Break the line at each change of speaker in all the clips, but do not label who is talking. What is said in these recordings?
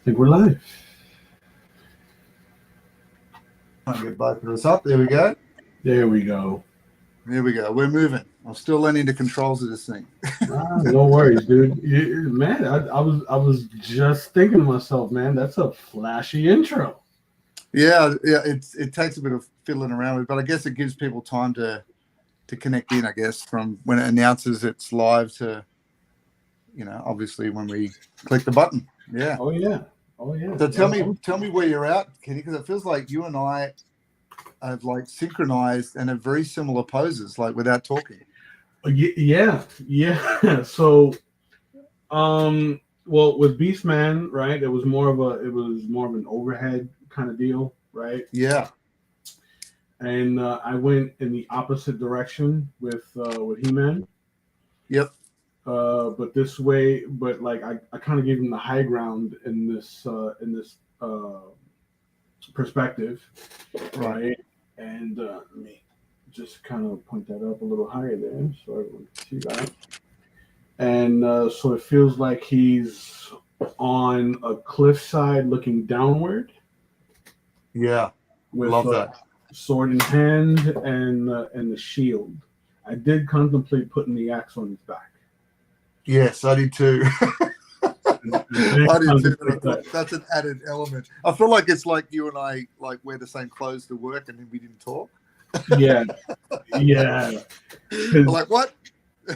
Think we're live.
Trying to get both of us up. There we go.
There we go.
There we go. We're moving. I'm still learning the controls of this thing.
No worries, dude. Man, I was just thinking to myself, man, that's a flashy intro.
Yeah. It takes a bit of fiddling around with, but I guess it gives people time to connect in. I guess from when it announces it's live to, obviously when we click the button. Yeah.
Oh yeah. Oh yeah.
So tell me where you're at, Kenny, because it feels like you and I have like synchronized and have very similar poses, like without talking.
Yeah. So, well, with Beastman, right? It was more of an overhead kind of deal, right?
Yeah.
And I went in the opposite direction with HEMAN.
Yep.
But this way, like I kind of gave him the high ground in this perspective, right? And let me just kind of point that up a little higher there so everyone can see that. And so it feels like he's on a cliffside looking downward.
Yeah,
with
love that.
Sword in hand and the shield. I did contemplate putting the axe on his back.
Yes, I did too. I did too. That's an added element. I feel like it's like you and I like wear the same clothes to work, and then we didn't talk.
Yeah.
Like what?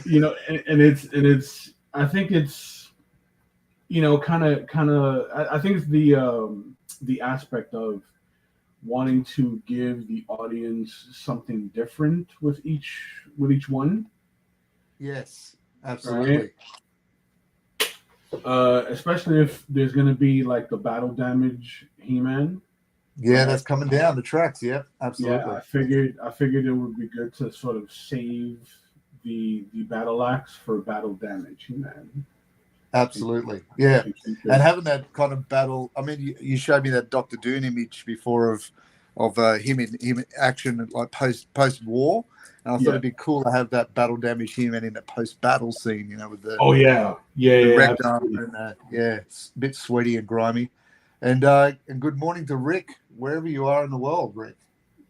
And it's. I think it's, kind of. I think it's the aspect of wanting to give the audience something different with each one.
Yes, absolutely.
Right? Especially if there's going to be like the battle damage HEMAN.
Yeah, that's coming down the tracks. Yeah, absolutely.
Yeah, I figured it would be good to sort of save the battle axe for battle damage HEMAN.
Absolutely, yeah. And having that kind of battle. I mean, you showed me that Dr. Doom image before of him in action like post war, and I thought it'd be cool to have that battle damage HEMAN in a post battle scene. With the the wrecked arm and it's a bit sweaty and grimy. And good morning to Rick, wherever you are in the world, Rick.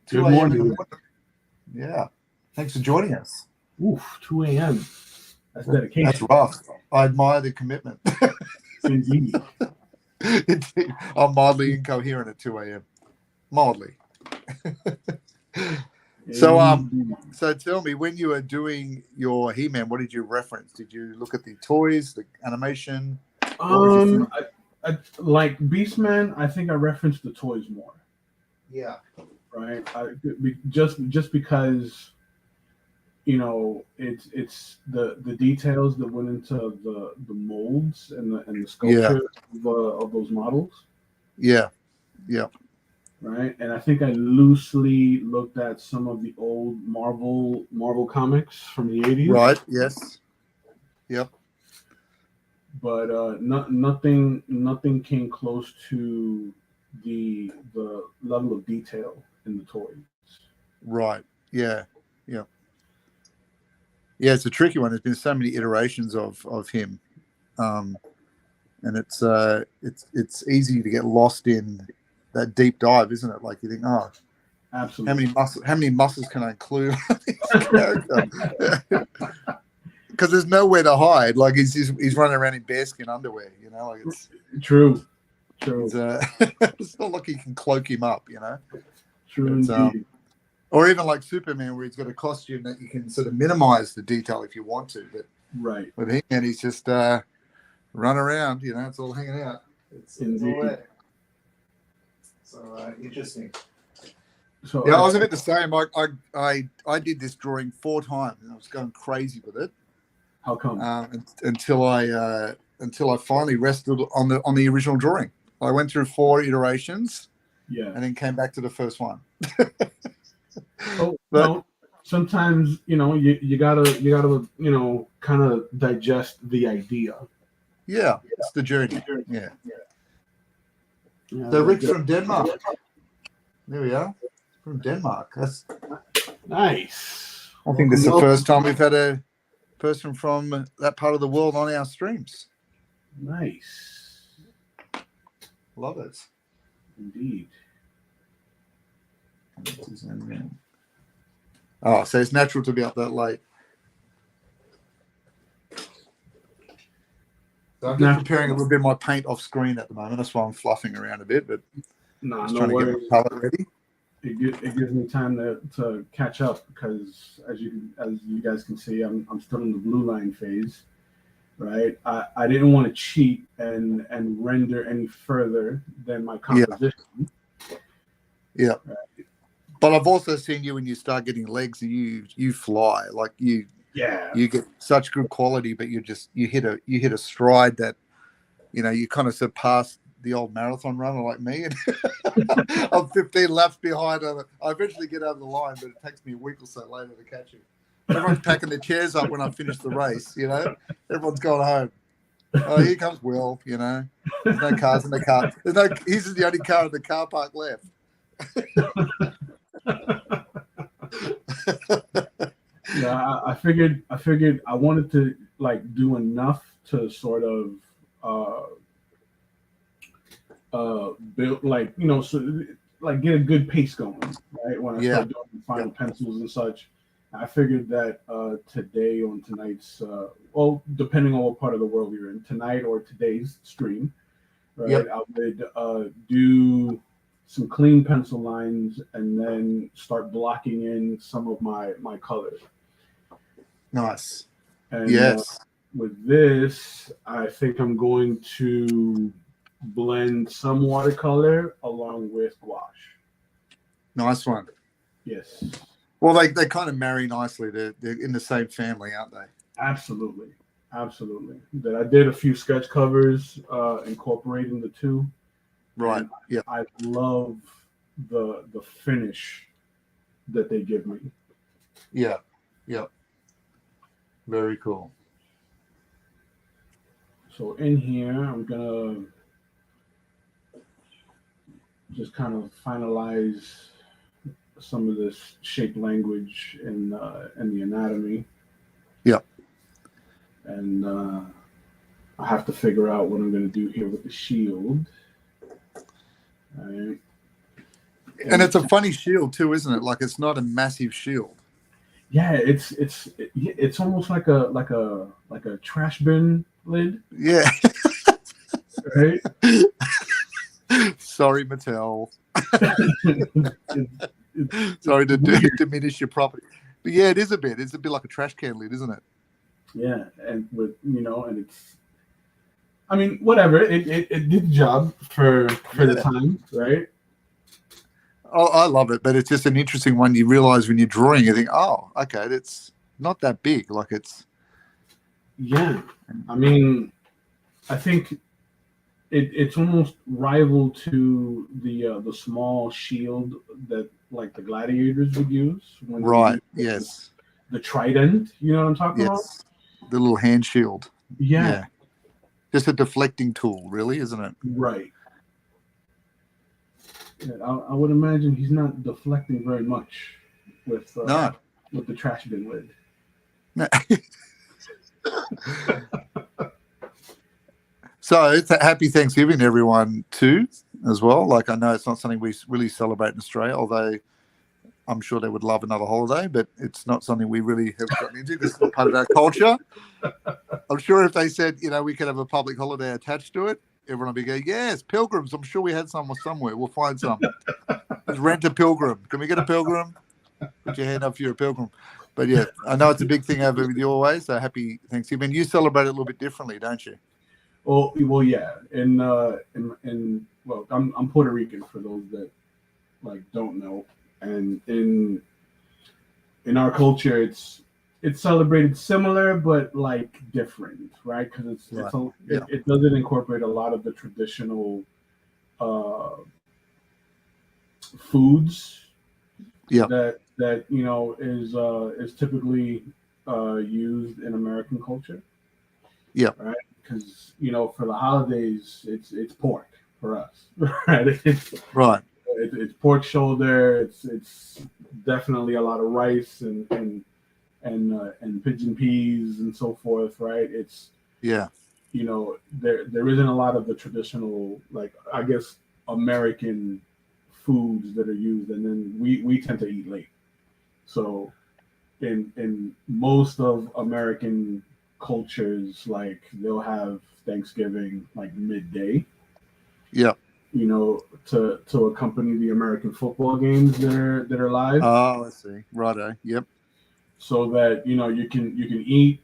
Good morning.
Yeah, thanks for joining us.
Oof, 2 a.m. That's dedication.
That's rough. I admire the commitment.
Indeed.
I'm mildly incoherent at 2 a.m. Mildly. So tell me, when you were doing your HEMAN, what did you reference? Did you look at the toys, the animation?
I like Beastman. I think I referenced the toys more.
Yeah.
Right. Just because, it's the details that went into the molds and the sculpture of those models.
Yeah. Yeah.
Right. And I think I loosely looked at some of the old Marvel comics from the 80s.
Right. Yes. Yep.
But nothing came close to the level of detail in the toys.
Right. Yeah. Yeah. Yeah, it's a tricky one. There's been so many iterations of him, and it's easy to get lost in that deep dive, isn't it? Like you think, oh,
absolutely,
how many muscles can I include on this character? Because there's nowhere to hide. Like he's running around in bearskin underwear. Like it's
true.
It's not like you can cloak him up.
True indeed.
Or even like Superman, where he's got a costume that you can sort of minimize the detail if you want to. But
right
with him, and he's just run around. It's all hanging out. It's all there. So interesting.
So
I was a bit the same. I did this drawing 4 times, and I was going crazy with it.
How come?
Until I finally rested on the original drawing. I went through 4 iterations.
Yeah.
And then came back to the first one.
But sometimes you gotta kind of digest the idea.
Yeah, it's the journey. Yeah. So Rick's from Denmark. There we are. From Denmark. That's
nice.
I think this is the first time we've had a person from that part of the world on our streams.
Nice.
Love it.
Indeed.
Oh, so it's natural to be up that late. So I'm just preparing a little bit of my paint off screen at the moment. That's why I'm fluffing around a bit, but
no
trying
worries.
to get my palette ready.
It gives me time to catch up because as you guys can see, I'm still in the blue line phase, right? I didn't want to cheat and render any further than my composition.
Yeah. Right. But I've also seen you when you start getting legs, you fly like you.
Yeah.
You get such good quality, but you hit a stride that, you kind of surpass the old marathon runner like me. And I'm 15 laps behind. I eventually get over the line, but it takes me a week or so later to catch you. Everyone's packing their chairs up when I finish the race, Everyone's going home. Oh, here comes Will, There's no cars in the car. He's the only car in the car park left.
Yeah, I figured I wanted to do enough to sort of build get a good pace going, right? When I start doing the final pencils and such. I figured that today on tonight's depending on what part of the world you're in, tonight or today's stream, right? I would do some clean pencil lines and then start blocking in some of my colors.
Nice.
And
yes.
With this, I think I'm going to blend some watercolor along with gouache.
Nice one.
Yes.
Well, they kind of marry nicely. They're in the same family, aren't they?
Absolutely. That I did a few sketch covers incorporating the two.
Right. Yeah.
I love the finish that they give me.
Yeah. Yeah. Very cool.
So in here, I'm gonna just kind of finalize some of this shape language in the anatomy.
Yeah.
And I have to figure out what I'm going to do here with the shield. All right.
And it's a funny shield too, isn't it? Like it's not a massive shield.
Yeah, it's almost like a trash bin lid.
Yeah.
Right.
Sorry, Mattel. Sorry to diminish your property, but yeah, it is a bit. It's a bit like a trash can lid, isn't it?
Yeah, and with and it's. I mean, whatever. It did the job for the time, right?
Oh, I love it, but it's just an interesting one. You realize when you're drawing, you think, oh, okay, it's not that big. Like it's.
Yeah, I mean, I think it's almost rival to the small shield that like the gladiators would use.
Right. Yes.
The trident. You know what I'm talking about?
The little hand shield.
Yeah.
Just a deflecting tool, really, isn't it?
Right. Yeah, I would imagine he's not deflecting very much with the trash bin lid.
No. So it's a happy Thanksgiving to everyone too, as well. Like I know it's not something we really celebrate in Australia, although I'm sure they would love another holiday, but it's not something we really have gotten into because it's not part of our culture. I'm sure if they said, we could have a public holiday attached to it, everyone would be going, yes, pilgrims. I'm sure we had some somewhere. We'll find some. Just rent a pilgrim. Can we get a pilgrim? Put your hand up if you're a pilgrim. But yeah, I know it's a big thing over with you always. So happy Thanksgiving. You celebrate it a little bit differently, don't you?
Well, yeah. I'm Puerto Rican for those that don't know, and in our culture, it's celebrated similar but different, right? Because it doesn't incorporate a lot of the traditional foods.
Yeah.
That is typically used in American culture.
Yeah.
Right. Because for the holidays, it's pork for us, right? It's pork shoulder. It's definitely a lot of rice and pigeon peas and so forth, right? there isn't a lot of the traditional, like, I guess, American foods that are used, and then we tend to eat late. So in most of American cultures, like, they'll have Thanksgiving like midday.
Yeah.
To accompany the American football games that are live.
Oh, I see. Righto. Yep.
So that you can eat,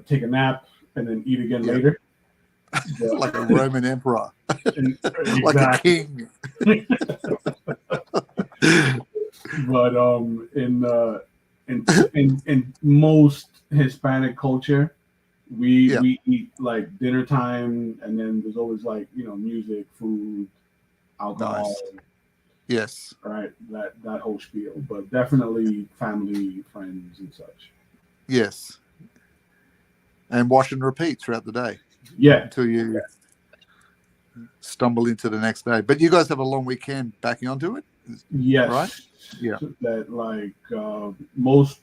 take a nap, and then eat again later.
Like a Roman emperor,
exactly.
like a king.
But in most Hispanic culture, we eat like dinner time, and then there's always, like, music, food, alcohol.
Nice. Yes.
Right, that whole spiel. But definitely family, friends, and such.
Yes. And wash and repeat throughout the day.
Yeah.
Until you stumble into the next day. But you guys have a long weekend backing onto it?
Yes.
Right? Yeah.
That, like, most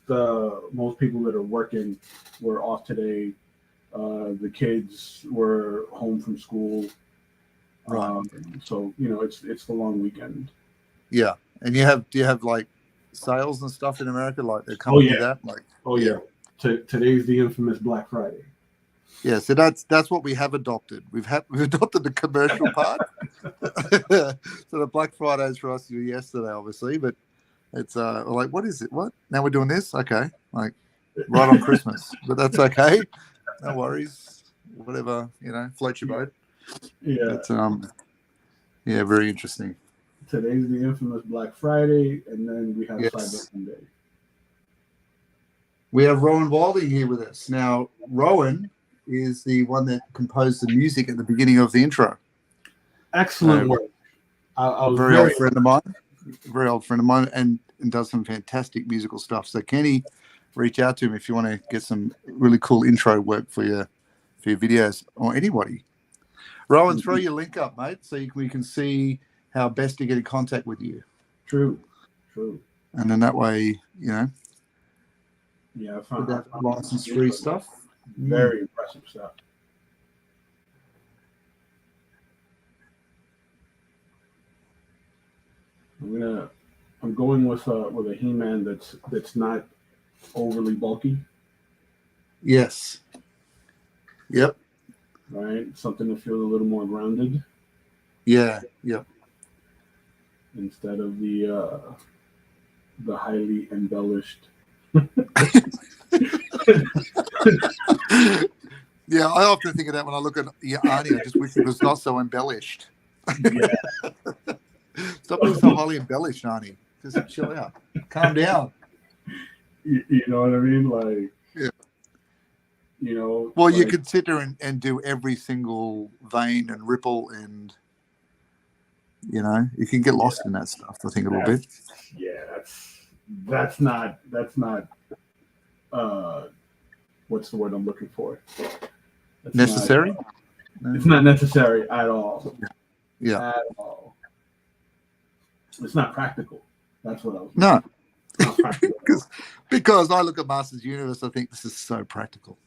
people that are working were off today. The kids were home from school.
Right.
So it's the long weekend.
Yeah. And do you have like sales and stuff in America, like they accompany that? Like,
Today's the infamous Black Friday.
Yeah, so that's what we have adopted. We've adopted the commercial part. So the Black Fridays for us were yesterday, obviously, but it's like, what is it? What? Now we're doing this? Okay, like right on Christmas, but that's okay. No worries. Whatever, float your boat.
Yeah.
But, yeah, very interesting.
Today's the infamous Black Friday, and then we have Cyber Monday.
We have Rowan Wilding here with us now. Rowan is the one that composed the music at the beginning of the intro.
Excellent work.
Very old friend of mine, and does some fantastic musical stuff. So Kenny, reach out to him if you want to get some really cool intro work for your videos, or anybody. Rowan, throw your link up, mate, so we can see how best to get in contact with you.
True.
And then that way,
Yeah, I found
that license-free stuff.
Very impressive stuff. I'm going with a HEMAN that's not overly bulky.
Yes. Yep.
Right, something to feel a little more grounded.
Yeah. Yep.
Instead of the highly embellished.
Yeah, I often think of that when I look at your Arnie. I just wish it was not so embellished.
Yeah.
Stop being so highly embellished, Arnie. Just chill out. Calm down.
You know what I mean? Like,
yeah.
Well,
you could sit there and do every single vein and ripple, and you can get lost in that stuff, I think, a little bit.
Yeah, that's not what's the word I'm looking for? That's
necessary?
It's not necessary at all.
Yeah.
At all. It's not practical. That's what I was.
No. because I look at Masters Universe, I think this is so practical.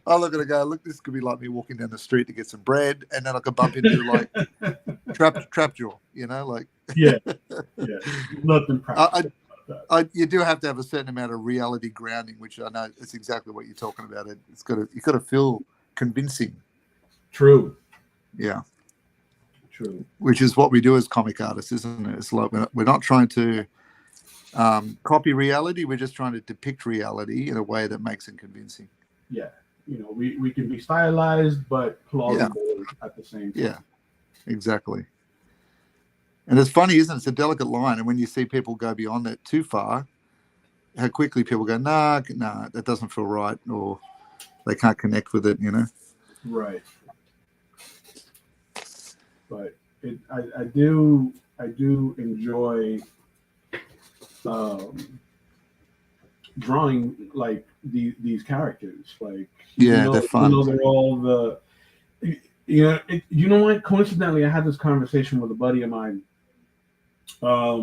I look at it and go, look, this could be like me walking down the street to get some bread, and then I could bump into like trap jaw, like.
Yeah. Nothing practical.
You do have to have a certain amount of reality grounding, which I know is exactly what you're talking about. You've got to feel convincing.
True.
Yeah.
True.
Which is what we do as comic artists, isn't it? It's like we're not trying to copy reality. We're just trying to depict reality in a way that makes it convincing.
Yeah. We can be stylized, but plausible at the same time.
Yeah, exactly. And it's funny, isn't it? It's a delicate line. And when you see people go beyond it too far, how quickly people go, nah, that doesn't feel right, or they can't connect with it,
Right. But I do enjoy drawing like these characters. Like,
they're fun.
They're all the. You know what? Coincidentally, I had this conversation with a buddy of mine. Not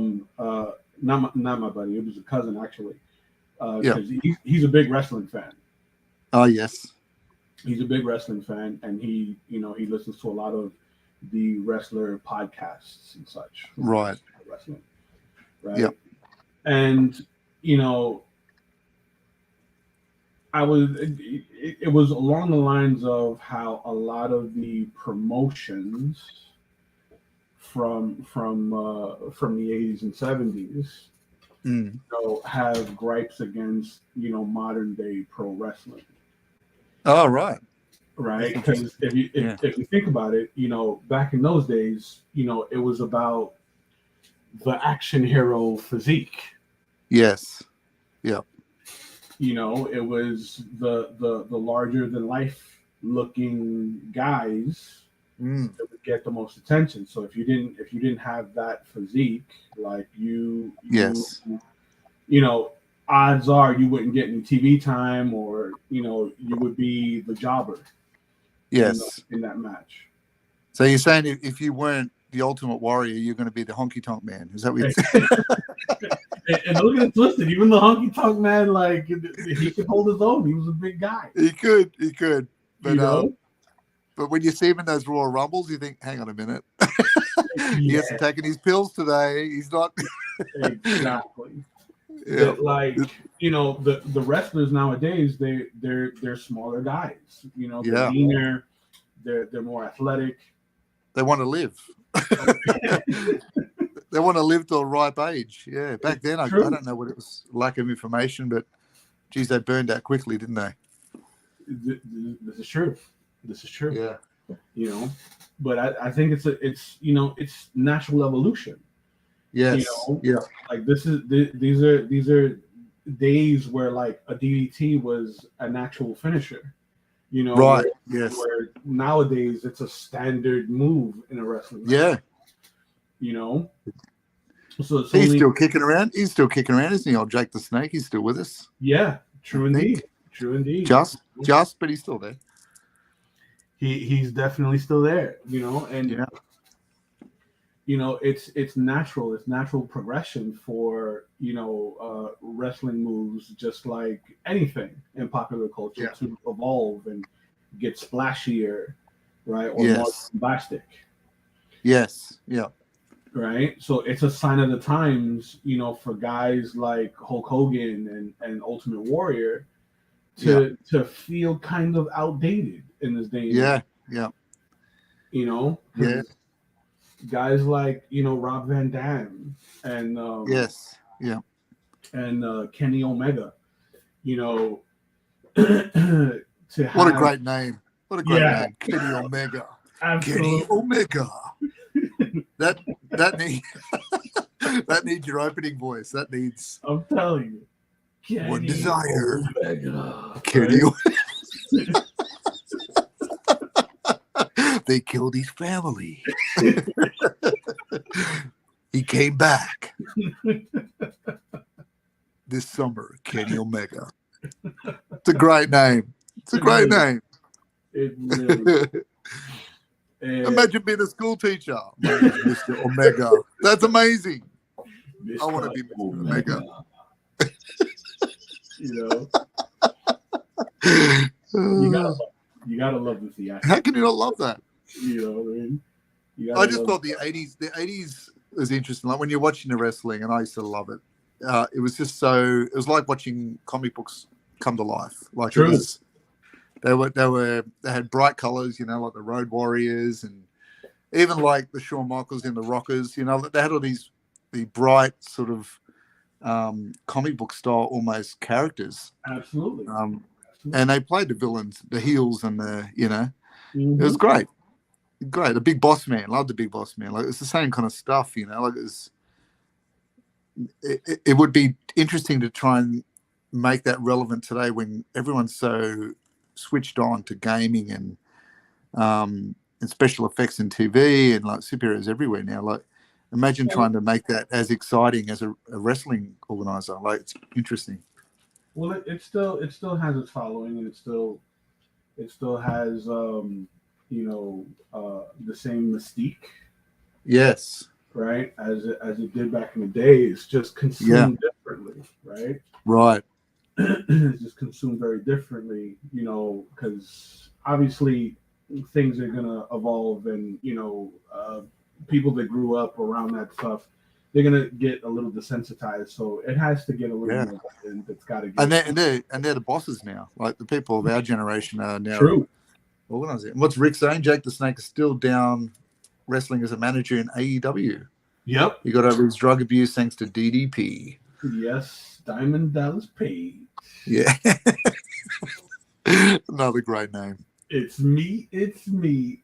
my buddy. It was a cousin, actually. because he's a big wrestling fan.
Oh yes,
he's a big wrestling fan, and he listens to a lot of the wrestler podcasts and such.
Right.
Wrestling, right.
Yep.
And it was along the lines of how a lot of the promotions from the 80s and 70s have gripes against modern day pro wrestling.
Oh, right.
Right, because if you think about it, back in those days, it was about the action hero physique.
Yes. Yeah.
It was the larger than life looking guys that would get the most attention. So if you didn't have that physique, like odds are you wouldn't get any TV time, or you would be the jobber.
Yes.
In that match.
So you're saying if you weren't the Ultimate Warrior, you're going to be the Honky Tonk Man? Is that what you're saying?
And don't get it twisted. Even the Honky Tonk Man, like, he could hold his own. He was a big guy.
He could. But but when you see him in those Royal Rumbles, you think, hang on a minute. He hasn't taken his pills today. He's not.
Exactly. Yeah. Like, the wrestlers nowadays, they're smaller guys. They're leaner. They're more athletic.
They want to live. They want to live to a ripe age. Yeah. Back then, I don't know what it was, lack of information, but geez, they burned out quickly, didn't they?
This is true.
Yeah.
But I think it's natural evolution.
Yes.
Like these are days where like a DDT was an actual finisher.
Right.
Where nowadays it's a standard move in a wrestling match. So
he's still kicking around. He's still kicking around, isn't he? Old Jake the Snake. He's still with us.
Yeah, true indeed.
Just, but he's still there.
He's definitely still there. And it's natural. It's natural progression for wrestling moves, just like anything in popular culture, to evolve and get splashier, right? Or more bombastic.
Yes. Yeah.
Right. So it's a sign of the times, for guys like Hulk Hogan and Ultimate Warrior to feel kind of outdated in this day and age.
Yeah.
Guys like Rob Van Dam and and Kenny Omega,
what a great name! What a great name, Kenny Omega.
Absolutely.
Kenny Omega. that needs that needs your opening voice. That needs.
I'm telling you,
Kenny one desire.
Omega.
Kenny. They killed his family. He came back this summer. Kenny Omega. It's a great name. It really is. Imagine being a school teacher. My name is Mr. Omega. That's amazing.
Mr.
I want to be Mr. Omega.
You gotta love the theater.
How can you not love that?
What I mean?
I just thought the 80s was interesting. Like when you're watching the wrestling, and I used to love it. It was just it was like watching comic books come to life. Like
True.
It was, they had bright colors, like the Road Warriors, and even like the Shawn Michaels and the Rockers. They had all the bright sort of comic book style almost characters.
Absolutely.
And they played the villains, the heels, and
Mm-hmm.
It was great. The Big Boss Man, loved the Big Boss Man. Like it's the same kind of stuff, like it would be interesting to try and make that relevant today when everyone's so switched on to gaming and special effects in TV and like superheroes everywhere now. Like imagine trying to make that as exciting as a wrestling organizer. Like it's interesting.
Well, it still has its following, and it still has the same mystique.
Yes.
Right, as it did back in the day. It's just consumed differently, right?
Right.
is just consumed very differently, because obviously things are gonna evolve, and people that grew up around that stuff, they're gonna get a little desensitized. So it has to get a little
Yeah.
more. And it's got to get.
And they're the bosses now. Like the people of our generation are now
True.
organizing. And what's Rick saying? Jake the Snake is still down wrestling as a manager in AEW.
Yep.
He got over his drug abuse thanks to DDP.
Yes, Diamond Dallas Page.
Yeah. Another great name.
It's me, it's DDP.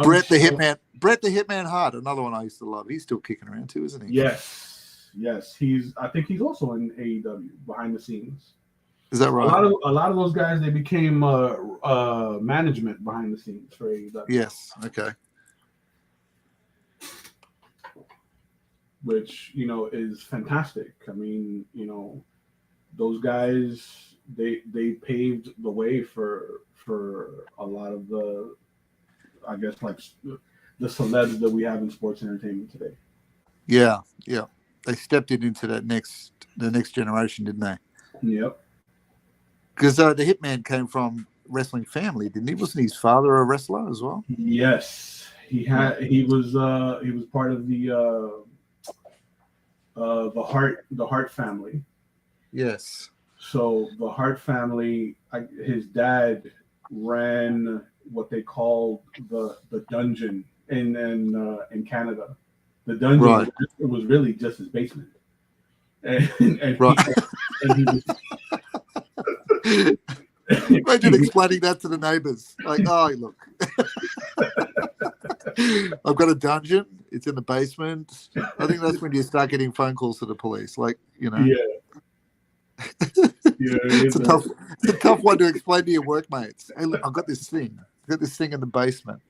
Bret the Hitman Hart, another one I used to love. He's still kicking around too, isn't he?
Yes. I think he's also in AEW behind the scenes.
Is that right?
A lot of those guys, they became management behind the scenes for AEW.
Yes. Okay.
Which is fantastic. I mean, those guys, they paved the way for a lot of the, I guess, like the celebs that we have in sports entertainment today.
Yeah. They stepped it into the next generation, didn't they?
Yep.
Because the Hitman came from wrestling family, didn't he? Wasn't his father a wrestler as well?
Yes, he was part of the Hart family.
Yes.
So the Hart family, his dad ran what they called the dungeon in Canada. The dungeon,
right.
It was really just his basement. And
right.
He was,
imagine explaining that to the neighbors. Like, oh, look, I've got a dungeon. It's in the basement. I think that's when you start getting phone calls to the police. Like,
Yeah.
It's a tough one to explain to your workmates. Hey, look, I've got this thing. I've got this thing in the basement.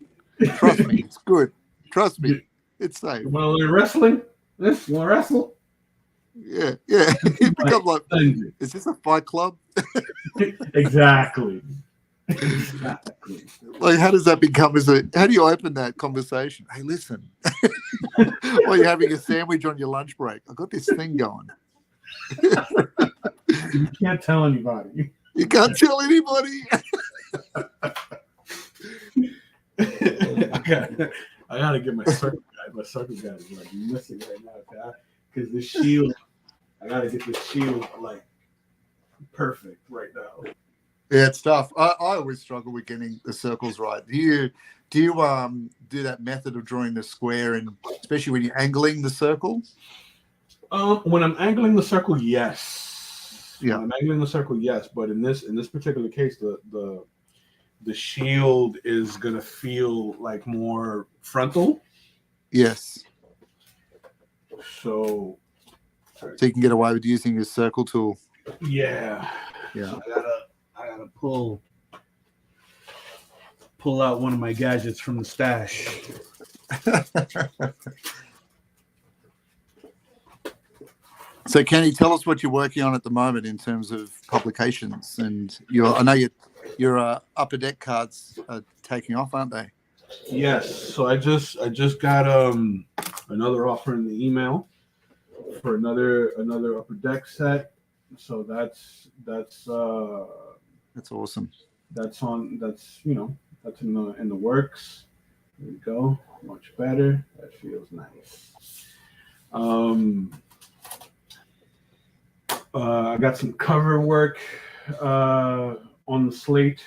Trust me, it's good. Trust me, it's safe.
You want to wrestling? You want to wrestle?
Yeah. It becomes like, is this a fight club?
Exactly.
Like, how does that become? How do you open that conversation? Hey, listen, while you're having a sandwich on your lunch break, I've got this thing going.
You can't tell anybody.
You can't tell anybody.
I gotta get my circle guy. My circle guy is like missing right now, because the shield. I gotta get the shield like perfect right now.
Yeah, it's tough. I always struggle with getting the circles right. Do you do that method of drawing the square, and especially when you're angling the circle?
When I'm angling the circle, yes.
Yeah.
When I'm angling the circle, yes. But in this particular case, the shield is gonna feel like more frontal.
Yes.
So
you can get away with using your circle tool.
Yeah. So I gotta pull out one of my gadgets from the stash.
So, Kenny, tell us what you're working on at the moment in terms of publications, and I know your Upper Deck cards are taking off, aren't they?
Yes. So I just got another offer in the email for another Upper Deck set. So that's
awesome.
That's in the works. There we go. Much better. That feels nice. I got some cover work on the slate.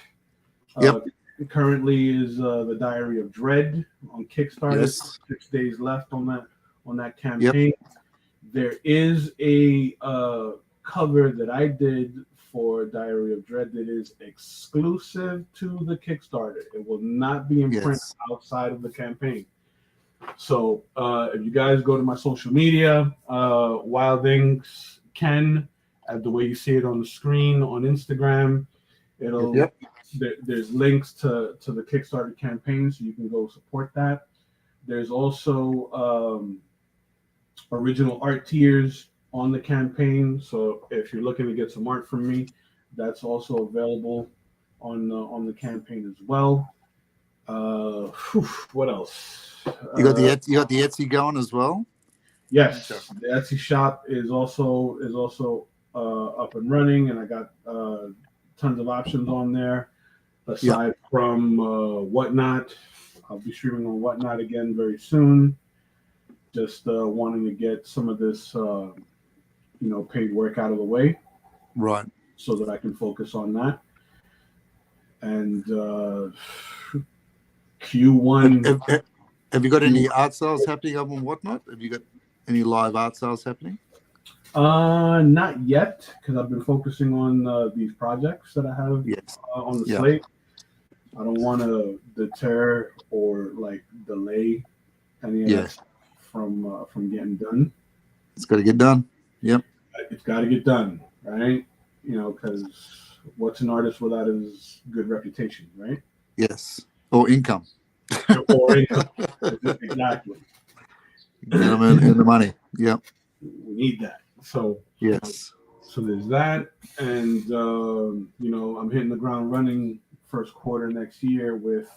Yep.
Currently is the Diary of Dread on Kickstarter.
Yes.
6 days left on that campaign.
Yep.
There is a cover that I did for Diary of Dread that is exclusive to the Kickstarter. It will not be in print outside of the campaign. So if you guys go to my social media, Wildings Ken, the way you see it on the screen on Instagram, it'll there's links to the Kickstarter campaign, so you can go support that. There's also original art tiers on the campaign, so if you're looking to get some art from me, that's also available on the campaign as well. What else?
You got the Etsy going as well.
Yes, the Etsy shop is also up and running, and I got tons of options on there. Aside from Whatnot, I'll be streaming on Whatnot again very soon. Just wanting to get some of this, paid work out of the way,
right?
So that I can focus on that. And Q1.
Have you got any art sales happening up on Whatnot? Have you got any live art sales happening?
Not yet, because I've been focusing on these projects that I have on the slate. I don't want to deter or delay any of that from getting done.
It's got to get done. Yep.
It's got to get done, right? Because what's an artist without his good reputation, right?
Yes. Or income.
Or income. Exactly.
And the money. Yep.
We need that. So
yes.
So there's that, and I'm hitting the ground running first quarter next year with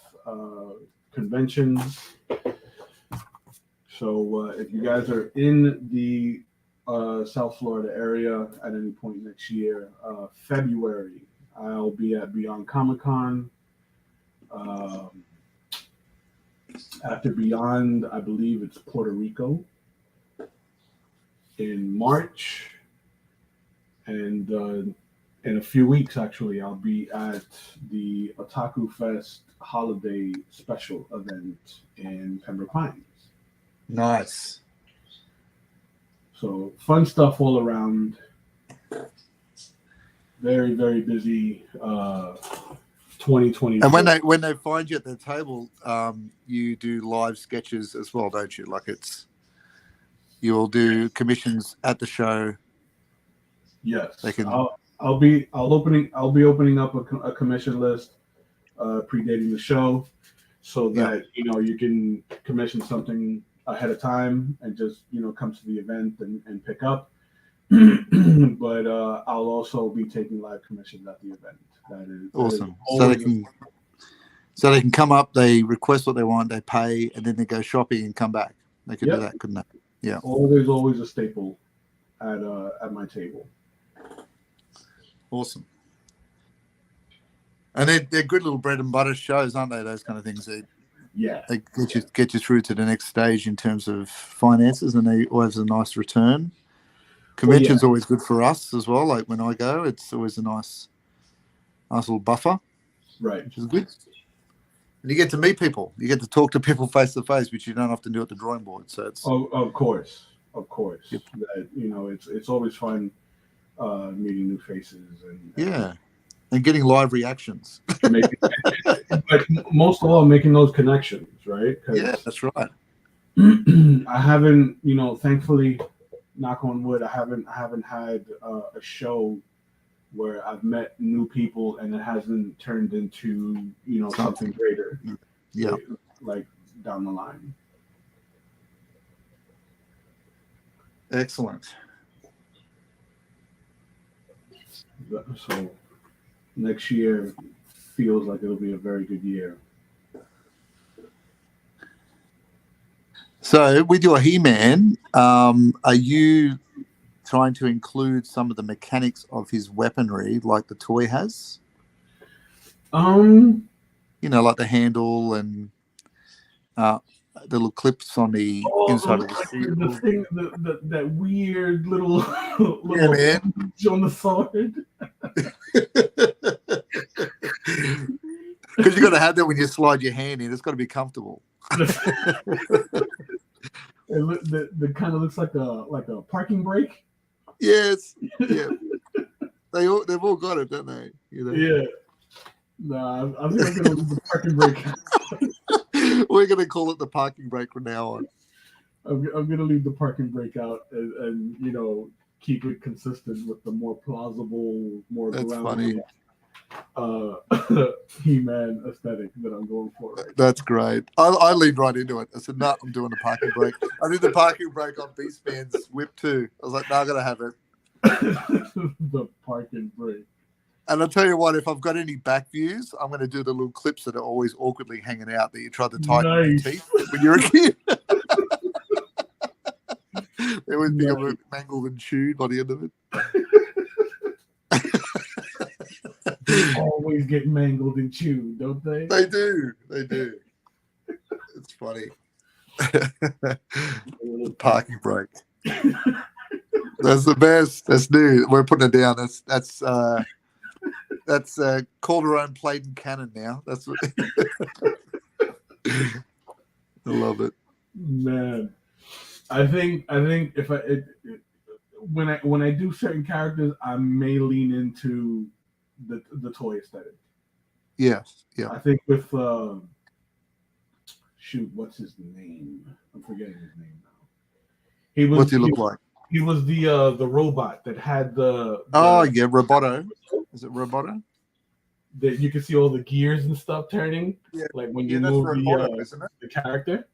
conventions. So if you guys are in the South Florida area at any point next year, February, I'll be at Beyond Comic-Con. After Beyond, I believe it's Puerto Rico. In March, and in a few weeks, actually, I'll be at the Otaku Fest holiday special event in Pembroke Pines.
Nice.
So fun stuff all around. Very, very busy 2020.
And when they find you at the table, you do live sketches as well, don't you? You'll do commissions at the show.
Yes, I'll be opening up a commission list predating the show, so that you can commission something ahead of time and just come to the event and pick up. But I'll also be taking live commissions at the event. That is
awesome. So they can come up, they request what they want, they pay, and then they go shopping and come back. They could do that, couldn't they? Yeah.
Always a staple at my table.
Awesome. And they're good little bread and butter shows, aren't they? Those kind of things. They get you through to the next stage in terms of finances, and they always have a nice return. Convention's always good for us as well. Like when I go, it's always a nice little buffer.
Right.
Which is good. And you get to meet people. You get to talk to people face to face, which you don't often do at the drawing board. So it's
of course.
Yep.
That it's always fun meeting new faces
and getting live reactions.
But most of all, making those connections, right?
Yeah, that's right.
I haven't, thankfully, knock on wood, I haven't had a show where I've met new people and it hasn't turned into something greater.
Yeah,
like down the line.
Excellent.
So next year feels like it'll be a very good year.
So with your He-Man, are you trying to include some of the mechanics of his weaponry like the toy has? Like the handle and the little clips on the inside of the suit.
The thing, that weird little
man.
on the sword.
Because you got to have that when you slide your hand in. It's got to be comfortable.
It kind of looks like a parking brake.
Yes. Yeah. They've all got it, don't they?
Yeah. Nah, I think I'm gonna leave the parking brake.
We're gonna call it the parking brake from now on.
I'm gonna leave the parking brake out and keep it consistent with the more plausible, more grounded He-Man aesthetic that I'm going for. Right
That's great. I leaned right into it. I said, "No, I'm doing the parking brake." I did the parking brake on Beastman's whip too. I was like, "No, I'm gonna have it."
The parking brake.
And I'll tell you what, if I've got any back views, I'm going to do the little clips that are always awkwardly hanging out that you tried to tighten with your teeth when you're a kid. They always become mangled and chewed by the end of it.
They always get mangled and chewed, don't they?
They do. It's funny. Parking brake. That's the best. That's new. We're putting it down. That's Calderon Pladen Cannon now. That's what I love it.
Man, I think if when I do certain characters, I may lean into the toy aesthetic.
Yes, yeah.
I think with what's his name? I'm forgetting his name now.
What's he look like?
He was the robot that had the
Roboto. Is it Roboto?
That you can see all the gears and stuff turning.
Yeah,
like when you move
Roboto, isn't it?
The character.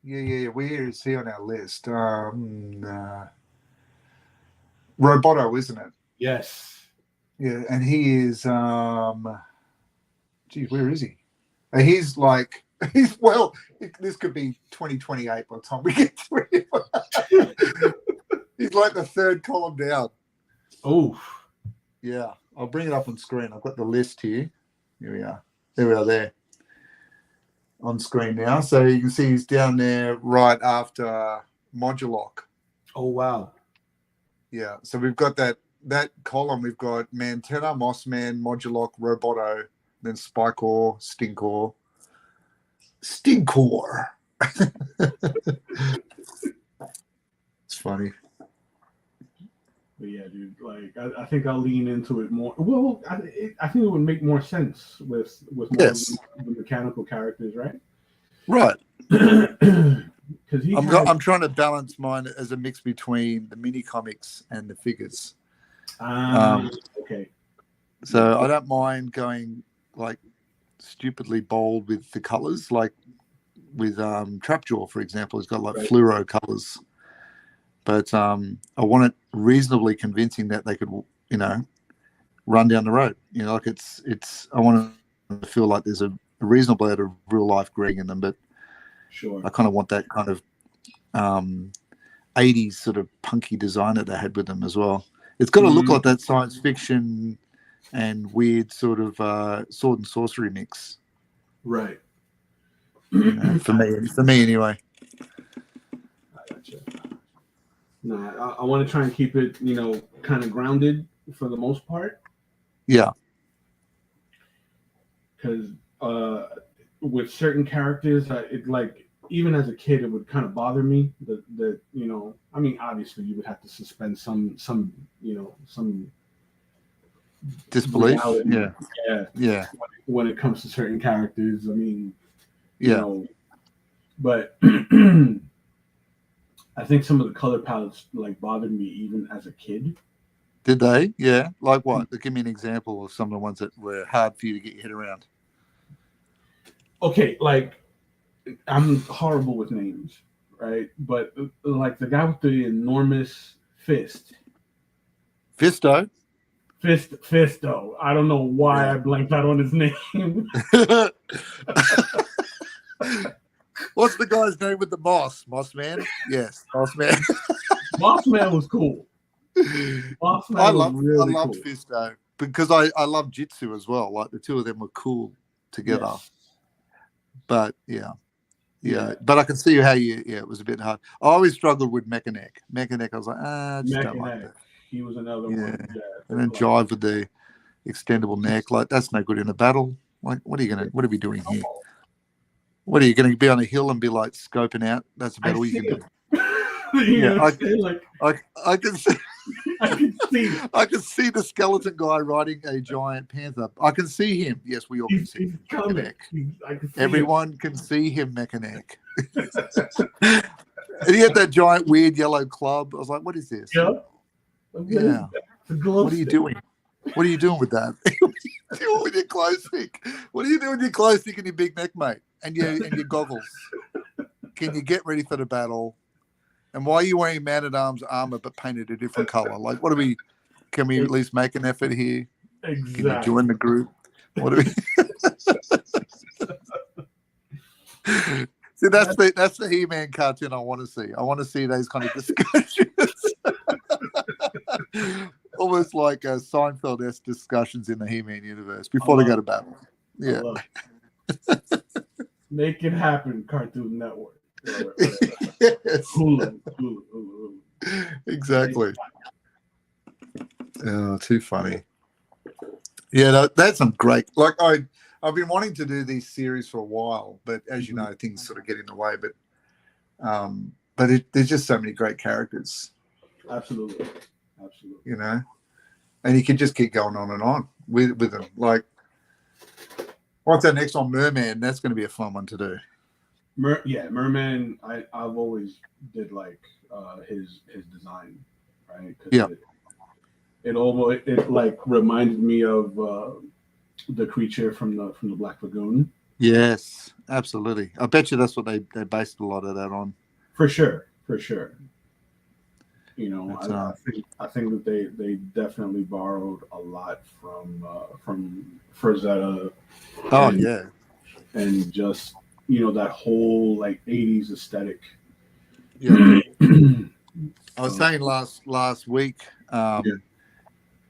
Yeah. Where is he on our list? Roboto, isn't it?
Yes.
Yeah, and he is. Geez, where is he? He's like. This could be 2028 by the time we get to him. He's like the third column down.
Oh.
Yeah, I'll bring it up on screen. I've got the list here. Here we are. There we are there. On screen now. So you can see he's down there right after Moduloc.
Oh, wow.
Yeah, so we've got that column. We've got Mantenna, Mossman, Moduloc, Roboto, then Spikor, Stinkor. It's funny.
But yeah, dude, like I think I'll lean into it more. Well, I think it would make more sense with more of the mechanical characters, right?
Right.
Because
I'm trying to balance mine as a mix between the mini comics and the figures.
Okay.
So I don't mind going like stupidly bold with the colors, like with Trapjaw, for example. It's got like fluoro colors. But I want it reasonably convincing that they could, run down the road. Like it's. I want to feel like there's a reasonable amount of real life Greg in them, but
sure,
I kind of want that kind of 80s sort of punky design that they had with them as well. It's got to look like that science fiction and weird sort of sword and sorcery mix,
right?
For me anyway.
I gotcha. No, I want to try and keep it, kind of grounded for the most part.
Yeah.
Because with certain characters, even as a kid, it would kind of bother me that I mean, obviously you would have to suspend some
disbelief.
Reality.
Yeah.
When it comes to certain characters, I mean, but I think some of the color palettes bothered me even as a kid.
Did they? Yeah. Like what? Give me an example of some of the ones that were hard for you to get your head around.
Okay, I'm horrible with names, right? But the guy with the enormous fist.
Fisto.
I don't know why I blanked out on his name.
What's the guy's name with the moss? Mossman? Yes, Mossman.
Mossman was cool.
I loved cool. Fisto because I love Jitsu as well. Like the two of them were cool together. Yes. But yeah. But I can see how it was a bit hard. I always struggled with Mechaneck. I was like, I just don't like that.
He was another one. Yeah.
And then Jive with the extendable neck. Like that's no good in a battle. Like what are we doing here? What are you going to be on a hill and be like scoping out? That's about all you can do. I can see. I can see the skeleton guy riding a giant panther. I can see him. Yes, we all can see him. Everyone can see him, Mechaneck. And he had that giant weird yellow club. I was like, what is this?
Yeah.
What are you doing? What are you doing with that? What are you doing with your glow stick? What are you doing with your glow stick and your big neck, mate? And your goggles? Can you get ready for the battle? And why are you wearing Man-at-Arms armor but painted a different color? Like, can we at least make an effort here?
Exactly.
Can you join the group? What do we? See, that's the He-Man cartoon I want to see. I want to see those kind of discussions, almost like Seinfeld-esque discussions in the He-Man universe before they go to battle. Yeah,
make it happen, Cartoon Network.
Yes.
Hulu.
Exactly. Oh, too funny. Yeah, that's some great. Like I've been wanting to do these series for a while, but as you know, things sort of get in the way. But there's just so many great characters.
Absolutely.
You know, and you can just keep going on with them. Like, what's that next on Merman? That's going to be a fun one to do.
Merman. I've always did like his design, right?
Yeah.
It like reminded me of the creature from the Black Lagoon.
Yes, absolutely. I bet you that's what they based a lot of that on.
For sure. You know, I think that they definitely borrowed a lot from Frazetta. And just that whole like 80s aesthetic.
Yeah. I was saying last week, or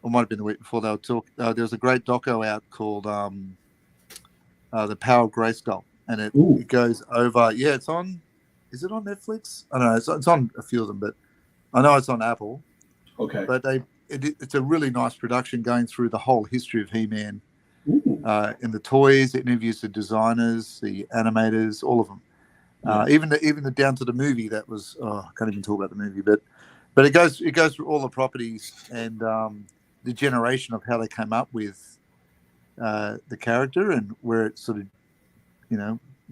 might have been the week before, they were talking. There was a great doco out called The Power of Grayskull, and it goes over. Yeah, it's on. Is it on Netflix? I don't know. It's on a few of them, but I know it's on Apple.
Okay.
But it's a really nice production going through the whole history of He-Man. In the toys, it interviews the designers, the animators, all of them. Even the down to the movie that was. I can't even talk about the movie, but it goes through all the properties and the generation of how they came up with the character and where it sort of,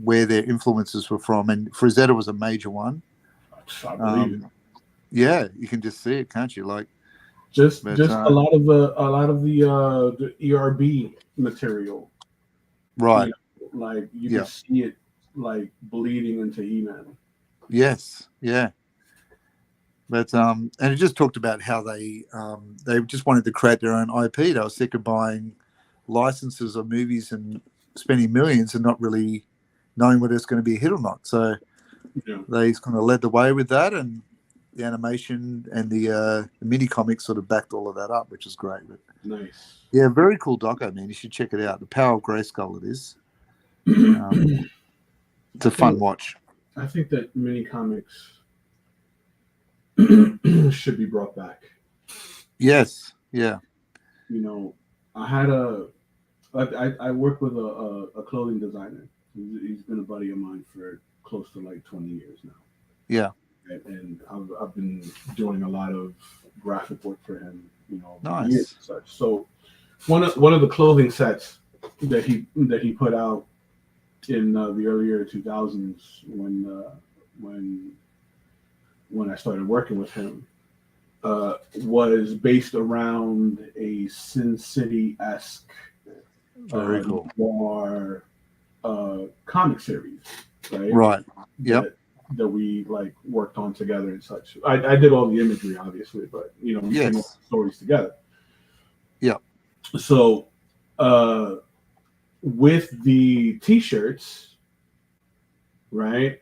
where their influences were from. And Frazetta was a major one.
I believe it.
Yeah, you can just see it, can't you? Like
just a lot of the ERB material,
right?
Like you can see it like bleeding into He-Man.
Yes, yeah. But and it just talked about how they just wanted to create their own IP. They were sick of buying licenses of movies and spending millions and not really knowing whether it's going to be a hit or not. So they kind of led the way with that, and the animation and the mini comics sort of backed all of that up, which is great. But,
nice.
Yeah, very cool doco, man. You should check it out. The Power of Grayskull, it is. It's a fun watch.
I think that mini comics should be brought back.
Yes. Yeah.
I work with a clothing designer. He's been a buddy of mine for close to like 20 years now.
Yeah.
And I've been doing a lot of graphic work for him,
nice.
Years and such. So one of the clothing sets that he put out in the earlier 2000s when I started working with him was based around a Sin City-esque noir comic series, right?
Right. Yep.
That we like worked on together and such. I did all the imagery, obviously, but we came up with stories together.
Yeah.
So, with the T-shirts, right,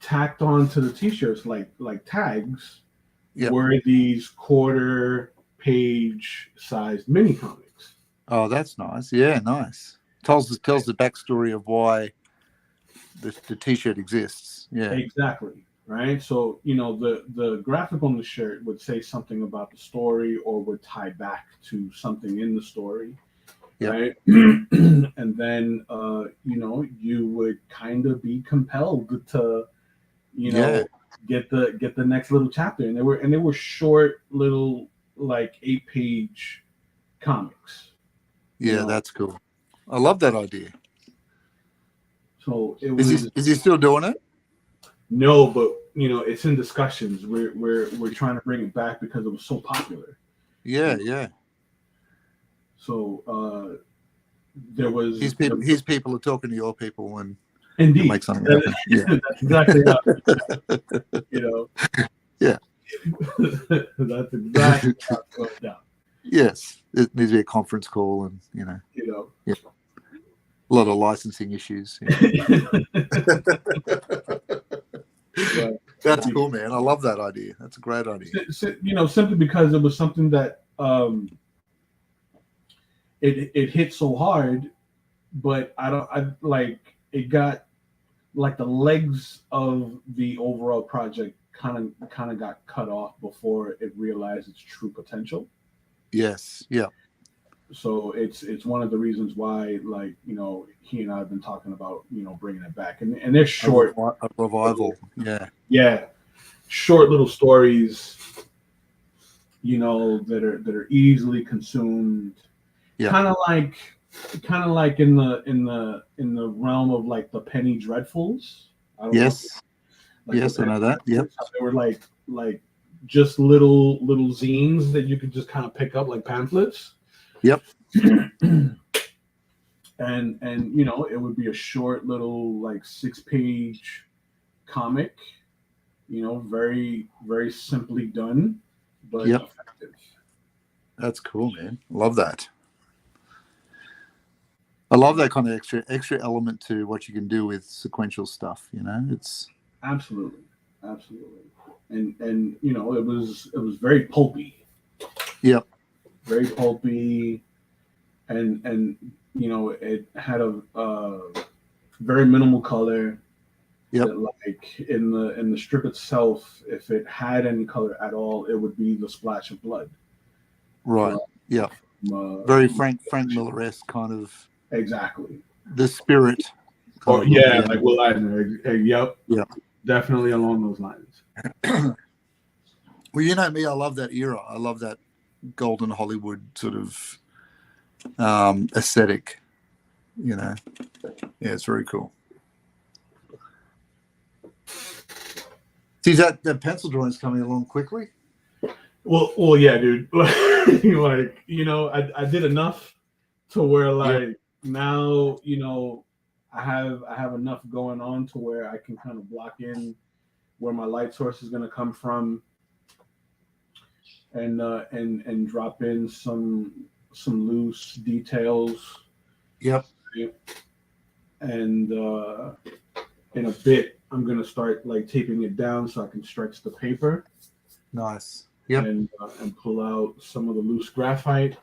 tacked onto the T-shirts like tags, were these quarter-page sized mini comics.
Oh, that's nice. Yeah, nice. Tells the backstory of why the T-shirt exists. Yeah,
exactly. Right. So the graphic on the shirt would say something about the story or would tie back to something in the story. Yep. Right. And then you would kind of be compelled to get the next little chapter, and they were short little like 8-page comics.
Yeah, that's cool. I love that idea.
So
is he still doing it?
No, but it's in discussions. We're trying to bring it back because it was so popular.
Yeah, yeah.
So there was
his people are talking to your people and
indeed
make something happen. Yeah,
that's exactly how,
Yeah,
that's exactly how it's going down.
Yes, it needs to be a conference call, and yeah, a lot of licensing issues.
But,
That's cool, man. I love that idea. That's a great idea.
Simply because it was something that it hit so hard, but it got like the legs of the overall project kind of got cut off before it realized its true potential.
Yes. Yeah.
So it's one of the reasons why, he and I have been talking about, bringing it back, and they're short,
a revival.
Yeah, short little stories, that are easily consumed.
Yeah.
Kind of like in the realm of like the Penny Dreadfuls.
Yes. Yes, I know that. Yep.
They were like just little zines that you could just kind of pick up like pamphlets.
Yep.
and it would be a short little like 6-page comic, very, very simply done, but effective.
That's cool, man. Love that. I love that kind of extra element to what you can do with sequential stuff. It's
absolutely, and it was very pulpy.
Yep.
Very pulpy, and it had a very minimal color.
Yep.
That, like in the strip itself, if it had any color at all, it would be the splash of blood.
Right. Yeah. Very Frank Miller-esque kind of.
Exactly.
The spirit.
Like Will Eisner. Yep.
Yeah.
Definitely along those lines.
Well, you know me, I love that era. I love that golden Hollywood sort of aesthetic. Yeah, it's very cool. See, that pencil drawing's coming along quickly.
Well, yeah, dude. I did enough to where now, I have enough going on to where I can kind of block in where my light source is going to come from, and drop in some loose details.
Yep.
And in a bit, I'm going to start like taping it down so I can stretch the paper.
Nice. Yep.
And pull out some of the loose graphite.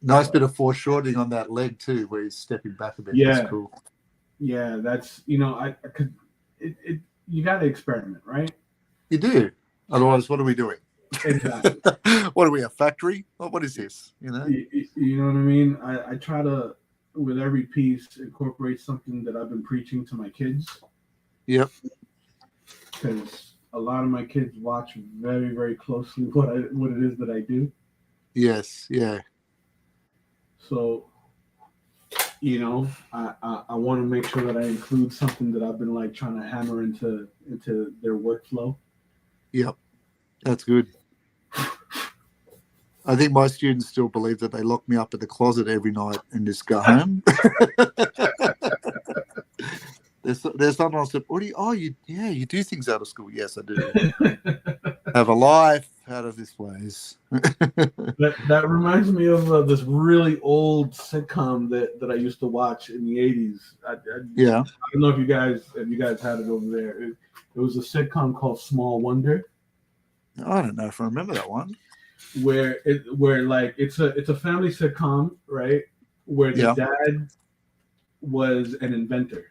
Nice bit of foreshortening on that leg too, where he's stepping back a bit.
Yeah.
That's cool.
Yeah, that's I could. You got to experiment, right?
You do. Otherwise, what are we doing?
Exactly.
What are we, a factory? What is this?
You know what I mean? I try to, with every piece, incorporate something that I've been preaching to my kids.
Yep.
Because a lot of my kids watch very, very closely what it is that I do.
Yes. Yeah.
So, I want to make sure that I include something that I've been like trying to hammer into their workflow.
Yep. That's good. I think my students still believe that they lock me up in the closet every night and just go home. There's someone else that, you do things out of school. Yes, I do. Have a life out of this place.
That reminds me of this really old sitcom that I used to watch in the 80s. I don't know if you guys had it over there. It was a sitcom called Small Wonder.
I don't know if I remember that one.
Where it's a family sitcom, right? Where the dad was an inventor.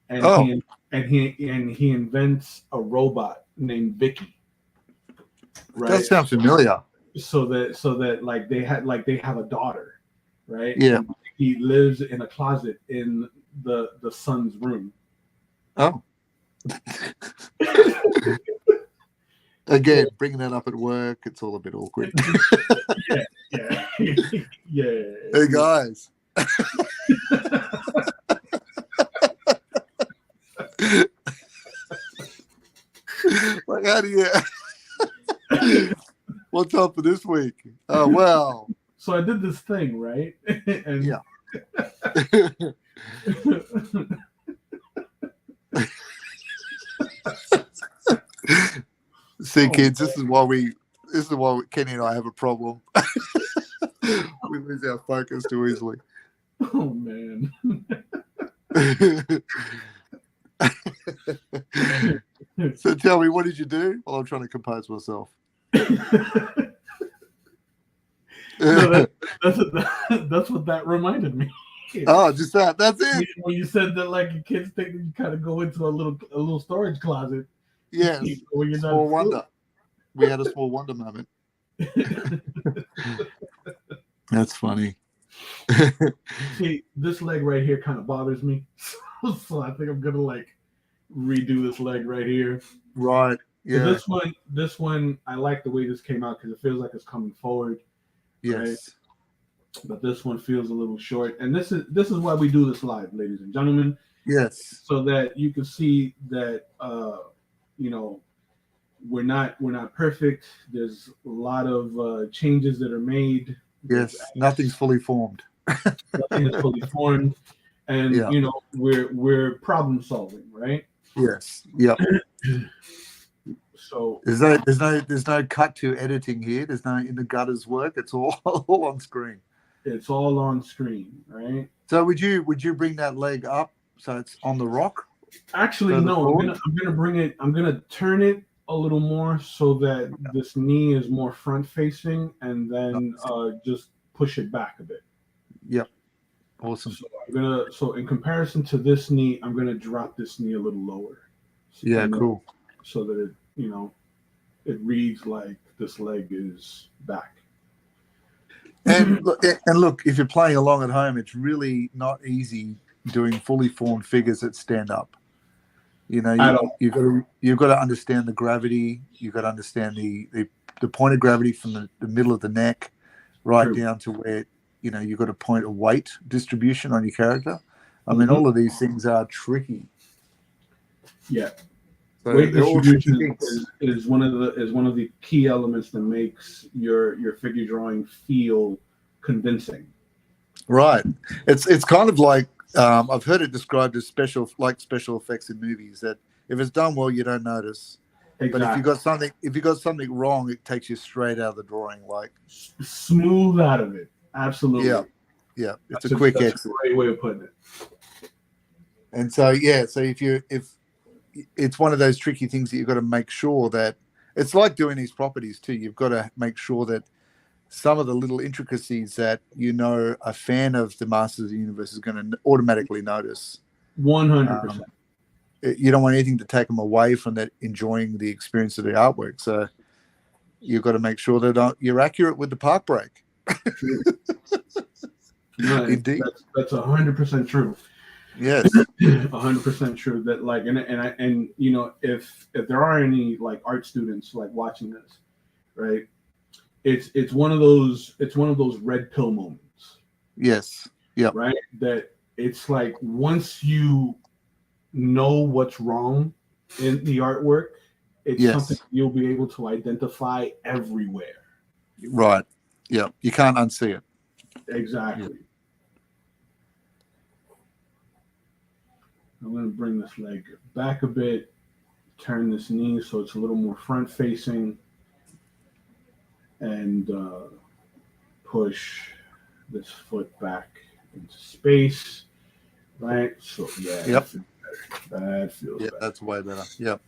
And he invents a robot named Vicky. Right.
That sounds familiar.
So that like they have a daughter, right?
Yeah.
And he lives in a closet in the son's room.
Oh. Again, bringing that up at work, it's all a bit awkward.
Yeah.
Hey guys. Like, how do you? What's up for this week? Oh well.
So I did this thing, right? And
yeah. See,
Oh,
kids, this is why Kenny and I have a problem. We lose our focus too easily.
oh man.
So tell me, what did you do? Well, I'm trying to compose myself.
No, that's what that reminded me.
Oh, just that. That's it.
When you said that, like your kids think that you kind of go into a little storage closet.
Yes.
When you're
Small
not
wonder. We had a small wonder moment. That's funny.
See, this leg right here kind of bothers me, so I think I'm gonna like redo this leg right here.
Right. Yeah.
This one, I like the way this came out because it feels like it's coming forward.
Yes.
Right? But this one feels a little short, and this is why we do this live, ladies and gentlemen.
Yes.
So that you can see that you know, we're not perfect. There's a lot of changes that are made.
Yes. Nothing's fully formed.
Nothing is fully formed, and
Yeah.
you know, we're problem solving, right?
Yes. Yep.
So
there's no cut to editing here. There's no in the gutters work. It's all on screen.
It's all on screen, right?
So would you bring that leg up so it's on the rock?
Actually, no. I'm gonna bring it. I'm gonna turn it a little more so that this knee is more front facing, and then just push it back a bit.
Yep. Awesome.
So in comparison to this knee, I'm gonna drop this knee a little lower.
Yeah, cool.
So that it reads like this leg is back.
And look, if you're playing along at home, it's really not easy doing fully formed figures that stand up. You know, you've got to understand the gravity. You've got to understand the point of gravity from the middle of the neck right down to where, you know, you've got a point of weight distribution on your character. I mean, all of these things are tricky.
Yeah.
So
weight distribution is one of the key elements that makes your figure drawing feel convincing.
Right. It's kind of like I've heard it described as special effects in movies, that if it's done well, you don't notice. Exactly. But if you got something wrong, it takes you straight out of the drawing, like
smooth out of it. Absolutely.
Yeah. It's a quick exit.
A great way of putting it.
And so if it's one of those tricky things that you've got to make sure that it's like doing these properties too. You've got to make sure that some of the little intricacies that, you know, a fan of the Masters of the Universe is going to automatically notice.
100%.
You don't want anything to take them away from that, enjoying the experience of the artwork. So you've got to make sure that you're accurate with the park break.
No, indeed, that's 100% true.
Yes,
100% true. That like, and you know, if there are any like art students like watching this, right? It's one of those red pill moments.
Yes. Yeah.
Right. That it's like once you know what's wrong in the artwork, it's something you'll be able to identify everywhere.
Right. Yeah. You can't unsee it.
Exactly. Yeah. I'm going to bring this leg back a bit, turn this knee so it's a little more front facing, and push this foot back into space. Right? So, yeah.
Yep.
That feels better.
That's way better. Yep.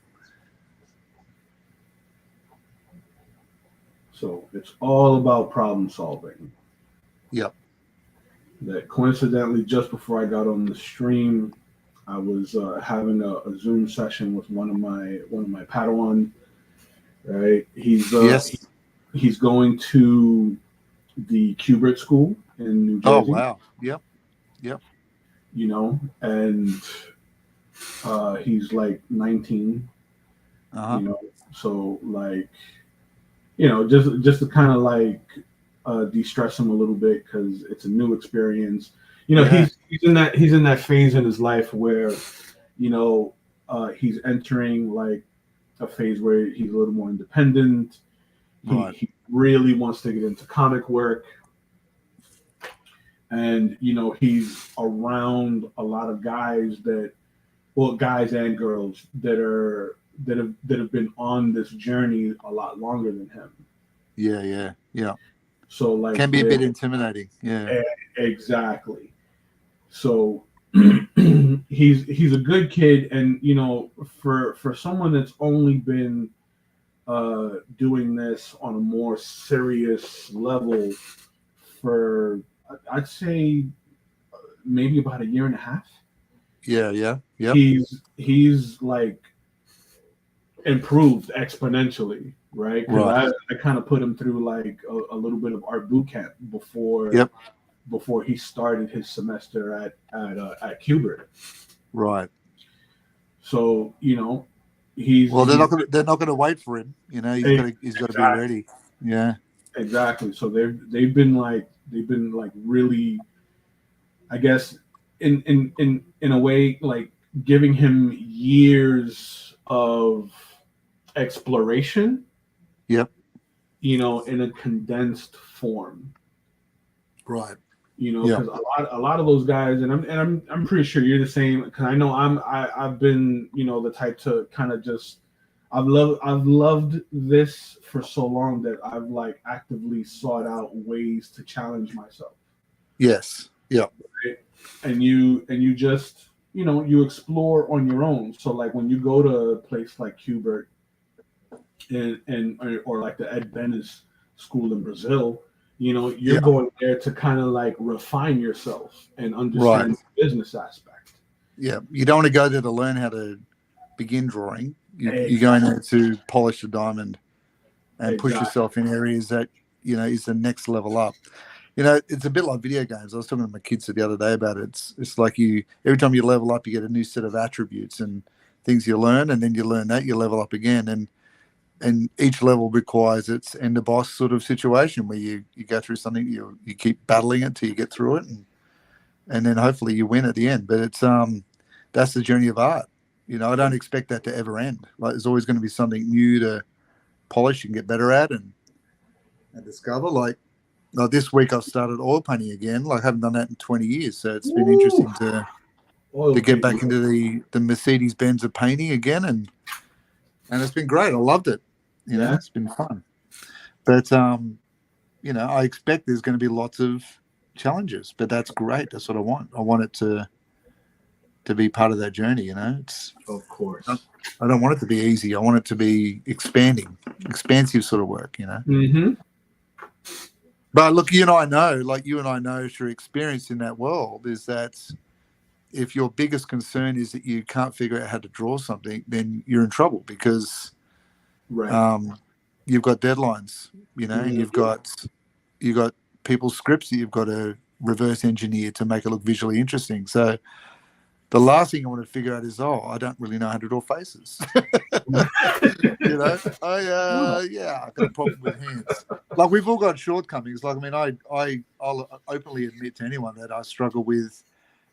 So it's all about problem solving.
Yep.
That coincidentally, just before I got on the stream, I was having a Zoom session with one of my Padawan. Right, he's going to the Kubert School in New Jersey.
Oh wow! Yep.
You know, and he's like 19. You know, so like, you know, just to kind of like de-stress him a little bit because it's a new experience. You know, he's in that phase in his life where, you know, he's entering like a phase where he's a little more independent. He really wants to get into comic work, and you know, he's around a lot of guys and girls that are that have been on this journey a lot longer than him.
Yeah.
So like
can be a bit intimidating. Yeah.
Exactly. So he's a good kid, and for someone that's only been doing this on a more serious level for, I'd say, maybe about a year and a half.
Yeah.
He's like improved exponentially, right? Because
Right.
I kind of put him through like a little bit of art boot camp
Yep.
before he started his semester at Cubert.
Right.
So he's
Well, they're not gonna wait for him. He's got to be
exactly,
ready. Yeah.
exactly. So they've been like really, I guess, in a way, like giving him years of exploration,
Yep.
in a condensed form.
Right. Yeah.
Because a lot of those guys, and I'm pretty sure you're the same. Because I know I've been the type to kind of just, I've loved this for so long that I've like actively sought out ways to challenge myself.
Yes. Yeah.
Right? And you just you explore on your own. So like when you go to a place like Cubert or like the Ed Bennis school in Brazil, you're
Yeah.
going there to kind of like refine yourself and
Right.
understand the business aspect.
Yeah. You don't want to go there to learn how to begin drawing. You're going
Exactly.
there to polish the diamond and push
Exactly.
yourself in areas that is the next level up. It's a bit like video games. I was talking to my kids the other day about it. It's like every time you level up, you get a new set of attributes and things you learn, and then you learn that you level up again, and each level requires its end of boss sort of situation where you go through something, you keep battling it till you get through it, and then hopefully you win at the end. But it's that's the journey of art. I don't expect that to ever end. Like there's always going to be something new to polish and get better at and discover. Like this week I've started oil painting again. Like I haven't done that in 20 years. So it's been interesting to get back into the Mercedes Benz of painting again, and it's been great. I loved it. It's been fun. But I expect there's going to be lots of challenges, but that's great. That's what I want. I want it to be part of that journey. It's
Of course.
I don't want it to be easy. I want it to be expansive sort of work.
Mm-hmm.
But look, you and I know through experience in that world is that if your biggest concern is that you can't figure out how to draw something, then you're in trouble because you've got deadlines, and you've got people's scripts that you've got to reverse engineer to make it look visually interesting. So the last thing I want to figure out is, I don't really know how to draw faces. I've got a problem with hands. Like we've all got shortcomings. Like I'll openly admit to anyone that I struggle with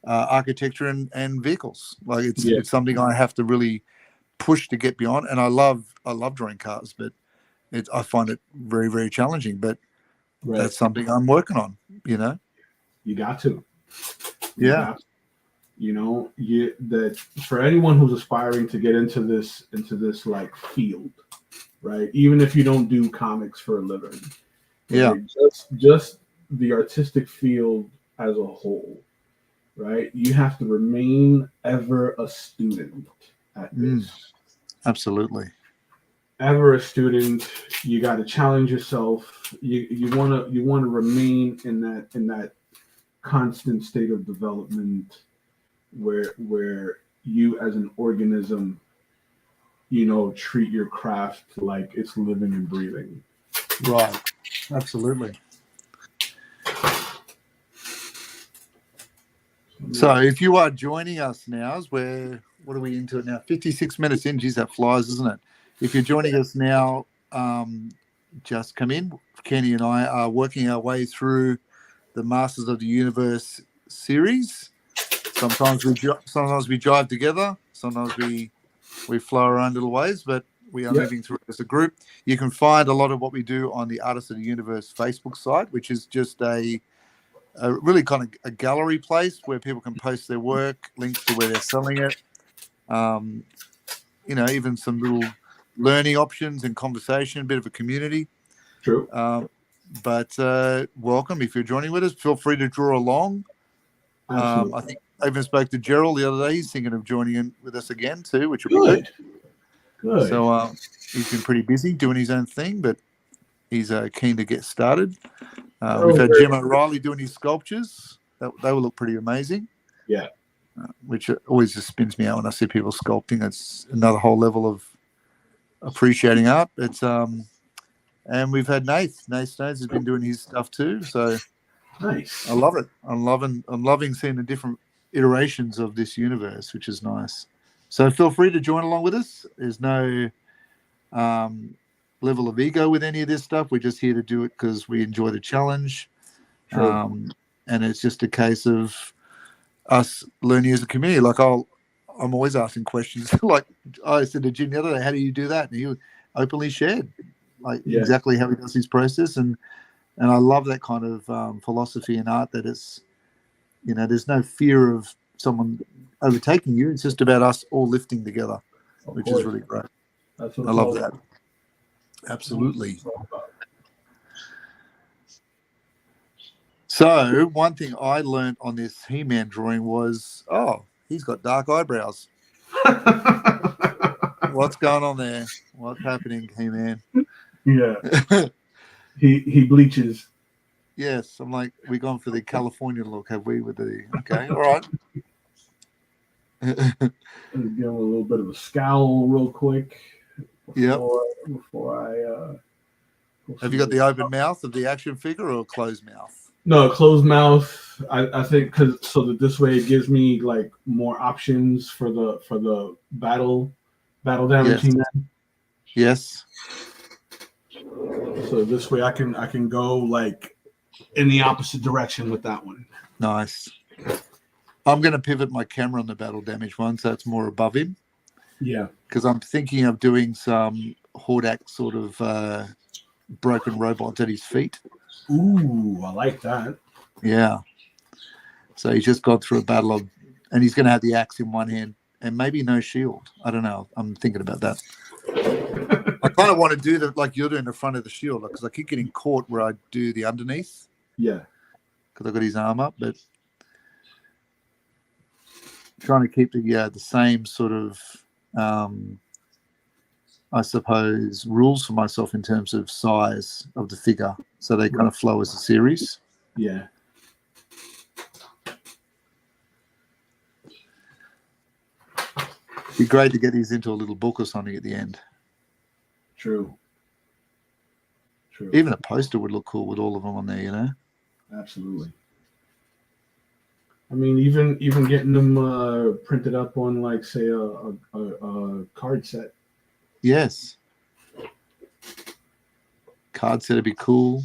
architecture and vehicles. Like it's something I have to really push to get beyond. And I love drawing cars, but I find it very, very challenging. But that's something I'm working on.
You got to.
Yeah.
That for anyone who's aspiring to get into this like field, right? Even if you don't do comics for a living, right? Just the artistic field as a whole, right? You have to remain ever a student at this.
Absolutely.
Ever a student. You got to challenge yourself. You want to remain in that constant state of development where you as an organism, treat your craft like it's living and breathing.
Right. Absolutely. So if you are joining us now, what are we into it now? 56 minutes in. Geez, that flies, isn't it? If you're joining us now, just come in. Kenny and I are working our way through the Masters of the Universe series. Sometimes we drive together. Sometimes we flow our own little ways, but we are moving through as a group. You can find a lot of what we do on the Artists of the Universe Facebook site, which is just a really kind of a gallery place where people can post their work, links to where they're selling it. even some little learning options and conversation, a bit of a community.
True.
But welcome. If you're joining with us, feel free to draw along. I think I even spoke to Gerald the other day. He's thinking of joining in with us again too, which will be good.
Good.
So he's been pretty busy doing his own thing, but he's keen to get started. We've had Jim O'Reilly doing his sculptures. They will look pretty amazing.
Yeah.
Which always just spins me out when I see people sculpting. It's another whole level of appreciating art. It's and we've had Nath. Nath Stones has been doing his stuff too. So
nice.
I love it. I'm loving seeing the different iterations of this universe, which is nice. So feel free to join along with us. There's no level of ego with any of this stuff. We're just here to do it because we enjoy the challenge. And it's just a case of us learning as a community. Like I'm always asking questions. Like I said to Jim the other day, how do you do that? And he openly shared exactly how he does his process. And I love that kind of philosophy in art, that it's, there's no fear of someone overtaking you. It's just about us all lifting together, which is really great.
That's what
I love that. Absolutely. So one thing I learned on this He-Man drawing was, he's got dark eyebrows. What's going on there? What's happening, He-Man?
Yeah. he bleaches.
Yes, I'm like, we're going for the California look, have we? Okay, all right.
Give him a little bit of a scowl real quick. Before I
have you got the open mouth of the action figure or a closed mouth?
No, closed mouth. I think so that this way it gives me like more options for the battle damage.
Yes.
So this way I can go like in the opposite direction with that one.
Nice. I'm going to pivot my camera on the battle damage one, so it's more above him.
Yeah.
Because I'm thinking of doing some Hordak sort of broken robots at his feet.
Ooh, I like that.
Yeah. So he's just gone through a battle and he's going to have the axe in one hand and maybe no shield. I don't know. I'm thinking about that. I kind of want to do that like you're doing the front of the shield, because I keep getting caught where I do the underneath.
Yeah.
Because I've got his arm up, but trying to keep the same sort of, I suppose, rules for myself in terms of size of the figure, so they kind of flow as a series.
Yeah.
It'd be great to get these into a little book or something at the end.
True.
Even a poster would look cool with all of them on there,
Absolutely. I mean, even getting them printed up on, like, say, a card set.
Yes. Card set would be cool.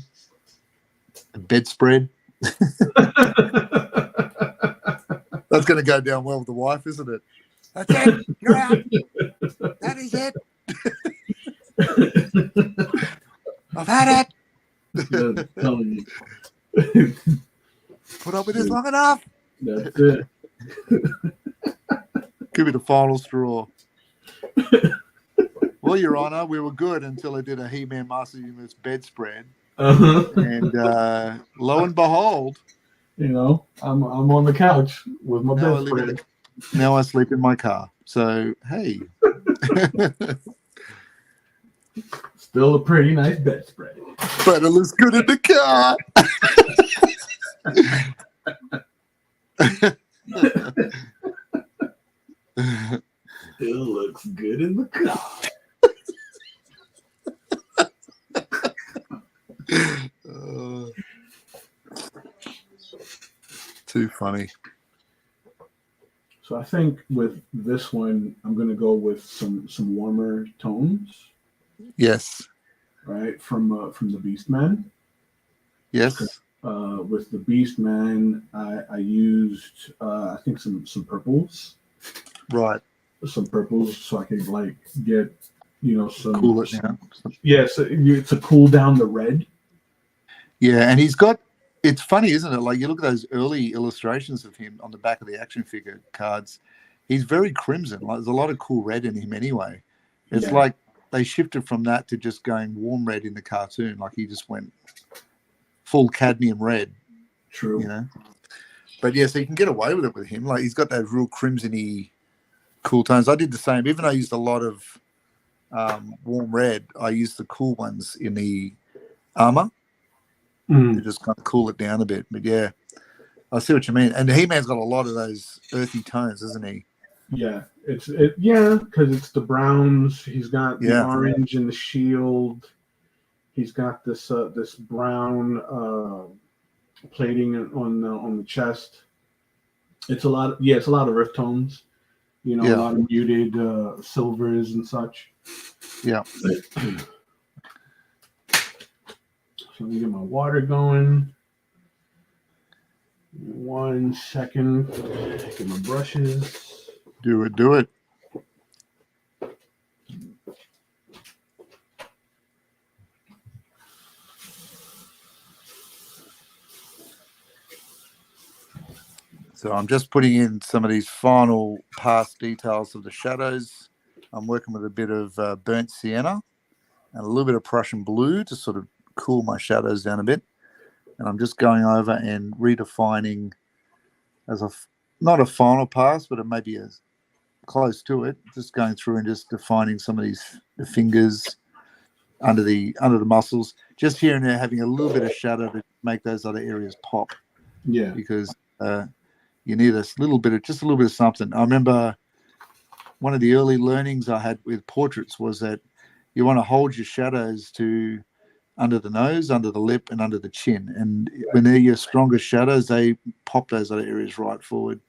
A bedspread. That's going to go down well with the wife, isn't it? That's it. You're out. That is it. I've had it.
Telling you.
Put up with this long enough.
That's it.
Give me the final straw. Well, Your Honor, we were good until I did a He-Man Master Universe bedspread. And lo and behold,
I'm on the couch with my bedspread.
Now I sleep in my car. So, hey.
Still a pretty nice bedspread.
But it looks good in the car.
Still looks good in the car.
Too funny.
So I think with this one, I'm going to go with some warmer tones.
Yes.
Right, from the Beastman.
Yes.
With the Beastman, I used I think some purples.
Right.
Some purples, so I could like get some
cool it down.
Yes, to cool down the red.
Yeah, and he's got. It's funny, isn't it? Like you look at those early illustrations of him on the back of the action figure cards. he's very crimson. Like there's a lot of cool red in him anyway. It's
Yeah.
like they shifted from that to just going warm red in the cartoon. Like he just went full cadmium red.
True.
You know. But yeah, so you can get away with it with him. Like he's got those real crimson-y cool tones. I did the same. Even though I used a lot of warm red, I used the cool ones in the armor to just kind of cool it down a bit. But yeah, I see what you mean. And He-Man's got a lot of those earthy tones, isn't he?
Yeah, because it's the browns. He's got the orange in the shield. He's got this brown plating on the chest. It's a lot. It's a lot of earth tones. A lot of muted silvers and such.
Yeah.
So let me get my water going. 1 second. Get my brushes.
Do it. So I'm just putting in some of these final past details of the shadows. I'm working with a bit of burnt sienna and a little bit of Prussian blue to sort of cool my shadows down a bit. And I'm just going over and redefining as not a final pass, but it may be as close to it. Just going through and just defining some of the fingers under the muscles. Just here and there, having a little bit of shadow to make those other areas pop.
Yeah.
Because you need just a little bit of something. I remember one of the early learnings I had with portraits was that you want to hold your shadows to under the nose, under the lip, and under the chin. And when they're your strongest shadows, they pop those other areas right forward.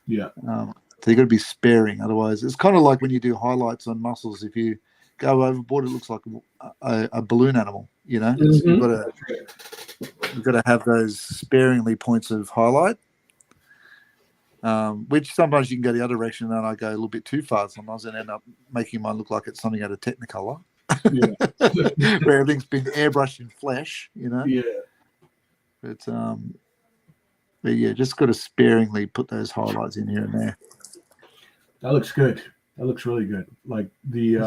Yeah.
So you've got to be sparing. Otherwise, it's kind of like when you do highlights on muscles. If you go overboard, it looks like a balloon animal.
Mm-hmm.
You've got to have those sparingly points of highlight. Which sometimes you can go the other direction, and I go a little bit too far sometimes, and end up making mine look like it's something out of Technicolor, where everything's been airbrushed in flesh,
Yeah.
But yeah, just got to sparingly put those highlights in here and there.
That looks good. That looks really good. Like the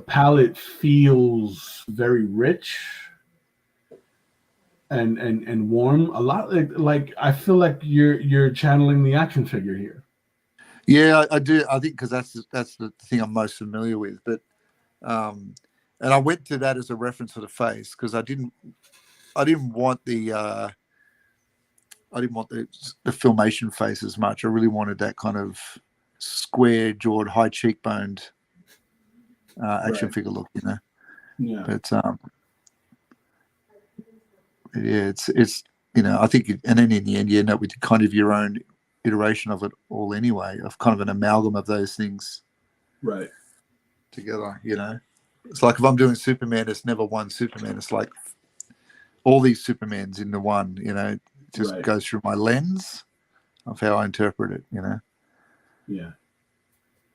palette feels very rich and warm. A lot like I feel like you're channeling the action figure here.
Yeah, I do. I think because that's the thing I'm most familiar with. But and I went to that as a reference for the face because I didn't want the filmation face as much. I really wanted that kind of square-jawed, high cheekboned action figure look,
Yeah.
But yeah, it's I think, and then in the end, you end up with kind of your own iteration of it all anyway, of kind of an amalgam of those things,
right,
together. It's like if I'm doing Superman, it's never one Superman. It's like all these Supermans in the one. It just goes through my lens of how I interpret it.
Yeah.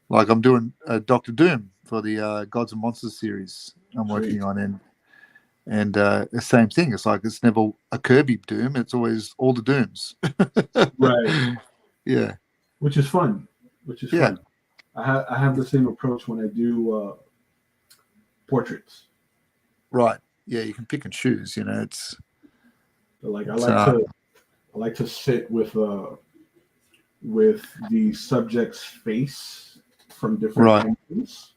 Like I'm doing Doctor Doom for the Gods and Monsters series I'm working on, and the same thing. It's like it's never a Kirby Doom. It's always all the Dooms.
Right.
Yeah.
Which is fun. Fun. I have the same approach when I do portraits.
Right. Yeah, you can pick and choose. It's
like I like to sit with the subject's face from different angles.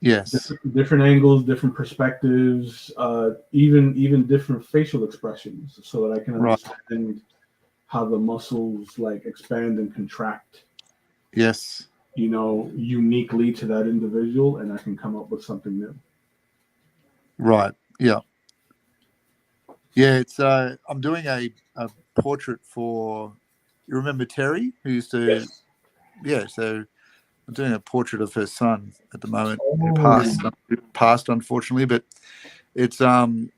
Yes.
Different angles, different perspectives, even different facial expressions, so that I can understand how the muscles like expand and contract.
Yes.
Uniquely to that individual, and I can come up with something new.
Right. Yeah. Yeah. It's I'm doing a portrait for. You remember Terry, who used to?
Yes.
Yeah. So I'm doing a portrait of her son at the moment. Who passed, unfortunately, but it's the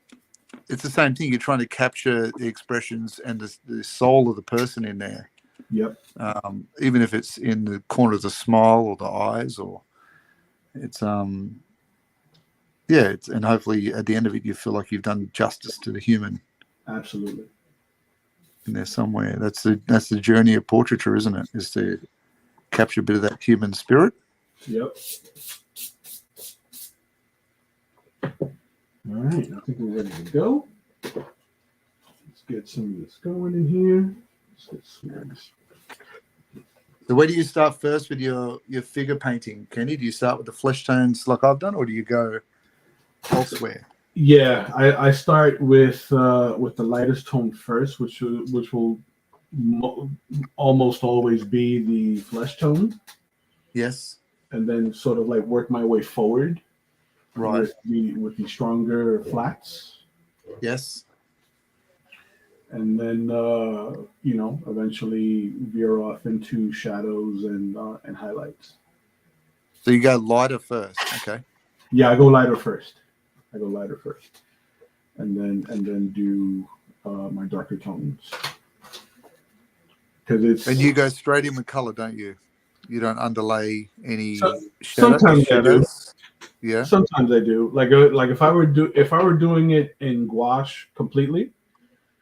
same thing. You're trying to capture the expressions and the soul of the person in there.
Yep.
Even if it's in the corner of the smile or the eyes, or it's and hopefully at the end of it you feel like you've done justice to the human.
Absolutely.
in there somewhere. That's the journey of portraiture, isn't it? Is to capture a bit of that human spirit.
Yep. All right, I think we're ready to go. Let's get some of this going in here. Let's get some.
So where do you start first with your figure painting, Kenny? Do you start with the flesh tones like I've done, or do you go elsewhere?
Yeah, I start with the lightest tone first, which will almost always be the flesh tone.
Yes.
And then sort of like work my way forward.
Right.
With the stronger flats.
Yes.
And then eventually veer off into shadows and highlights.
So you go lighter first, okay?
Yeah, I go lighter first, and then do my darker tones.
And you go straight in with color, don't you? You don't underlay any
sometimes
shadows.
I do.
Yeah.
Sometimes I do. Like if I were doing it in gouache completely.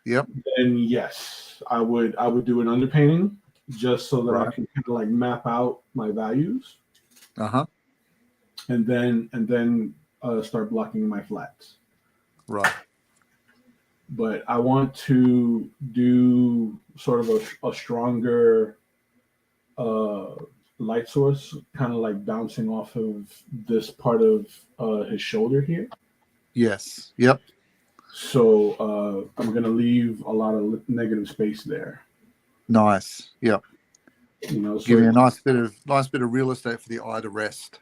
Yep.
Then yes, I would do an underpainting just so that I can kind of like map out my values. And then start blocking my flats.
Right.
But I want to do sort of a stronger light source, kind of like bouncing off of this part of his shoulder here.
Yes. Yep.
So I'm going to leave a lot of negative space there.
Nice. Yep.
So
give me a nice bit of real estate for the eye to rest.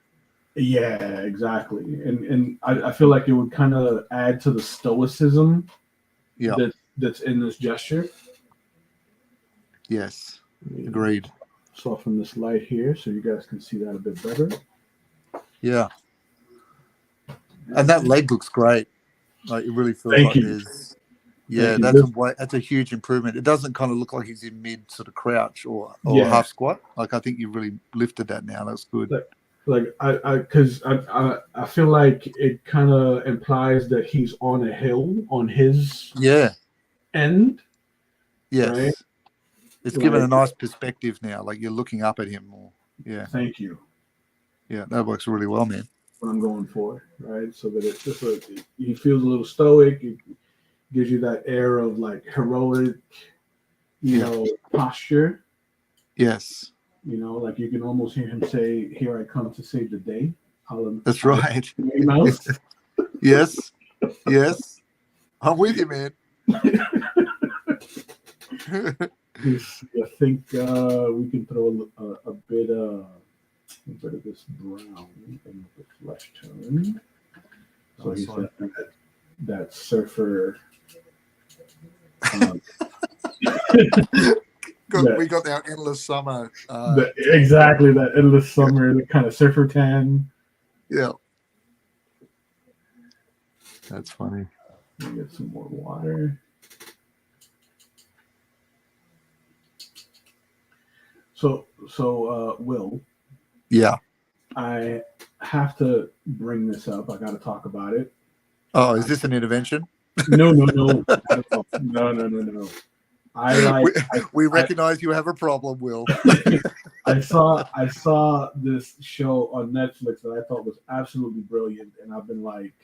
Yeah, exactly. And I feel like it would kind of add to the stoicism that's in this gesture.
Yes. Agreed.
Soften this light here so you guys can see that a bit better.
Yeah. And that leg looks great. Like it really feels like there's that's a huge improvement. It doesn't kind of look like he's in mid sort of crouch or half squat. Like I think you really lifted that now. That's good.
Because I feel like it kind of implies that he's on a hill on his end.
Yes.
Right?
It's given a nice perspective now. Like you're looking up at him more. Yeah.
Thank you.
Yeah, that works really well, man.
What I'm going for, right? So that it's just like he feels a little stoic. It gives you that air of like heroic, posture.
Yes.
Like you can almost hear him say, "Here I come to save the day."
That's right. Yes. Yes. I'm with you, man.
I think we can throw a bit of this brown in the flesh tone. So he's got that surfer.
We got our endless summer.
Exactly, that endless summer, the kind of surfer tan.
Yeah. That's funny.
Let me get some more water. So, Will.
Yeah.
I have to bring this up. I got to talk about it.
Oh, is this an intervention?
No. No.
We recognize you have a problem, Will.
I saw this show on Netflix that I thought was absolutely brilliant, and I've been like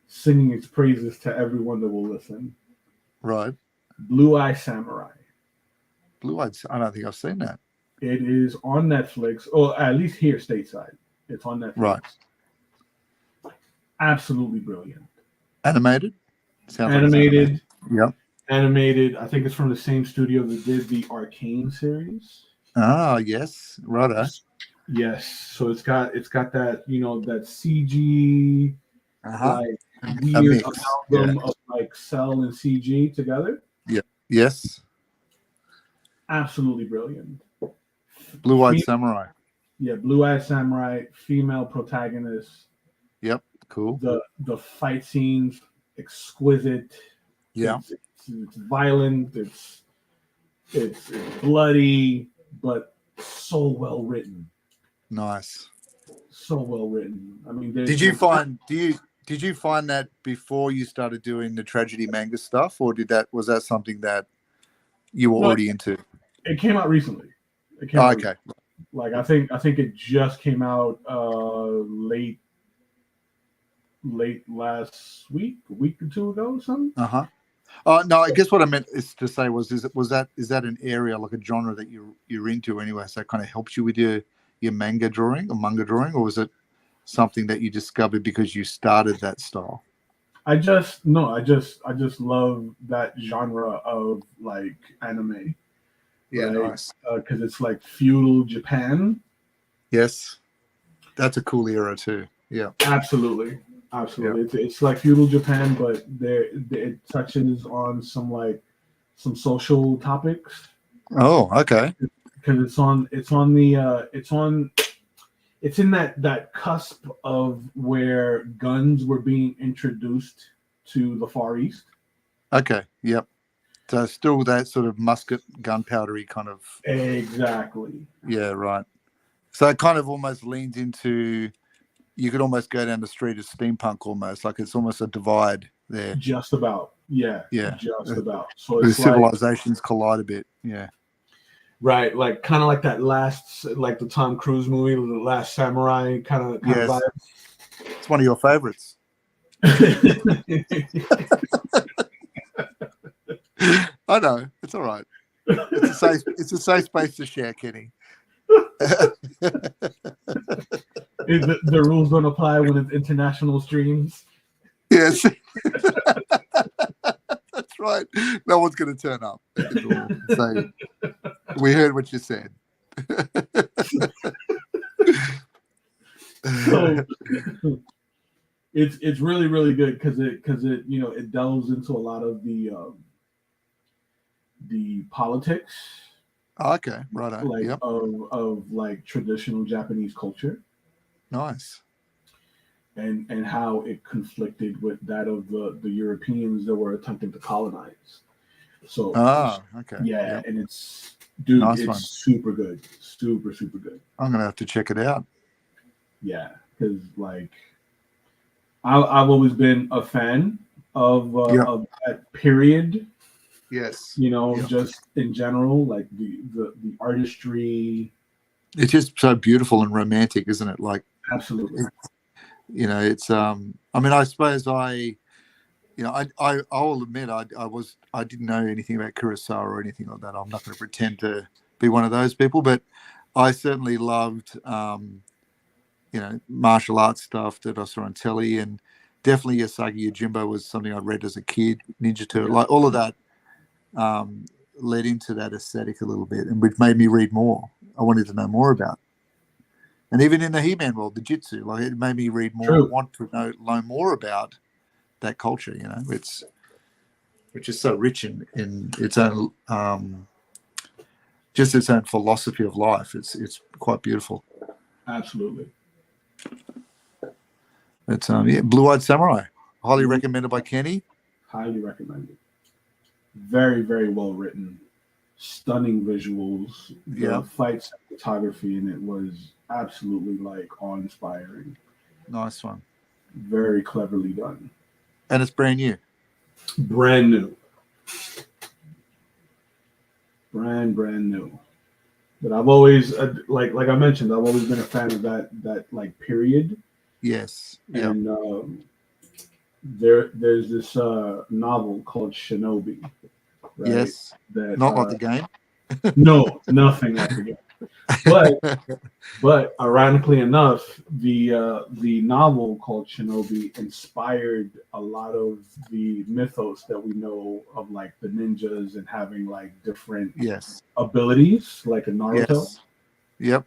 singing its praises to everyone that will listen.
Right.
Blue Eye Samurai.
Blue Eyed. I don't think I've seen that.
It is on Netflix, or at least here stateside. It's on Netflix.
Right.
Absolutely brilliant.
Animated?
Sounds animated.
Like yep.
Animated. I think it's from the same studio that did the Arcane series.
Ah, yes. Right.
Yes. So it's got that, that CG like weird amalgam of like cell and CG together.
Yeah. Yes.
Absolutely brilliant.
Blue Eyed Samurai.
Yeah, Blue Eyed Samurai, female protagonist.
Yep, cool.
The fight scenes, exquisite.
Yeah.
It's violent, it's bloody, but so well written.
Nice.
So well written. I mean,
did you find that before you started doing the tragedy manga stuff, or was that something that you were
No,
already into?
it came out recently. It came
Oh,
out
okay.
recently. Like I think it just came out late last week, a week or two ago, or something.
Uh-huh. Oh no, I guess what I meant is to say is that an area, like a genre that you're into anyway? So it kind of helps you with your manga drawing or manga drawing, or was it something that you discovered because you started that style?
I just no, I just love that genre of like anime,
Yeah,
right?
nice.
Because it's like feudal Japan.
Yes, that's a cool era too. Yeah,
Absolutely,
yeah.
absolutely. It's like feudal Japan, but it touches on some social topics
Oh, okay.
because it's in that cusp of where guns were being introduced to the Far East.
Okay, yep. So still that sort of musket gunpowdery kind of.
Exactly.
Yeah, right. So it kind of almost leans into, you could almost go down the street as steampunk almost, like it's almost a divide there.
Just about. Yeah,
Yeah.
just about. So
The
it's like
civilizations collide a bit. Yeah.
right, like kind of like that last, like the Tom Cruise movie, The Last Samurai, kind of
Yes.
vibe.
It's one of your favorites. I know. It's all right. It's a safe space to share, Kenny.
The rules don't apply when it's international streams.
Yes. That's right. No one's going to turn up at the door and say, we heard what you said.
So it's really really good because it it delves into a lot of the politics
Okay, right.
like
Yep.
of like traditional Japanese culture
Nice.
and how it conflicted with that of the Europeans that were attempting to colonize. So
Okay.
yeah,
Yep.
and it's dude,
Nice
it's
one.
super good, super good.
I'm going to have to check it out.
Yeah, because like I've always been a fan
Yep.
of that period.
Yes. Yep.
Just in general, like the artistry.
It's just so beautiful and romantic, isn't it? Like,
Absolutely.
it's I mean, I suppose I'll admit I didn't know anything about Kurosawa or anything like that. I'm not going to pretend to be one of those people, but I certainly loved martial arts stuff that I saw on telly, and definitely Yasagi Yojimbo was something I read as a kid. Ninja Turtle,
Yeah.
like all of that, led into that aesthetic a little bit, and which made me read more. I wanted to know more about, and even in the He-Man world, the Jitsu, like it made me read more,
True.
want to learn more about that culture. It's which is so rich in its own just its own philosophy of life. It's quite beautiful.
Absolutely.
It's Blue Eyed Samurai, highly recommended by Kenny.
Highly recommended. Very, very well written. Stunning visuals. The fights photography in it was absolutely like awe-inspiring.
Nice one.
Very cleverly done.
And it's brand new.
Brand new. Brand new. But I've always like I mentioned, I've always been a fan of that like period.
Yes. Yep.
And there's this novel called Shinobi. Right?
Yes.
That
not like the game.
No, nothing like the game. But ironically enough, the novel called Shinobi inspired a lot of the mythos that we know of like the ninjas and having like different abilities, like a Naruto.
Yes. Yep.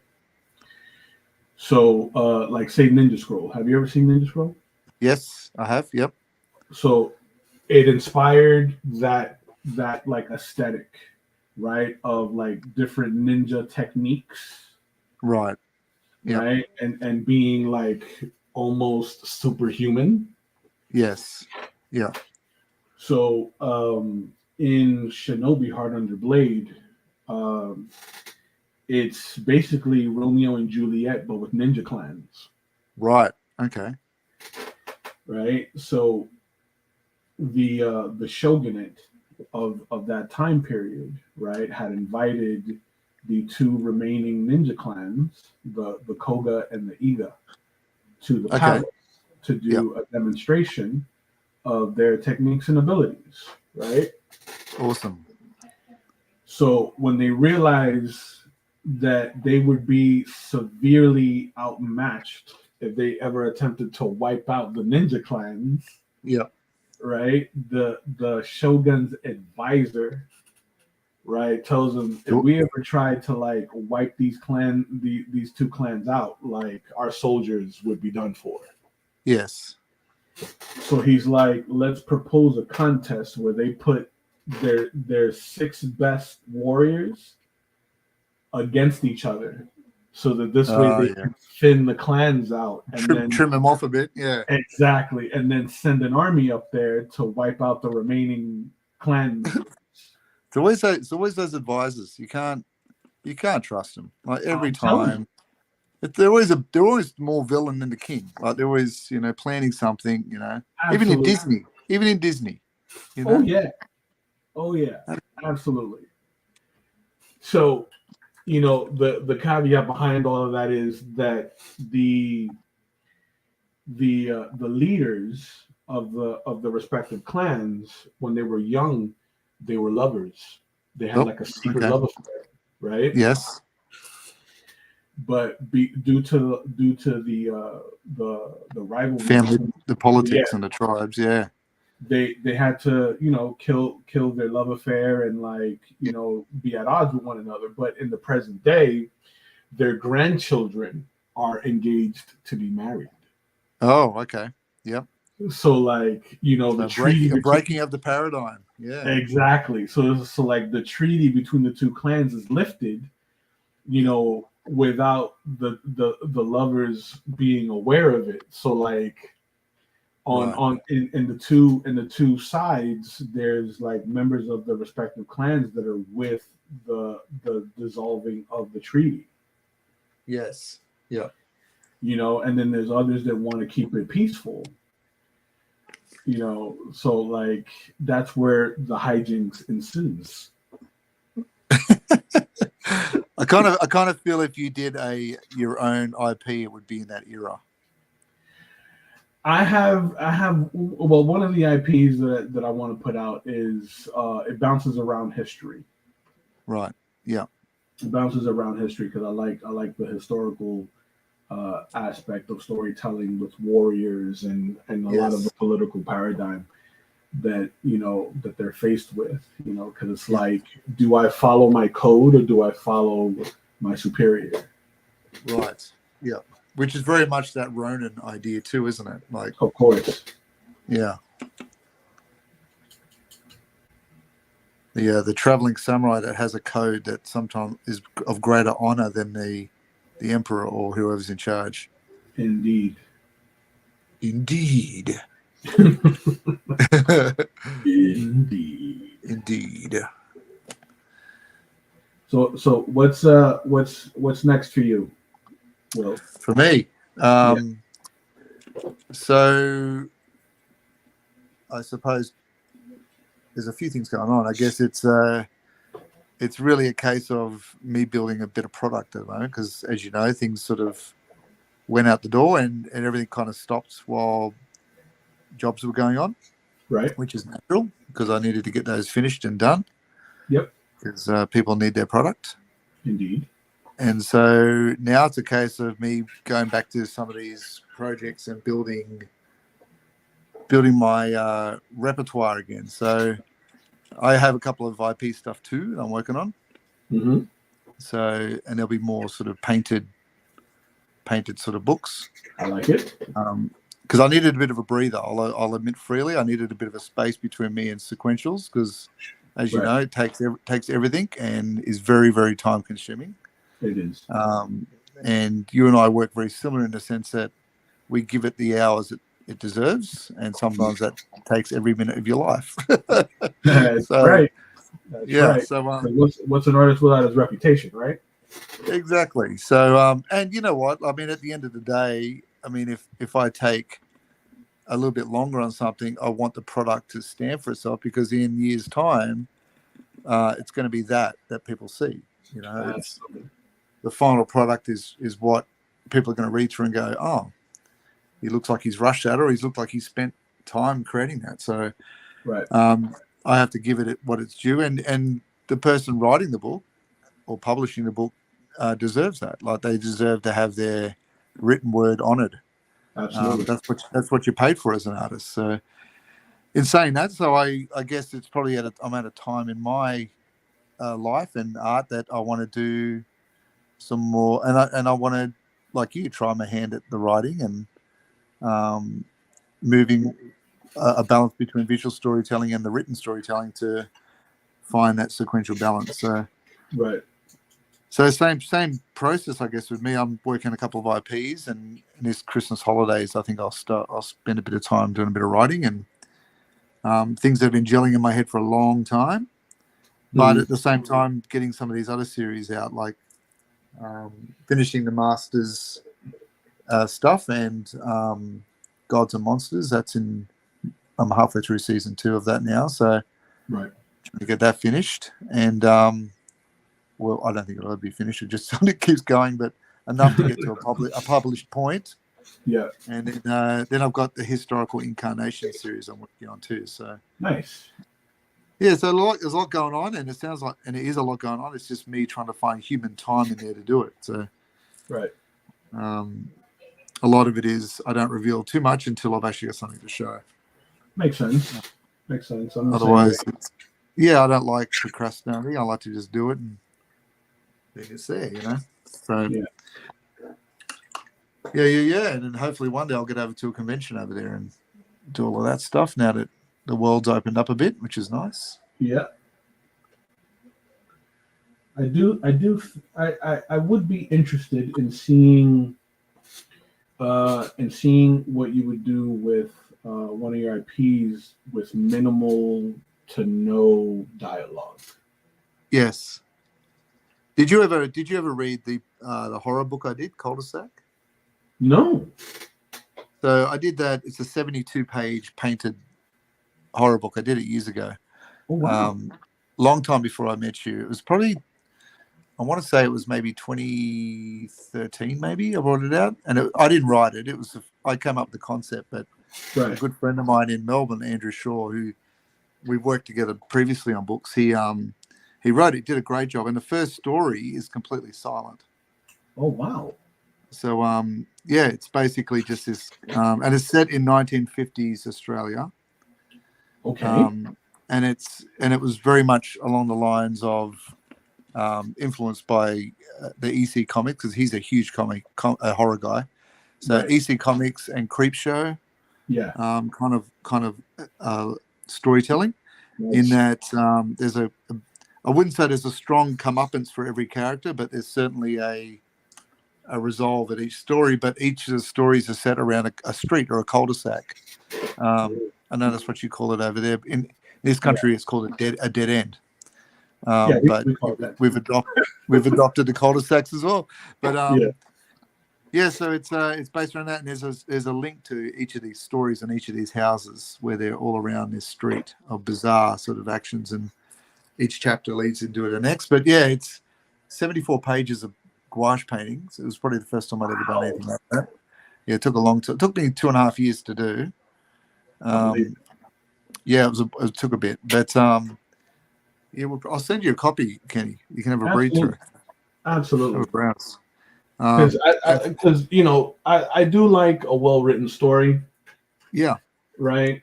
So like say Ninja Scroll. Have you ever seen Ninja Scroll?
Yes, I have. Yep.
So it inspired that like aesthetic, right? Of like different ninja techniques.
Right.
Yep. Right. And being like almost superhuman.
Yes. Yeah.
So in Shinobi Heart Under Blade, it's basically Romeo and Juliet, but with ninja clans.
Right. Okay.
Right. So the shogunate of that time period, right, had invited the two remaining ninja clans, the Koga and the Iga, to the
Okay.
palace to
Yep.
do a demonstration of their techniques and abilities, right?
Awesome.
So when they realized that they would be severely outmatched if they ever attempted to wipe out the ninja clans,
Yep.
right? The shogun's advisor, right, tells them if we ever try to like wipe these two clans out, like our soldiers would be done for.
Yes.
So he's like, let's propose a contest where they put their six best warriors against each other, so that this way they can thin the clans out and then
trim them off a bit. Yeah,
exactly, and then send an army up there to wipe out the remaining clan members.
It's always those advisors. You can't trust them. Like every time, they're always more villain than the king. Like they're always planning something.
Absolutely.
Even in Disney. You know?
Oh yeah, absolutely. So the caveat behind all of that is that the leaders of the respective clans, when they were young, they were lovers. They had like a secret love affair, right?
Yes.
But due to the rivalry,
family, the politics, and the tribes,
they had to kill their love affair and be at odds with one another. But in the present day, their grandchildren are engaged to be married.
Oh, okay. Yep.
So the treaty
breaking of the paradigm. Yeah.
Exactly. So like the treaty between the two clans is lifted, without the lovers being aware of it. So like in the two sides, there's like members of the respective clans that are with the dissolving of the treaty.
Yes. Yeah.
And then there's others that want to keep it peaceful. So like that's where the hijinks ensues.
I kind of feel if you did your own IP, it would be in that era.
I have well, one of the IPs that I want to put out is it bounces around history.
Right. Yeah.
It bounces around history because I like the historical aspect of storytelling with warriors and a lot of the political paradigm that that they're faced with, because it's like, do I follow my code or do I follow my superior?
Right. Yeah. Which is very much that Ronin idea too, isn't it? Like,
of course.
Yeah. The traveling samurai that has a code that sometimes is of greater honor than the emperor or whoever's in charge.
Indeed.
Indeed.
So what's next for you, Will?
For me, so I suppose there's a few things going on. I guess it's really a case of me building a bit of product at the moment because, as you know, things sort of went out the door and everything kind of stopped while jobs were going on.
Right.
Which is natural because I needed to get those finished and done.
Yep.
Because people need their product.
Indeed.
And so now it's a case of me going back to some of these projects and building my repertoire again. So I have a couple of IP stuff too that I'm working on.
Mm-hmm.
So, and there'll be more sort of painted sort of books.
I like it.
Because I needed a bit of a breather. I'll admit freely, I needed a bit of a space between me and sequentials because, as you know, it takes everything and is very, very time consuming.
It is.
And you and I work very similar in the sense that we give it the hours it deserves, and sometimes that takes every minute of your life.
That's right. That's right.
So
what's an artist without his reputation, right?
Exactly. So and you know what? I mean, at the end of the day, I mean, if I take a little bit longer on something, I want the product to stand for itself, because in years' time, it's going to be that people see. You know, it's the final product is what people are going to read through and go, oh, he looks like he's rushed that, or he's looked like he spent time creating that. So
right.
I have to give it what it's due, and the person writing the book or publishing the book deserves that. Like, they deserve to have their written word honored.
Absolutely.
That's what you're paid for as an artist. So in saying that, so I guess it's probably I'm at a time in my life and art that I want to do some more, and I want to, like you, try my hand at the writing and moving a balance between visual storytelling and the written storytelling to find that sequential balance. So
right.
So same process, I guess, with me. I'm working a couple of IPs, and this Christmas holidays, I think I'll spend a bit of time doing a bit of writing, and things that have been gelling in my head for a long time. But at the same time, getting some of these other series out, like finishing the Masters stuff and Gods and Monsters. I'm halfway through season 2 of that now, so
right,
trying to get that finished. And well, I don't think it'll ever be finished. It just sort of keeps going, but enough to get to a published point.
Yeah.
And then I've got the historical incarnation series I'm working on too. So
nice.
Yeah, so there's a lot going on, and it sounds like, and it is a lot going on. It's just me trying to find human time in there to do it. So
right.
A lot of it is I don't reveal too much until I've actually got something to show.
Makes sense. Makes sense.
Otherwise, I don't like procrastinating. I like to just do it, and then it's there, you know. So yeah, and then hopefully one day I'll get over to a convention over there and do all of that stuff. Now that the world's opened up a bit, which is nice.
Yeah. I would be interested in seeing what you would do with one of your IPs with minimal to no dialogue.
Yes. Did you ever read the horror book I did, Cul-de-sac?
No.
So I did that. It's a 72-page painted horror book. I did it years ago.
Oh, wow.
Long time before I met you. It was probably, I want to say it was maybe 2013, maybe I brought it out. And I didn't write it. I came up with the concept, but
right.
A good friend of mine in Melbourne, Andrew Shaw, who we've worked together previously on books, he wrote it, did a great job. And the first story is completely silent.
Oh, wow.
So, it's basically just this, and it's set in 1950s Australia.
Okay.
And it was very much along the lines of influenced by the EC Comics, because he's a huge horror guy. So right. EC Comics and Creepshow, kind of storytelling. Nice. In that there's I wouldn't say there's a strong comeuppance for every character, but there's certainly a resolve at each story. But each of the stories are set around a street or a cul-de-sac. I know that's what you call it over there. In this country, it's called a dead end. But we've adopted the cul-de-sacs as well. But so it's based around that, and there's a link to each of these stories and each of these houses where they're all around this street of bizarre sort of actions, and each chapter leads into the next. But yeah, it's 74 pages of gouache paintings. It was probably the first time I'd ever done anything like that. Yeah, it took a long time. It took me 2.5 years to do. It took a bit, but I'll send you a copy, Kenny. You can have a read through.
Absolutely.
Have a browse.
Because I do like a well-written story.
Yeah.
Right.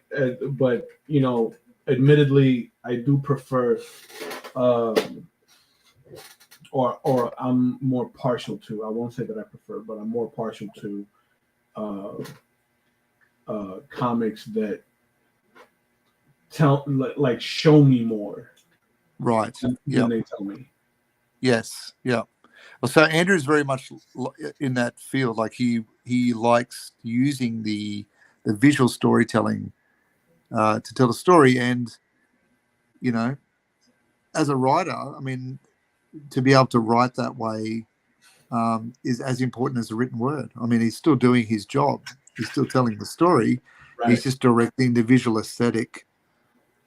But admittedly, I do prefer, or I'm more partial to. I won't say that I prefer, but I'm more partial to comics that show me more.
Right.
Than they tell me.
Yes. Yeah. Well, so Andrew's very much in that field. Like he likes using the visual storytelling to tell the story, and as a writer, I mean, to be able to write that way is as important as a written word. I mean, he's still doing his job. He's still telling the story. He's just directing the visual aesthetic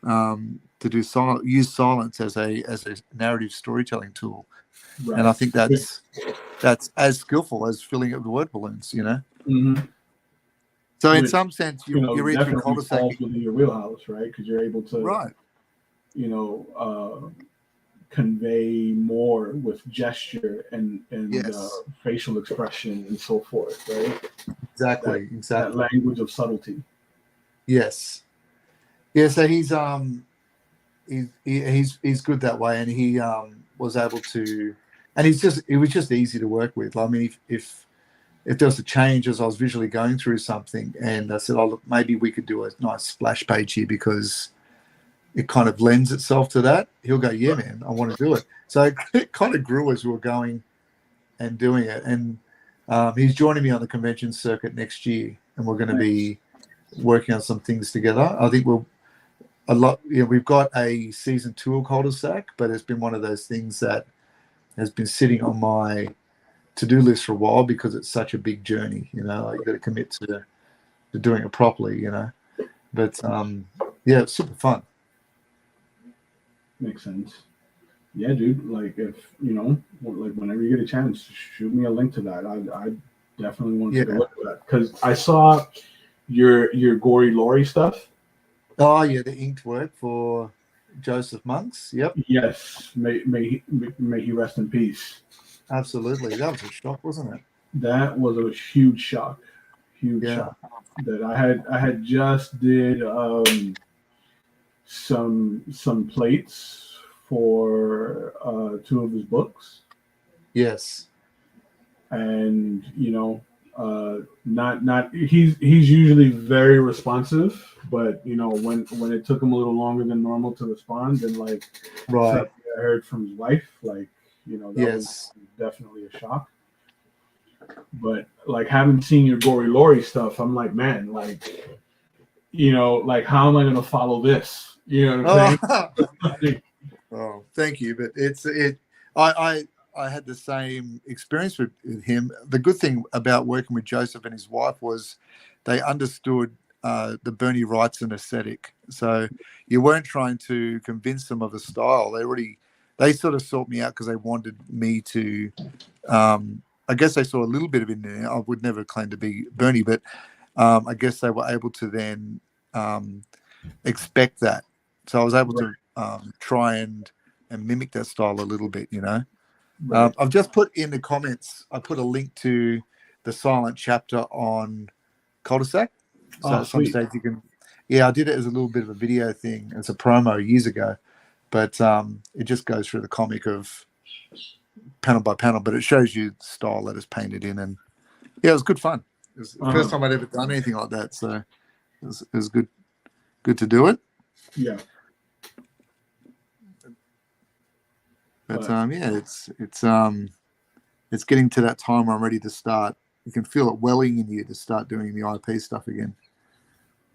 to use silence as a narrative storytelling tool.
Right.
And I think that's as skillful as filling it with word balloons,
Mm-hmm.
So in
Which,
some sense, you read through
definitely
cul-de-sac.
falls within your wheelhouse, right? Because you're able to,
Right.
Convey more with gesture and
Yes.
facial expression and so forth, right?
Exactly.
That language of subtlety.
Yes. Yeah. So he's good that way, and he was able to, and it was just easy to work with. I mean, if there was a change as I was visually going through something, and I said, "Oh, look, maybe we could do a nice splash page here because it kind of lends itself to that." He'll go, "Yeah, man, I want to do it." So it kind of grew as we were going and doing it. And he's joining me on the convention circuit next year, and we're going to be working on some things together. I think we've got a season 2 of cul-de-sac, but it's been one of those things that has been sitting on my to-do list for a while because it's such a big journey. You've got to commit to doing it properly. But yeah, it's super fun.
Makes sense. Yeah, dude. Like if whenever you get a chance, shoot me a link to that. I definitely want to take a look at that because I saw your gory Laurie stuff.
Oh yeah, the inked work for Joseph Monks. Yep.
Yes. May he rest in peace.
Absolutely. That was a shock, wasn't it?
That was a huge shock. Huge shock. That I had just did some plates for 2 of his books.
Yes.
And not he's usually very responsive, but when it took him a little longer than normal to respond, then
right,
I heard from his wife, that was definitely a shock. But having seen your gory Laurie stuff, I'm like, man, how am I gonna follow this? You know what I'm saying?
Oh, thank you. But I had the same experience with him. The good thing about working with Joseph and his wife was they understood the Bernie Wrightson aesthetic. So you weren't trying to convince them of a style. They sort of sought me out because they wanted me to. I guess they saw a little bit of it in there. I would never claim to be Bernie, but I guess they were able to then expect that. So I was able to try and mimic that style a little bit, Right. I've just put in the comments, I put a link to the silent chapter on cul-de-sac. So at some stage you can, I did it as a little bit of a video thing, as a promo years ago, but it just goes through the comic of panel by panel, but it shows you the style that is painted in. And it was good fun. It was the first time I'd ever done anything like that. So it was good to do it.
Yeah.
But it's getting to that time where I'm ready to start. You can feel it welling in you to start doing the IP stuff again.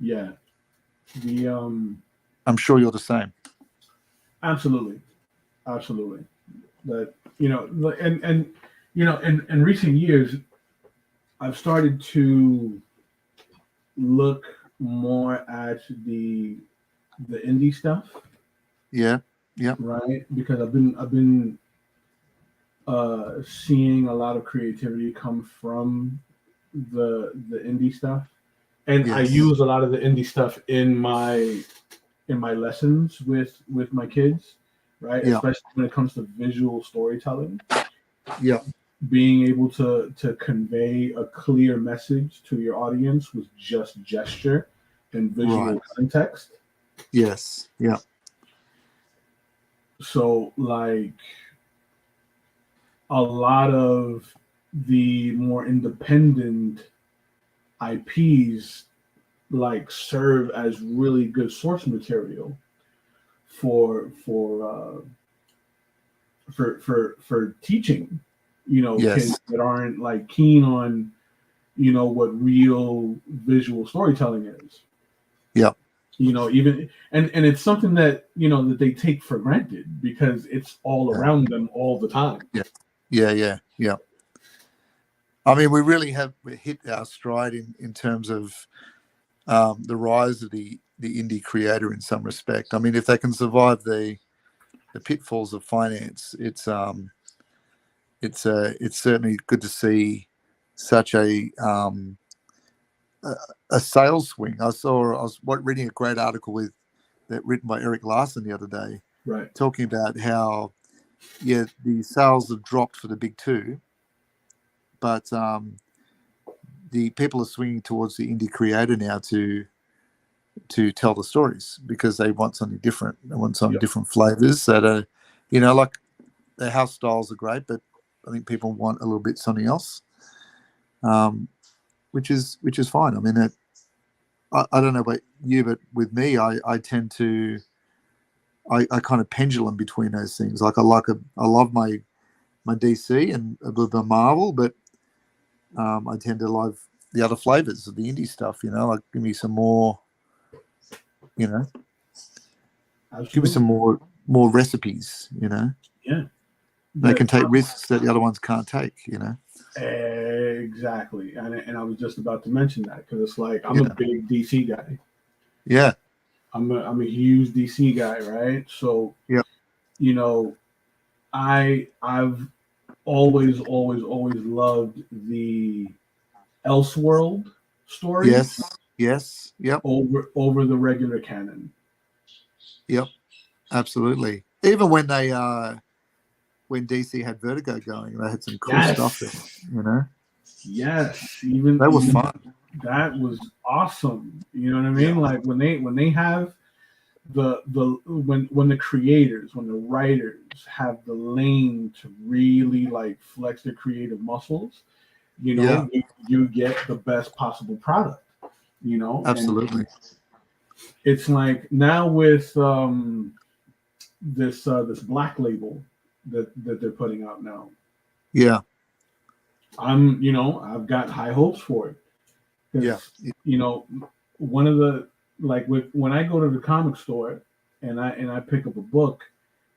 Yeah. I'm sure you're the same.
Absolutely. But in recent years, I've started to look more at the indie stuff.
Yeah. Yeah.
Right. Because I've been seeing a lot of creativity come from the indie stuff, and I use a lot of the indie stuff in my lessons with my kids, right? Yeah. Especially when it comes to visual storytelling.
Yeah.
Being able to convey a clear message to your audience with just gesture and visual context.
Yes. Yeah.
So a lot of the more independent IPs serve as really good source material for teaching, kids that aren't keen on, what real visual storytelling is.
Yeah.
Even and it's something that that they take for granted because it's all around them all the time.
Yeah. I mean, we really have hit our stride in terms of the rise of the indie creator in some respect. I mean, if they can survive the pitfalls of finance, it's certainly good to see such a sales swing. I was reading a great article written by Eric Larson the other day,
right,
talking about how the sales have dropped for the big two, but the people are swinging towards the indie creator now to tell the stories because they want something different. They want some different flavors that are, like the house styles are great, but I think people want a little bit something else, which is fine. I mean, I don't know about you, but with me, I tend to I kind of pendulum between those things. Like I love my DC and a bit of Marvel, but I tend to love the other flavors of the indie stuff. Like give me some more.
absolutely.
Give me some more recipes.
Yeah,
they can take risks that the other ones can't take.
Exactly, and I was just about to mention that because it's like I'm a big DC guy.
Yeah,
I'm a huge DC guy, right? So
yeah,
I've always loved the Elseworld stories.
Yes, yep.
Over the regular canon.
Yep, absolutely. Even when they when DC had Vertigo going, they had some cool stuff there,
Yes,
that was fun.
That was awesome. You know what I mean? Yeah. Like when they have when the creators, when the writers have the lane to really like flex their creative muscles, you get the best possible product.
Absolutely.
And it's like now with this Black Label that they're putting out now.
Yeah.
I've got high hopes for it.
Yeah.
One of the when I go to the comic store and I pick up a book,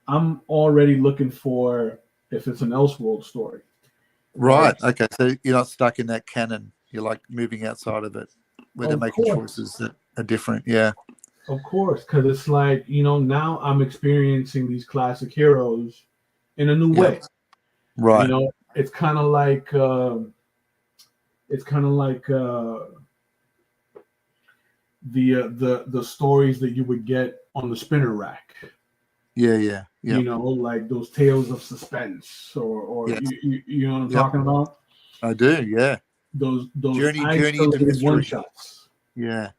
I'm already looking for if it's an Elseworld story.
Right. Okay. So you're not stuck in that canon. You're like moving outside of it, where they're making choices that are different. Yeah.
Of course, because it's like now I'm experiencing these classic heroes in a new way.
Right.
It's kind of like the stories that you would get on the spinner rack.
Yeah.
Like those tales of suspense, or you know what I'm talking about.
I do. Yeah.
Those
journey into mystery.
One shots.
Yeah.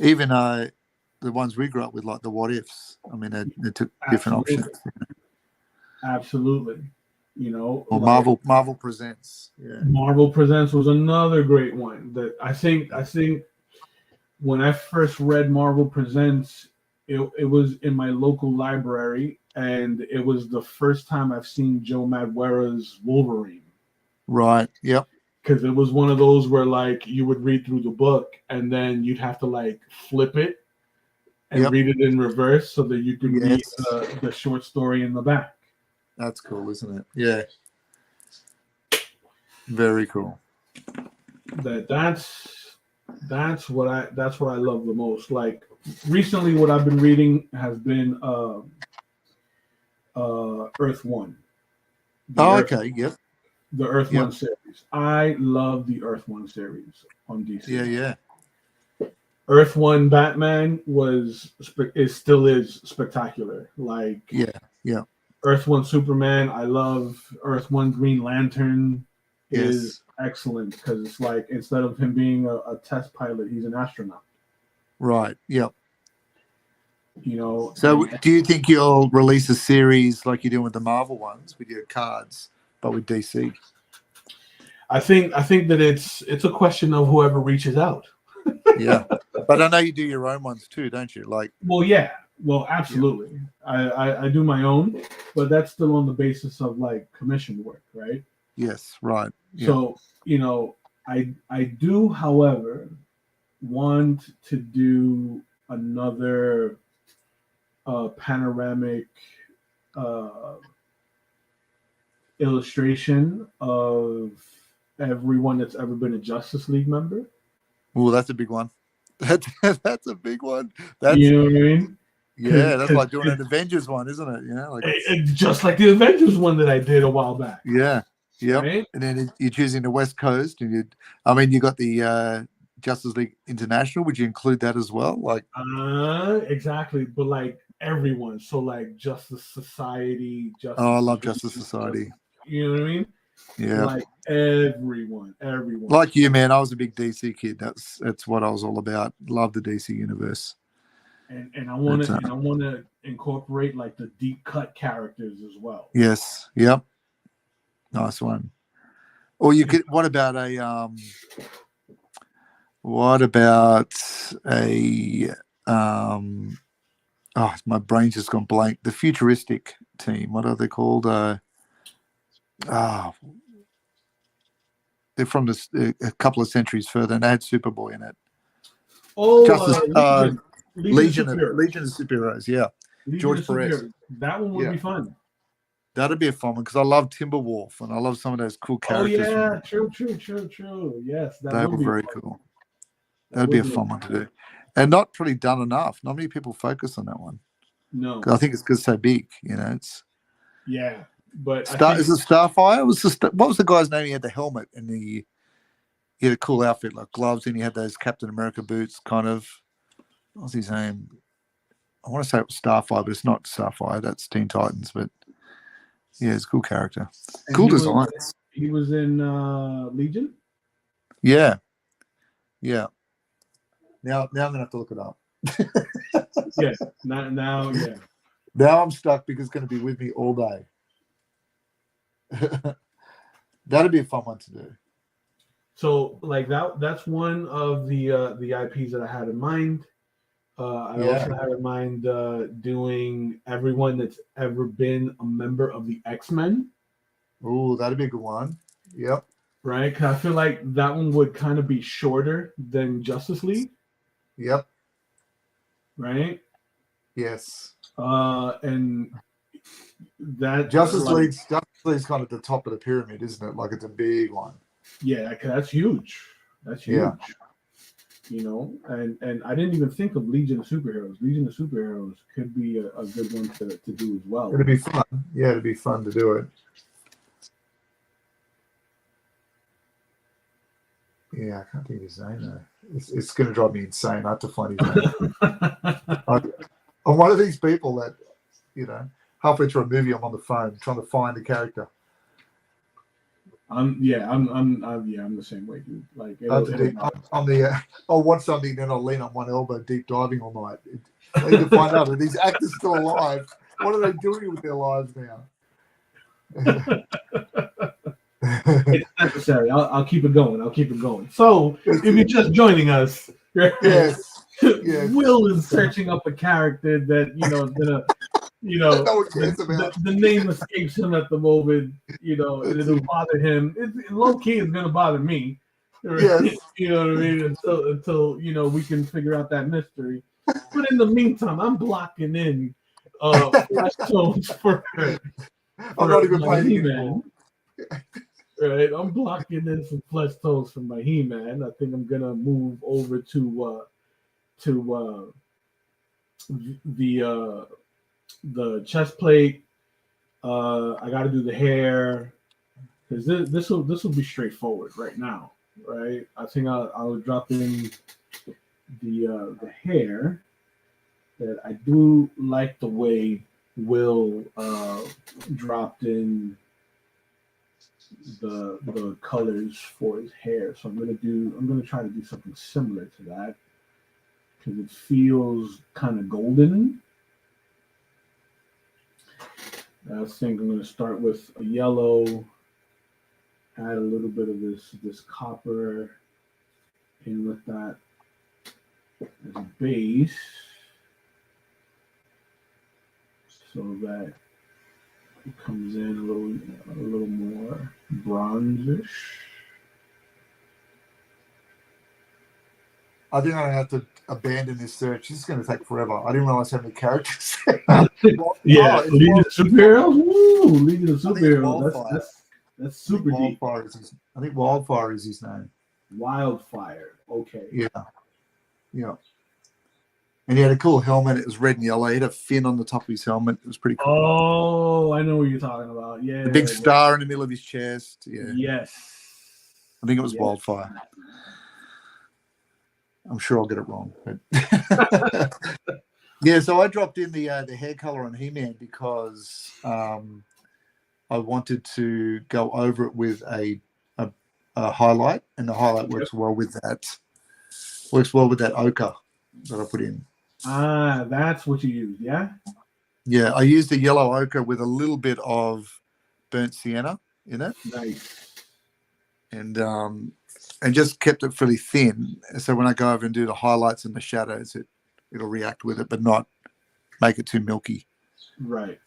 Even the ones we grew up with, like the What Ifs. I mean, they took different options.
Absolutely.
Or Marvel Presents. Yeah.
Marvel Presents was another great one that I think when I first read Marvel Presents, it was in my local library, and it was the first time I've seen Joe Madureira's Wolverine.
Right. Yep.
Because it was one of those where like you would read through the book and then you'd have to like flip it and read it in reverse so that you could read the short story in the back.
That's cool, isn't it? Yeah. Very cool.
That's what I love the most. Like recently, what I've been reading has been Earth One.
Okay. Yep.
The Earth One series. I love the Earth One series on DC.
Yeah.
Earth One Batman still is spectacular. Like
yeah.
Earth One Superman. I love Earth One Green Lantern. Is excellent because it's like instead of him being a test pilot, he's an astronaut.
Right. Yep. So do you think you'll release a series like you're doing with the Marvel ones with your cards, but with DC?
I think that it's a question of whoever reaches out.
Yeah, but I know you do your own ones too, don't you? Like,
well, absolutely. I do my own, but that's still on the basis of like commission work, right?
Yes, right. Yeah.
So I do, however, want to do another panoramic illustration of everyone that's ever been a Justice League member.
Oh, that's a big one. That's a big one. That's
You know what I mean?
yeah, that's like doing an Avengers one, isn't it? You know, like
Just like the Avengers one that I did a while back.
yeah, yep.
Right?
And then you're choosing the West Coast, and you got the Justice League International. Would you include that as well? Like,
exactly. But like everyone, so like Justice Society,
oh, I
Justice
love
League,
Justice Society.
you know what I mean?
Yeah,
Like everyone.
like you, man. I was a big DC kid. That's what I was all about. Love the DC universe.
And I want to incorporate like the deep cut characters as well.
Yes. Yep. Nice one. Or you could. What about a? Oh, my brain's just gone blank. The futuristic team. What are they called? They're from a couple of centuries further, and they had Superboy in it.
Oh,
Justice,
Legion of
Superheroes. Yeah,
Legion
George
of
Perez.
Superheroes. That one would be fun.
That'd be a fun one because I love Timberwolf and I love some of those cool characters.
Oh yeah, true. Yes,
they were very cool. That'd be a fun one to do, and not really done enough. Not many people focus on that one.
No,
I think it's because it's so big. You know, it's
but
is it Starfire? What was the guy's name? He had the helmet and he had a cool outfit like gloves, and he had those Captain America boots. Kind of, what was his name? I want to say it was Starfire, but it's not Starfire. That's Teen Titans, but yeah, it's a cool character. And cool designs.
He was in Legion?
Yeah. Now I'm going to have to look it up.
Yeah. Now.
Now I'm stuck because it's going to be with me all day. That'd be a fun one to do.
So, like that's one of the IPs that I had in mind. I also had in mind doing everyone that's ever been a member of the X-Men.
Oh, that'd be a good one. Yep.
Right? Because I feel like that one would kind of be shorter than Justice League.
Yep.
Right?
Yes.
And that
Justice League's kind of the top of the pyramid, isn't it? Like it's a big one.
Yeah, because that's huge. That's huge. Yeah. You know, and I didn't even think of Legion of Superheroes. Legion of Superheroes could be a good one to do as well.
It'd be fun. Yeah, it'd be fun to do it. Yeah, I can't think of his name though. It's going to drive me insane. I have to find his name. I'm one of these people that, you know, halfway through a movie, I'm on the phone trying to find the character.
I'm the same way, dude. Like
I'll watch something, then I'll lean on one elbow, deep diving all night. I need to find out, are these actors still alive? What are they doing with their lives now?
It's necessary. I'll keep it going. So, if you're just joining us,
yes.
Will is searching up a character that is gonna. The name escapes him at the moment. It'll bother him. Low key is gonna bother me.
Yes.
You know what I mean? Until we can figure out that mystery. But in the meantime, I'm blocking in flash tones for
I'm not even playing
HEMAN. Right, I'm blocking in some flesh tones from my HEMAN. I think I'm gonna move over to the chest plate. I got to do the hair because this will be straightforward right now, right? I think I'll drop in the hair. That I do like the way Will dropped in the colors for his hair, so I'm gonna try to do something similar to that because it feels kind of golden. I think I'm going to start with a yellow, add a little bit of this copper in with that as a base so that it comes in a little more bronzish.
I think I have to abandon this search. This is going to take forever. I didn't realize how many characters.
Yeah, Legion of Superheroes. Woo, Legion of Superheroes. That's super deep.
I think Wildfire is his name.
Wildfire. Okay.
Yeah, yeah. And he had a cool helmet. It was red and yellow. He had a fin on the top of his helmet. It was pretty cool.
Oh, I know what you're talking about. Yeah.
The big star in the middle of his chest. Yeah.
Yes.
I think it was Wildfire. I'm sure I'll get it wrong. But yeah, so I dropped in the hair color on He-Man because I wanted to go over it with a highlight, and the highlight works well with that. Works well with that ochre that I put in.
Ah, that's what you use, yeah?
Yeah, I used a yellow ochre with a little bit of burnt sienna in it.
Nice.
And just kept it fairly thin. So when I go over and do the highlights and the shadows, it'll react with it, but not make it too milky.
Right.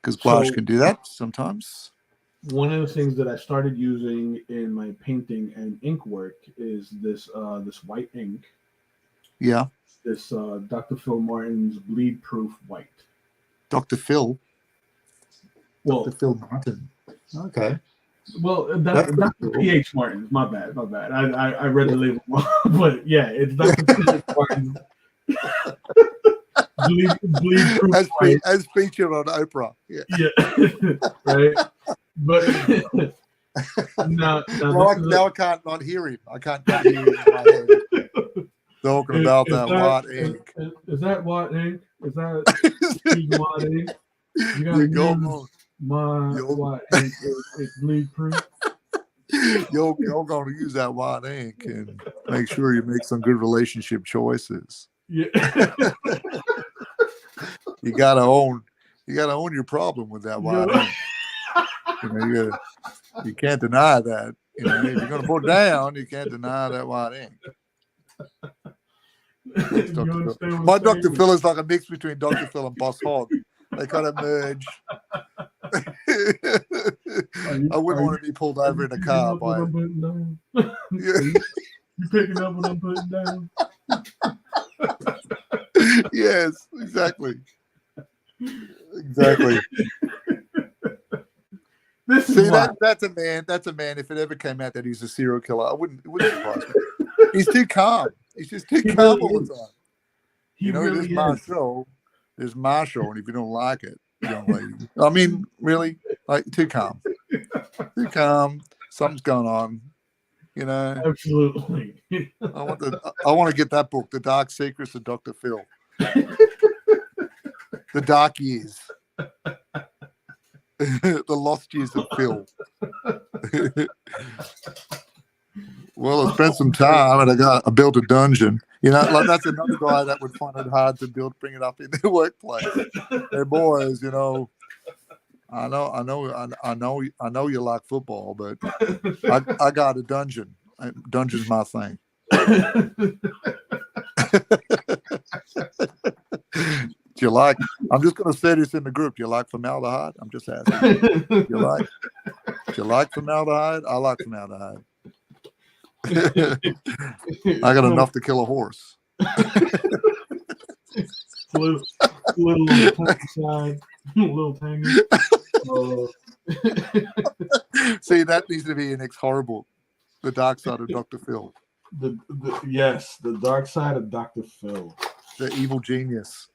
Because blush can do that sometimes.
One of the things that I started using in my painting and ink work is this white ink.
Yeah.
This Dr. Phil Martin's bleed proof white.
Dr. Phil?
Well,
Dr. Phil Martin. Okay.
Well, that's
cool.
PH Martin's. My bad. I read the label wrong, but yeah, it's Dr. PH Martin's. bleed proof white.
As featured on Oprah. Yeah.
Right. But now
I can't not hear him. I can't not hear him in my head. Talking about that white ink.
Is that white ink? Is that white ink? You gotta use my white ink. It's bleed proof.
You're going to use that white ink and make sure you make some good relationship choices.
Yeah.
You gotta own your problem with that white ink. You can't deny that. If you're gonna put down, you can't deny that white ink. My Dr. Phil is like a mix between Dr. Phil and Boss Hogg. They kind of merge. I wouldn't want to be pulled over in a car by.
You picking up what I'm putting down?
Yes, exactly. Exactly. That's a man. That's a man. If it ever came out that he's a serial killer, it wouldn't surprise me. He's too calm. He's just too calm all the time. There's Marshall. There's Marshall, and if you don't like it, young lady. I mean, really, like too calm. Too calm. Something's going on.
Absolutely.
I want to get that book, The Dark Secrets of Dr. Phil. The Dark Years. The Lost Years of Phil. Well, I spent some time and I built a dungeon. That's another guy that would find it hard to bring it up in the workplace. Hey boys, I know you like football, but I got a dungeon. Dungeon's my thing. Do you like? I'm just going to say this in the group. Do you like formaldehyde? I'm just asking. Do you like formaldehyde? I like formaldehyde. I got enough to kill a horse.
little tangy.
See, that needs to be an horrible. The Dark Side of Dr. Phil.
Yes, the Dark Side of Dr. Phil.
The evil genius.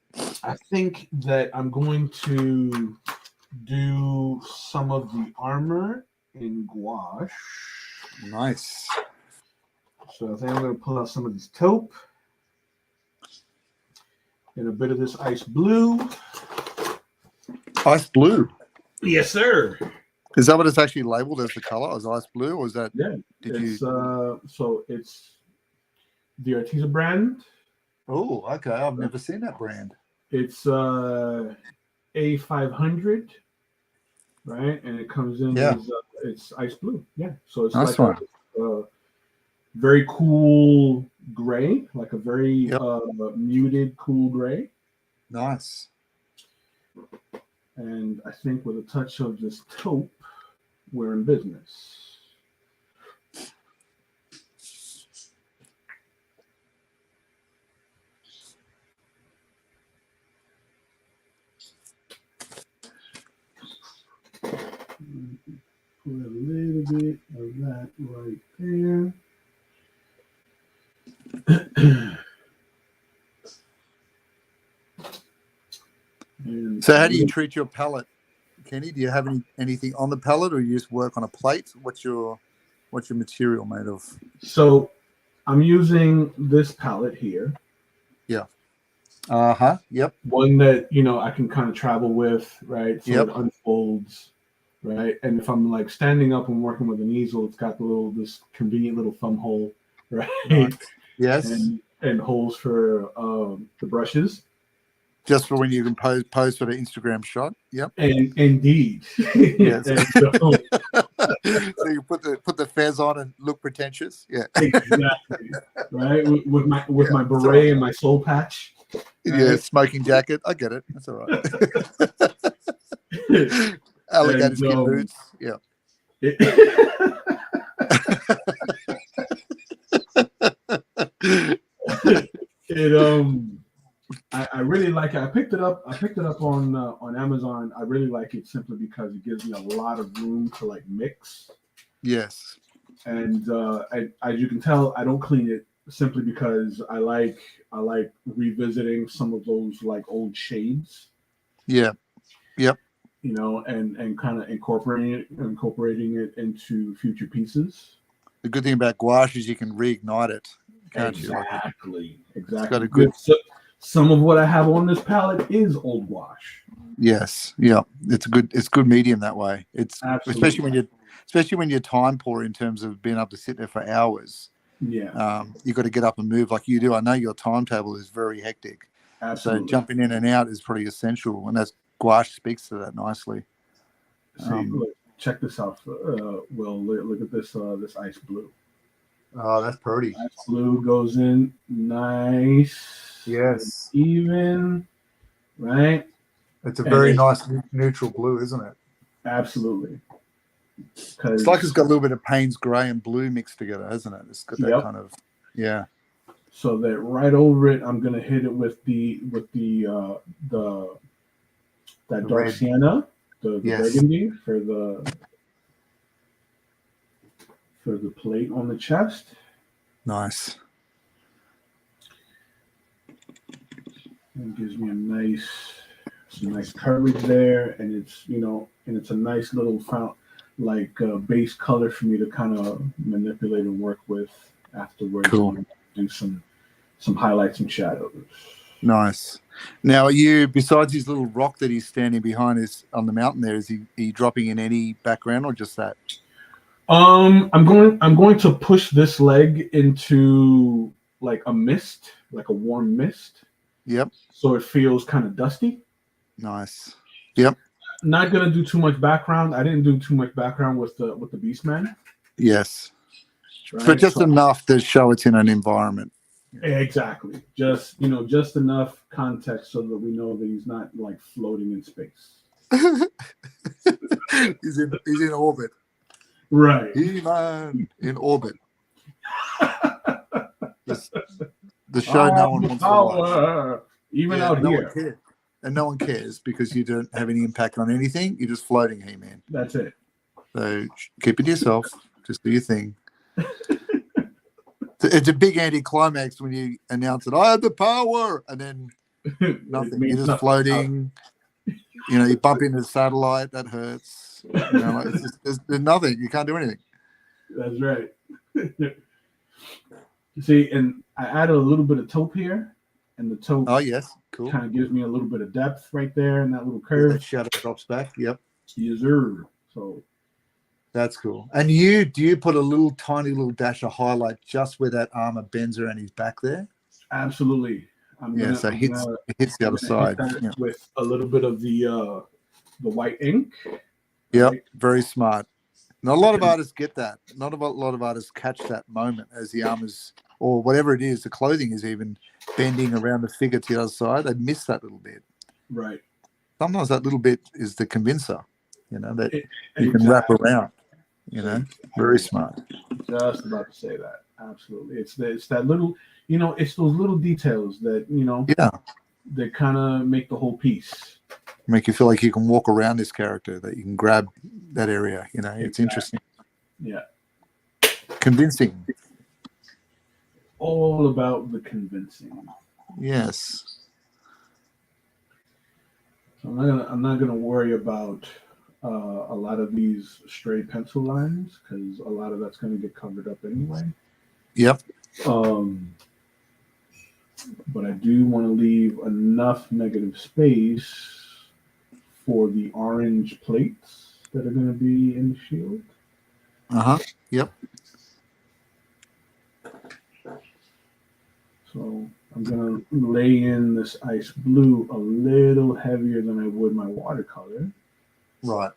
I think that I'm going to do some of the armor in gouache.
Nice.
So I think I'm going to pull out some of this taupe and a bit of this ice blue.
Ice blue?
Yes, sir.
Is that what it's actually labeled as the color? As ice blue? Or is that?
Yeah. So it's the Arteza brand.
Oh, okay. I've never seen that brand.
It's A500, right? And it comes in as it's ice blue. Yeah. So it's
nice
like a very cool gray, like a very muted, cool gray.
Nice.
And I think with a touch of this taupe, we're in business. Put a little bit of that right there.
So how do you treat your palette, Kenny? Do you have anything on the palette, or you just work on a plate? What's your material made of?
So I'm using this palette here.
Yeah. Uh-huh. Yep.
One that, I can kind of travel with, right? So
Yep.
it unfolds, right? And if I'm like standing up and working with an easel, it's got this convenient little thumb hole, right?
Nice. Yes.
And holes for the brushes.
Just for when you can pose for the Instagram shot. Yep.
And indeed.
Yes.
And so
you put the fez on and look pretentious. Yeah.
Exactly. Right? With my beret
right.
and my soul patch.
Right? Yeah, smoking jacket. I get it. That's all right. Alligator skin boots. Yeah.
I really like it. I picked it up on Amazon. I really like it simply because it gives me a lot of room to like mix.
Yes.
And as you can tell, I don't clean it simply because I like revisiting some of those like old shades.
Yeah. Yep.
And kind of incorporating it into future pieces.
The good thing about gouache is you can reignite it, can't
you? Exactly.
It's got a good.
Some of what I have on this palette is old gouache.
Yes. Yeah. It's good medium that way. It's
Absolutely.
especially when you're time poor in terms of being able to sit there for hours.
Yeah.
You've got to get up and move like you do. I know your timetable is very hectic.
Absolutely.
So jumping in and out is pretty essential, and that gouache speaks to that nicely.
Look, check this out, Will. Look at this ice blue.
Oh, that's pretty.
Ice blue goes in nice.
Yes.
Even, right?
It's a very nice neutral blue, isn't it?
Absolutely.
It's like it's got a little bit of Payne's grey and blue mixed together, hasn't it? It's got that kind of, yeah.
So that right over it, I'm gonna hit it with the dark
red
sienna, the burgundy for the plate on the chest.
Nice.
It gives me some nice coverage there, and it's a nice little base color for me to kind of manipulate and work with afterwards.
Cool.
Do some highlights and shadows.
Nice. Now, are you, besides his little rock that he's standing behind on the mountain there, is he dropping in any background or just that?
I'm going to push this leg into like a mist, like a warm mist.
Yep.
So it feels kind of dusty.
Nice. Yep.
Not gonna do too much background. I didn't do too much background with the Beastman.
Yes.
Right?
But just enough to show it's in an environment.
Exactly. Just enough context so that we know that he's not like floating in space.
He's in orbit.
Right.
HEMAN in orbit. The show no one wants to watch.
Even out here.
And no one cares because you don't have any impact on anything. You're just floating, HEMAN.
That's it.
So keep it to yourself. Just do your thing. It's a big anticlimax when you announce it. I have the power, and then nothing. You're just floating. You bump into the satellite. That hurts. There's nothing. You can't do anything.
That's right. You see, and I added a little bit of taupe here, and the taupe.
Oh yes, cool.
Kind of gives me a little bit of depth right there in that little curve.
That shadow drops back. Yep.
Yes, sir. So. That's cool.
And do you put a tiny little dash of highlight just where that armor bends around his back there?
Absolutely.
So it hits the other side.
With a little bit of the white ink.
Yep, right? Very smart. Not a lot of artists get that. Not a lot of artists catch that moment as the armor's, or whatever it is, the clothing is even bending around the figure to the other side. They miss that little bit.
Right.
Sometimes that little bit is the convincer, that you can wrap around. Very smart.
Just about to say that. Absolutely. It's that little, it's those little details that, that kind of make the whole piece.
Make you feel like you can walk around this character, that you can grab that area. It's interesting.
Yeah.
Convincing.
all about the convincing.
Yes.
So I'm not gonna worry about a lot of these stray pencil lines because a lot of that's gonna get covered up anyway.
Yep.
Um, but I do want to leave enough negative space for the orange plates that are going to be in the shield.
Yep.
So I'm going to lay in this ice blue a little heavier than I would my watercolor.
Right.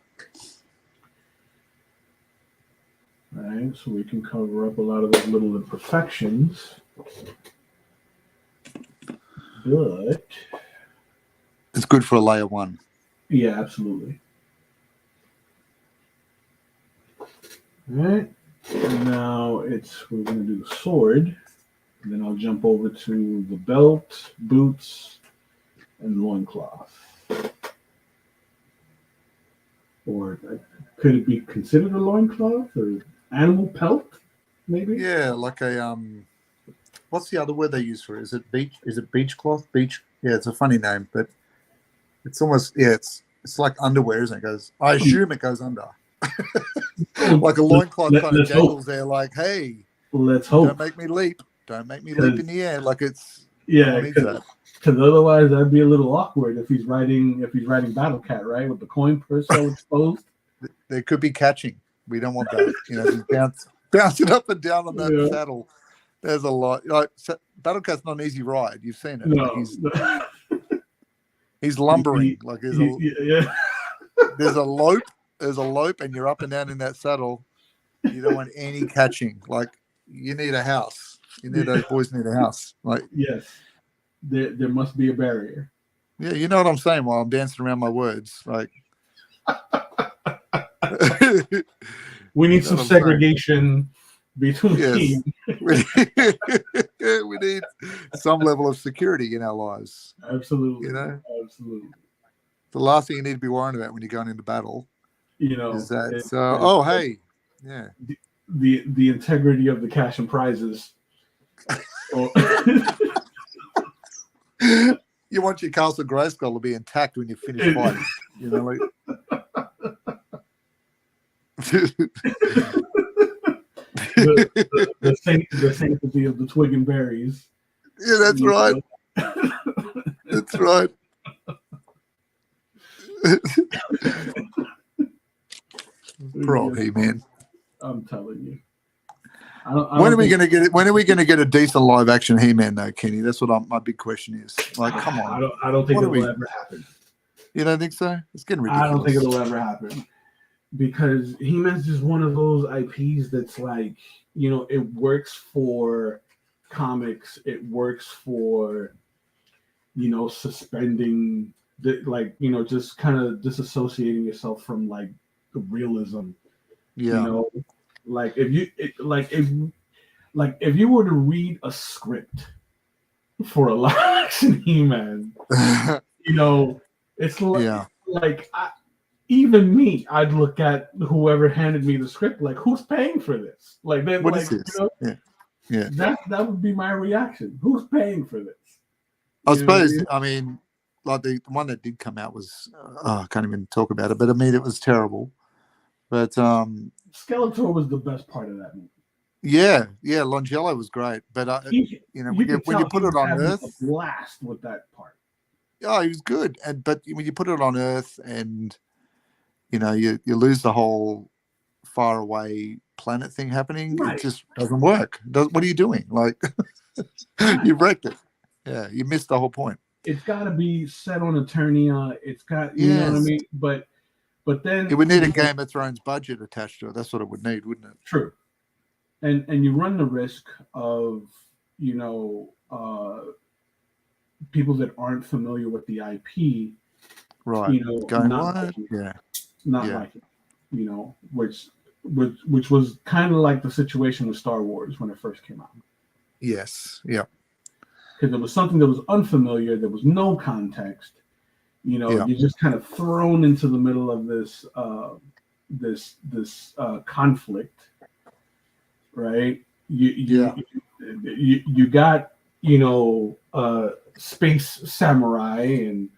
Right, so we can cover up a lot of those little imperfections. But
it's good for a layer one.
Yeah, absolutely. All right, and now we're going to do the sword, and then I'll jump over to the belt, boots, and loincloth. Or could it be considered a loincloth or animal pelt? Maybe.
Yeah, like a what's the other word they use for it? Is it beach? Is it beach cloth? Beach? Yeah, it's a funny name, but it's almost it's like underwear, isn't it? I assume it goes under. Like a loincloth kind of dangles there, like, hey,
let's hope.
Don't make me leap. Don't make me leap in the air. Like it's
because otherwise that'd be a little awkward if he's riding Battle Cat, right? With the coin purse so exposed.
There could be catching. We don't want that. You know, bouncing up and down on that saddle. There's a lot. Like Battle Cat's not an easy ride. You've seen it.
No.
Like he's lumbering. Like there's a lope. There's a lope, and you're up and down in that saddle. You don't want any catching. Like you need a house. Those boys need a house. Like
yes, there must be a barrier.
Yeah, you know what I'm saying while I'm dancing around my words. Like
we need some segregation between.
Yes. We need some level of security in our lives.
Absolutely.
Absolutely. The last thing you need to be worrying about when you're going into battle, is that hey, yeah,
the integrity of the cash and prizes.
You want your Castle Grayskull to be intact when you finish fighting.
The sanctity of the twig and berries.
Yeah, that's right. That's right. Poor old He-Man.
I'm telling you.
When are we going to get it? When are we going to get a decent live action He-Man though, Kenny? That's what my big question is. Like, come on.
I don't think it will ever happen.
You don't think so? It's getting ridiculous.
I don't think it'll ever happen because He-Man's just one of those IPs that's like, it works for comics. It works for, suspending, just kind of disassociating yourself from like the realism.
Yeah.
Like if you were to read a script for a live action He-Man, it's like even me, I'd look at whoever handed me the script like, who's paying for this? Like,
what is this? Yeah.
That would be my reaction. Who's paying for this?
I suppose. I mean, like the one that did come out was I can't even talk about it, but I mean, it was terrible. But
Skeletor was the best part of that movie.
Yeah, Longello was great, but when you put it on Earth,
a blast with that part.
Oh, he was good, but when you put it on Earth, and you lose the whole far away planet thing happening, right. It just doesn't work. What are you doing? Like, you wrecked it. Yeah, you missed the whole point.
It's got to be set on Eternia. It's got, you know what I mean, but then
it would need a Game of Thrones budget attached to it. That's what it would need, wouldn't it?
True. And you run the risk of, people that aren't familiar with the IP,
right?
Not like it, which was kind of like the situation with Star Wars when it first came out.
Yes. Yeah.
Because it was something that was unfamiliar. There was no context. You're just kind of thrown into the middle of this conflict, right? You you got, space samurai and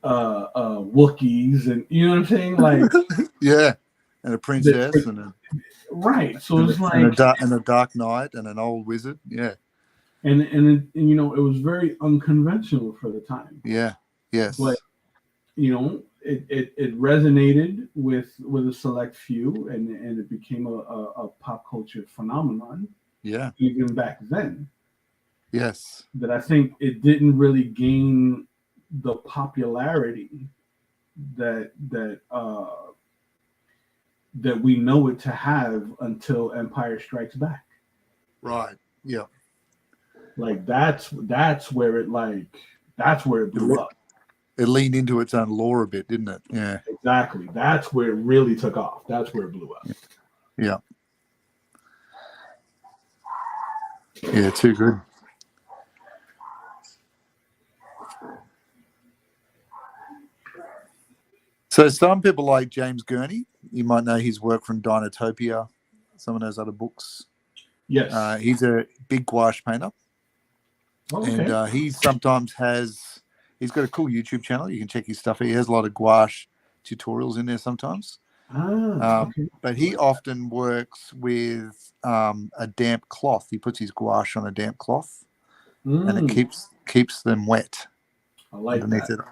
Wookiees, and you know what I'm saying, like
Yeah, and a
the,
princess and
right. So it's like,
a dark knight and an old wizard. Yeah,
and it was very unconventional for the time,
yeah,
but
yes,
it resonated with a select few, and it became a pop culture phenomenon
yeah,
even back then.
yes,
That I think it didn't really gain the popularity that we know it to have until Empire Strikes Back.
right, yeah.
Like that's where it blew up.
It leaned into its own lore a bit, didn't it? Yeah,
Exactly. That's where it really took off. That's where it blew up.
yeah, yeah. Too good. So some people like James Gurney. You might know his work from Dinotopia, some of those other books.
Yes.
He's a big gouache painter,
Oh,
and
okay.
he sometimes he's got a cool YouTube channel. You can check his stuff. He has a lot of gouache tutorials in there sometimes.
Okay.
But he often works with a damp cloth. He puts his gouache on a damp cloth, and it keeps them wet
I like
underneath
that.
it.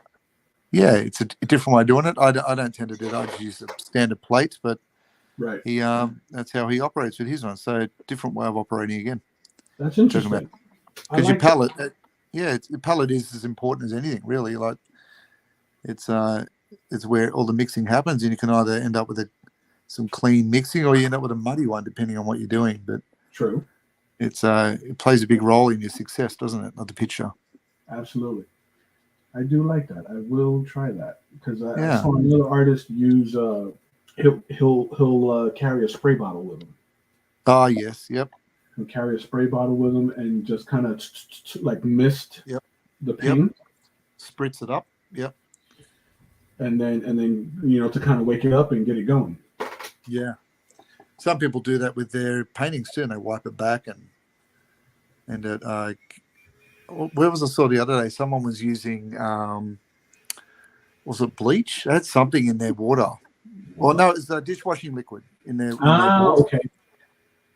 Yeah, it's a different way of doing it. I don't tend to do that. I just use a standard plate, but
Right.
he that's how he operates with his one. So different way of operating again.
That's interesting.
Because your palette, your palette is as important as anything, really. Like it's where all the mixing happens, and you can either end up with some clean mixing, or you end up with a muddy one, depending on what you're doing. But
True.
it plays a big role in your success, doesn't it? Not the picture.
Absolutely. I do like that. I will try that because I
Yeah.
saw another artist use. He'll carry a spray bottle with him.
Oh yes. Yep.
He'll carry a spray bottle with him and just kind of like mist
Yep.
the paint.
Spritz it up. Yep.
And then to kind of wake it up and get it going.
Yeah. Some people do that with their paintings too, and they wipe it back and it. Where was I saw the other day? Someone was using was it bleach? They had something in their water. Well, no, it's dishwashing liquid in their water.
Okay.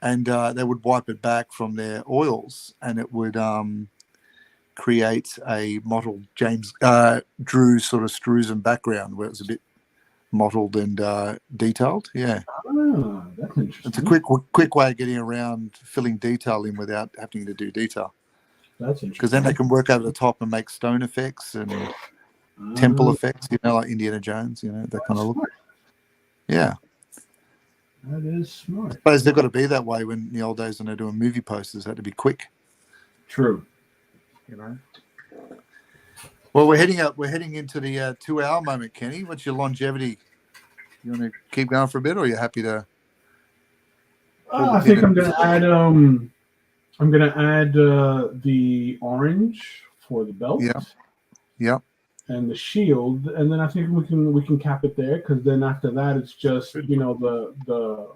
And they would wipe it back from their oils, and it would create a mottled Drew sort of Struzen background where it was a bit mottled and detailed. Yeah.
That's interesting.
It's a quick way of getting around filling detail in without having to do detail.
That's interesting.
Because then they can work over the top and make stone effects and temple effects, like Indiana Jones, that kind of look.
Smart.
Yeah.
That is smart.
I suppose they've got to be that way when in the old days when they're doing movie posters, they had to be quick.
True.
Well, we're heading into the 2-hour moment, Kenny. What's your longevity? You want to keep going for a bit, or are you happy to?
I think I'm gonna add. I'm gonna add the orange for the belt.
Yeah. Yeah.
And the shield, and then I think we can cap it there, because then after that it's just the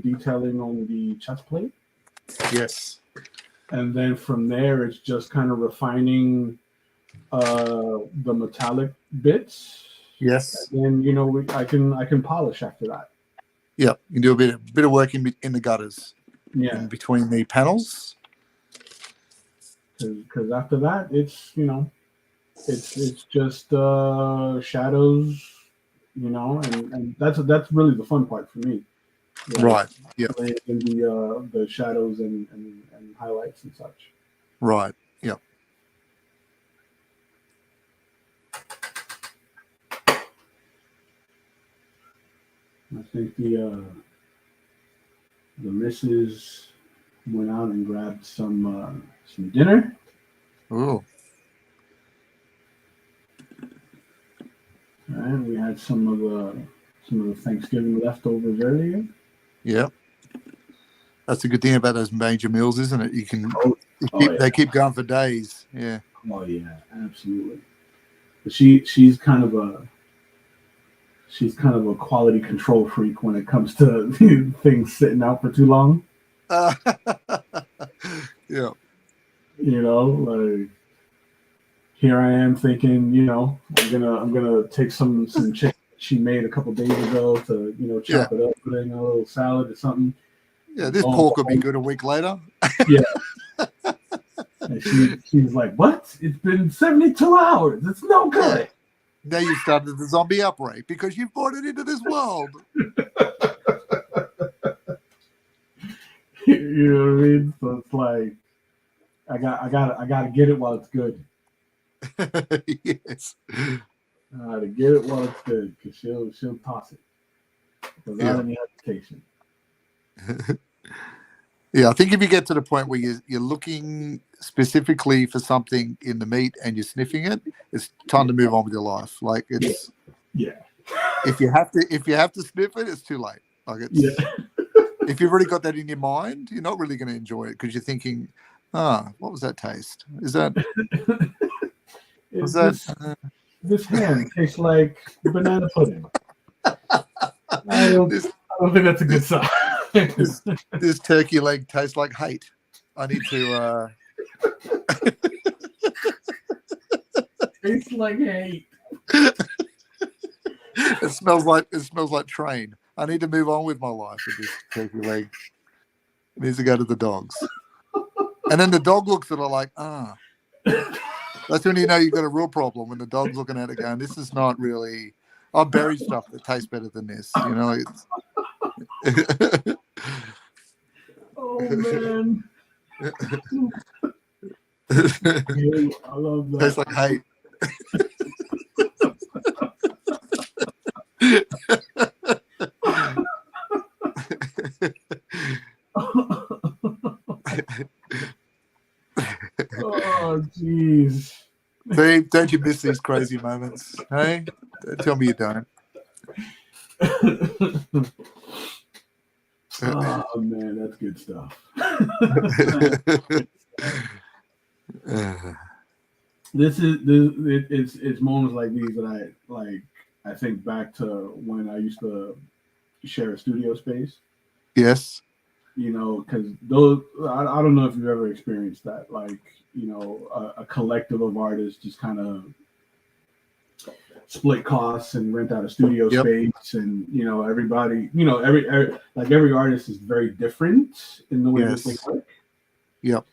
detailing on the chest plate.
Yes.
And then from there it's just kind of refining the metallic bits.
Yes.
And then I can polish after that.
Yeah, you can do a bit of work in the gutters.
Yeah.
In between the panels.
Because after that it's it's just shadows, and that's really the fun part for me.
Right. Yeah.
In the shadows and highlights and such.
Right. Yeah.
I think the missus went out and grabbed some dinner.
Oh.
And we had some of the Thanksgiving leftovers earlier.
Yeah. That's the good thing about those major meals, isn't it? You can they keep going for days. Yeah.
Oh yeah, absolutely. But she's kind of she's kind of a quality control freak when it comes to things sitting out for too long.
Uh, yeah.
You know, like here I am thinking, I'm gonna take some chicken she made a couple days ago to chop it up, put it in a little salad or something.
Yeah, this pork will be good a week later.
Yeah. And she's like, "What? It's been 72 hours. It's no good."
Now you started the zombie outbreak because you've brought it into this world.
You know what I mean? So it's like, I gotta get it while it's good.
Yes.
I gotta get it while it's good because she'll toss it without any hesitation.
Yeah, I think if you get to the point where you're looking specifically for something in the meat and you're sniffing it, it's time to move on with your life. Like it's If you have to sniff it, it's too late. Like it's if you've already got that in your mind, you're not really going to enjoy it because you're thinking, what was that taste? Is that
this ham tastes like banana pudding? I don't think that's a good sign.
This turkey leg tastes like hate. I need to
tastes like hate.
It smells like train. I need to move on with my life with this turkey leg. It needs to go to the dogs. And then the dog looks at it like, that's when you know you've got a real problem, when the dog's looking at it going, this is not really, I'll bury stuff that tastes better than this. You know, it's
oh man. I love that.
Tastes like hate.
Oh jeez.
See, don't you miss these crazy moments? Hey? Don't tell me you don't.
Oh man, that's good stuff. It's moments like these that I think back to when I used to share a studio space.
Yes.
You know, because those I don't know if you've ever experienced that. Like, you know, a collective of artists just kind of split costs and rent out a studio space, and you know, everybody, you know, every artist is very different in the way that they work.
Yep.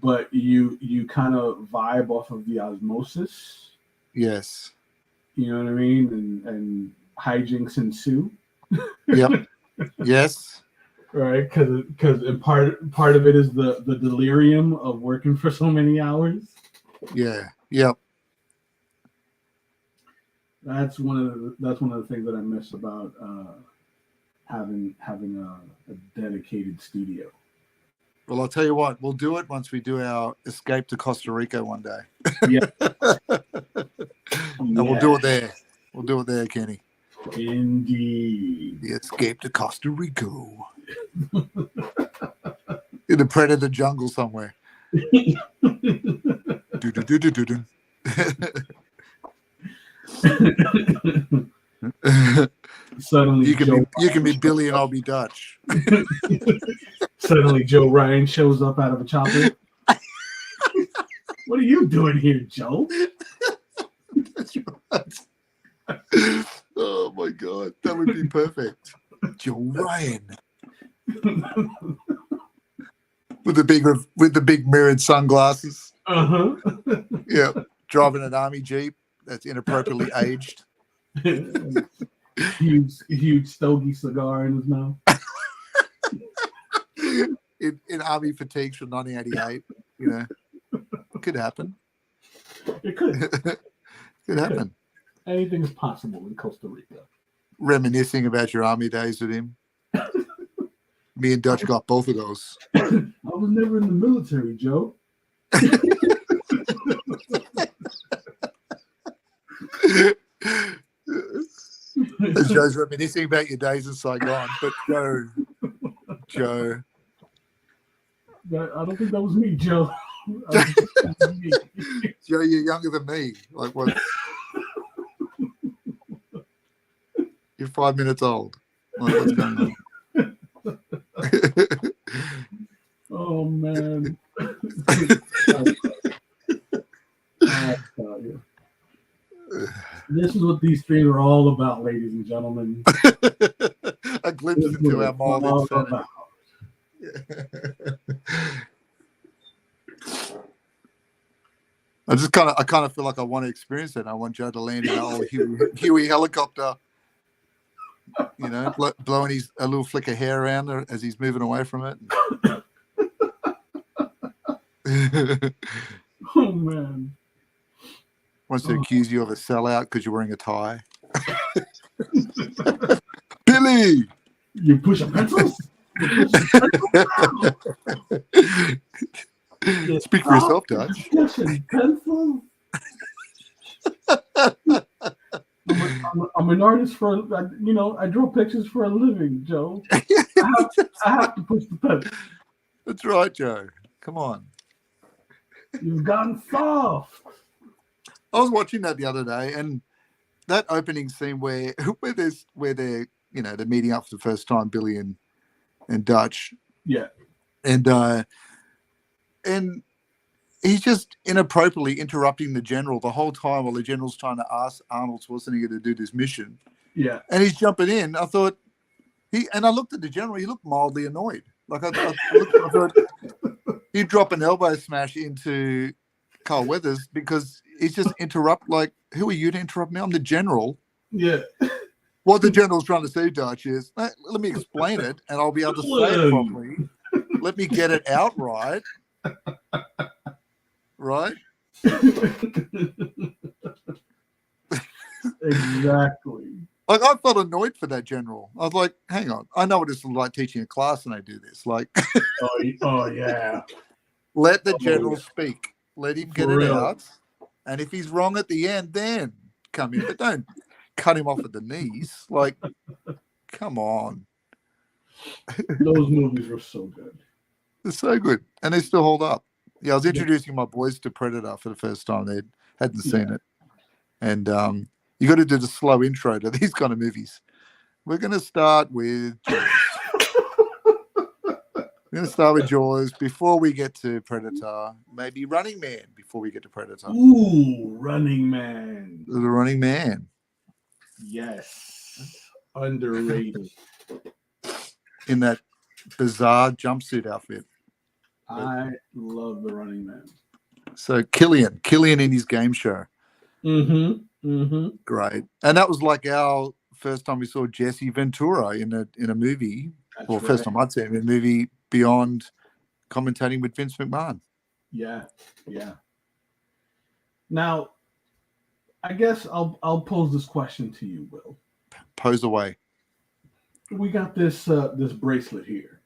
But you kind of vibe off of the osmosis.
Yes.
You know what I mean? And hijinks ensue.
Yep. Yes.
Right, because part of it is the delirium of working for so many hours.
Yeah. Yep.
That's one of the things that I miss about having a dedicated studio.
Well, I'll tell you what, we'll do it once we do our escape to Costa Rica one day.
Yeah.
And we'll do it there. We'll do it there, Kenny.
Indeed.
The escape to Costa Rica. In the predator jungle somewhere.
Suddenly
you can be Billy and I'll be Dutch.
Suddenly Joe Ryan shows up out of a chopper. What are you doing here, Joe?
That's right. Oh my God, that would be perfect. Joe Ryan. with the big mirrored sunglasses. Yeah, driving an army jeep that's inappropriately aged.
huge stogie cigar in his mouth.
in army fatigues from 1988, you know, could happen.
It could.
Could happen.
Anything is possible in Costa Rica.
Reminiscing about your army days with him. Me and Dutch got both of those.
I was never in the military, Joe.
Joe's reminiscing about your days in Saigon, but Joe.
I don't think that was me, Joe.
Joe, you're younger than me. Like what? You're 5 minutes old. Like, what's going on?
Oh man. This is what these streams are all about, ladies and gentlemen.
A glimpse into our mild insanity. I kind of feel like I want to experience it. I want Joe to land in an old Huey helicopter, you know, blowing a little flick of hair around as he's moving away from it.
Oh man!
Wants to accuse you of a sellout because you're wearing a tie. Billy,
you pushing pencils?
Speak for yourself, Dutch.
Pushing pencils. I'm an artist for, you know, I draw pictures for a living, Joe. I have to push the pencil.
That's right, Joe. Come on.
You've gotten soft.
I was watching that the other day, and that opening scene where they're you know they're meeting up for the first time, Billy and Dutch.
Yeah.
And he's just inappropriately interrupting the general the whole time while the general's trying to ask Arnold Schwarzenegger to do this mission.
Yeah.
And he's jumping in. I thought I looked at the general. He looked mildly annoyed. Like I thought he'd drop an elbow smash into Carl Weathers because he's just interrupt. Like, who are you to interrupt me? I'm the general.
Yeah.
What the general's trying to say, Dutch, is let me explain it, and I'll be able to say it properly. Let me get it out right. Right?
Exactly.
Like, I felt annoyed for that general. I was like, hang on. I know what it's like teaching a class and I do this. Like,
oh yeah.
Let the general speak. Let him get it out. And if he's wrong at the end, then come in. But don't cut him off at the knees. Like, come on.
Those movies were so good.
They're so good. And they still hold up. Yeah, I was introducing my boys to Predator for the first time. They hadn't seen it. And you got to do the slow intro to these kind of movies. We're going to start with Jaws. We're going to start with Jaws before we get to Predator. Maybe Running Man before we get to Predator.
Ooh, Running Man.
The Running Man.
Yes. Underrated.
In that bizarre jumpsuit outfit.
I love the Running Man.
So Killian in his game show.
Mm-hmm. Mm-hmm.
Great. And that was like our first time we saw Jesse Ventura in a movie.
That's
well,
right.
first time I'd see him in a movie beyond commentating with Vince McMahon.
Yeah, yeah. Now, I guess I'll pose this question to you, Will.
Pose away.
We got this this bracelet here.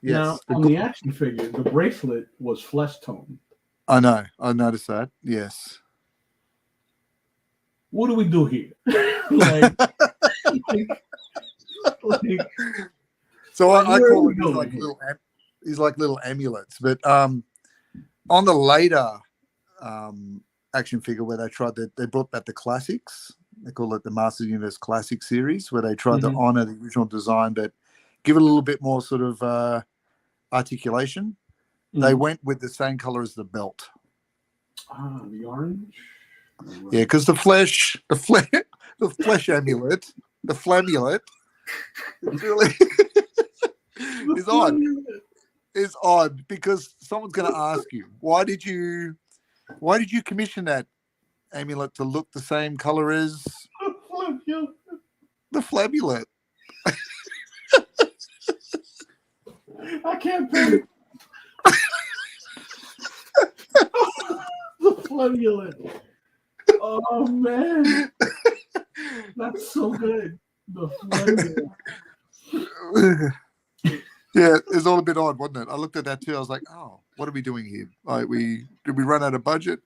Yes.
Now, on the action figure, the bracelet was flesh tone.
I know. I noticed that. Yes.
What do we do here?
So I call it he's like little amulets. But on the later action figure where they brought back the classics. They call it the Masters Universe Classic Series, where they tried to honor the original design, but give it a little bit more sort of articulation. They went with the same color as the belt.
Ah, the orange. Right.
Yeah, because the flesh amulet, the flamulet, really is odd. Is odd because someone's going to ask you, why did you commission that amulet to look the same color as the flamulet?
I can't think. The flamulet. Oh man, that's so good. The flamulet.
Yeah, it's all a bit odd, wasn't it? I looked at that too. I was like, "Oh, what are we doing here? Like, did we run out of budget?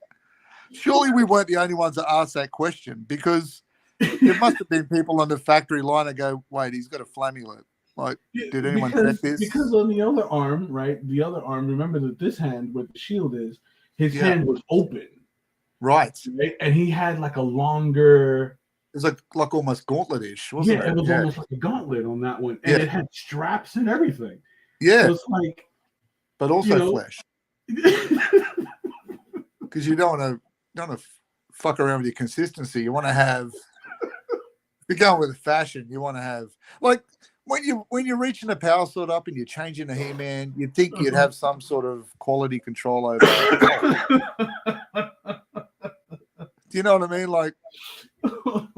Surely we weren't the only ones that asked that question because there must have been people on the factory line that go, "Wait, he's got a flamulet." Like, did anyone check this?
Because on the other arm, right? The other arm. Remember that this hand, where the shield is, his hand was open.
Right.
And he had like a longer
was like almost gauntlet-ish, wasn't it?
It was almost like a gauntlet on that one, and
Yeah.
it had straps and everything.
Yeah,
So it's like,
but also
you know,
flesh, because you don't want to fuck around with your consistency. You want to have. If you're going with fashion, you want to have like when you're reaching a power sort up and you're changing a He-Man, you'd think you'd have some sort of quality control over it. Do you know what I mean? Like,
oh,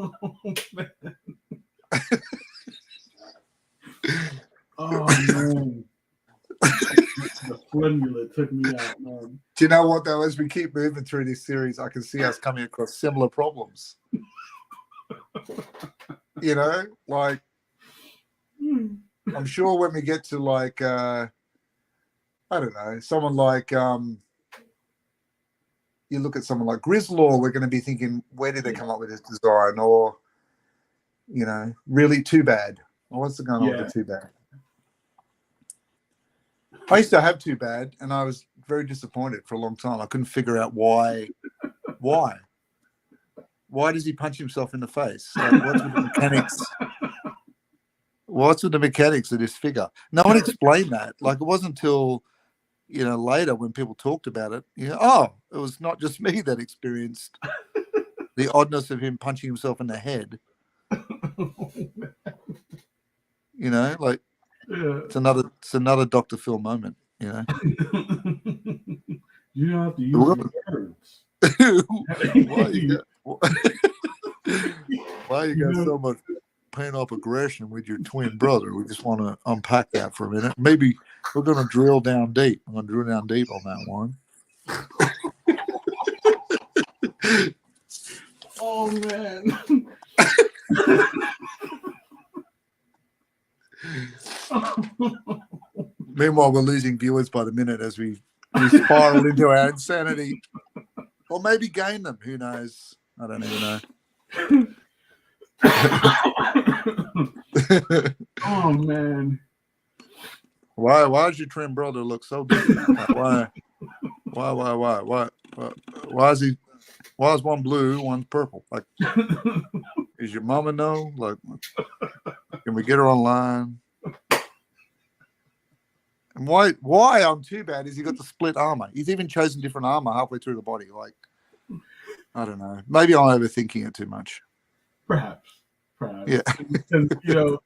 man. Oh man. The formula took me out, man.
do you know what though? As we keep moving through this series, I can see us coming across similar problems. You know, like I'm sure when we get to like I don't know, someone like you look at someone like Grizzlaw, we're going to be thinking, where did they come up with this design? Or, you know, really Too Bad. Or what's going on with the Too Bad? I used to have Too Bad, and I was very disappointed for a long time. I couldn't figure out why. Why does he punch himself in the face? Like, what's with the mechanics? What's with the mechanics of this figure? No one explained that. Like, it wasn't until, you know, later when people talked about it, you know, oh, it was not just me that experienced the oddness of him punching himself in the head. You know, like it's another Dr. Phil moment, you know.
You don't have to use words.
Why you got so much pent-up aggression with your twin brother? We just want to unpack that for a minute. Maybe we're going to drill down deep. I'm going to drill down deep on that one.
Oh, man.
Meanwhile, we're losing viewers by the minute as we spiral into our insanity. Or maybe gain them. Who knows? I don't even know.
Oh man!
Why does your twin brother look so different? Why is he? Why is one blue, one's purple? Like, is your mama know? Like, can we get her online? And why I'm Too Bad is he got the split armor. He's even chosen different armor halfway through the body. Like, I don't know. Maybe I'm overthinking it too much.
Perhaps.
Yeah.
Because, you know,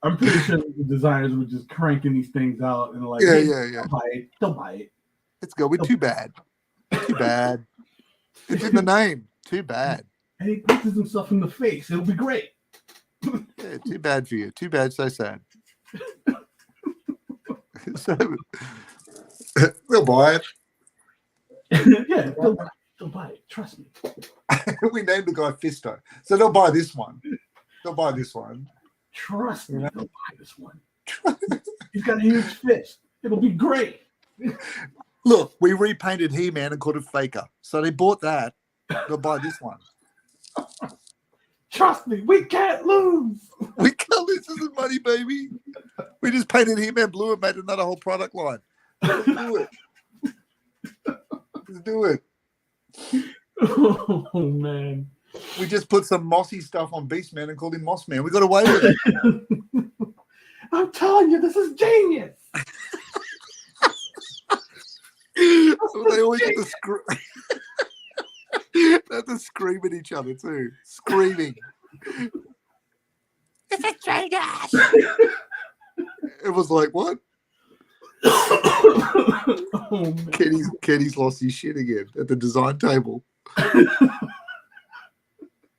I'm pretty sure the designers were just cranking these things out and like,
yeah.
Don't buy it.
Let's go with Too Bad. Too bad. It's in the name. Too bad.
And he punches himself in the face. It'll be great.
Yeah, too bad for you. Too bad. So sad. So they'll buy it.
Yeah, they'll buy it. Trust me.
We named the guy Fisto, so they'll buy this one.
Trust me, they'll buy this one. He's got a huge fist. It'll be great.
Look, we repainted He-Man and called it Faker, so they bought that. They'll buy this one.
Trust me, we can't lose.
We can't lose. This is money, baby. We just painted He-Man blue and made another whole product line. Let's do it. Let's do it.
Oh man!
We just put some mossy stuff on Beastman and called him Mossman. We got away with it.
I'm telling you, this is genius.
They always get they have to scream at each other too. Screaming. It's a genius. It was like, what?
Oh,
Kenny's lost his shit again at the design table.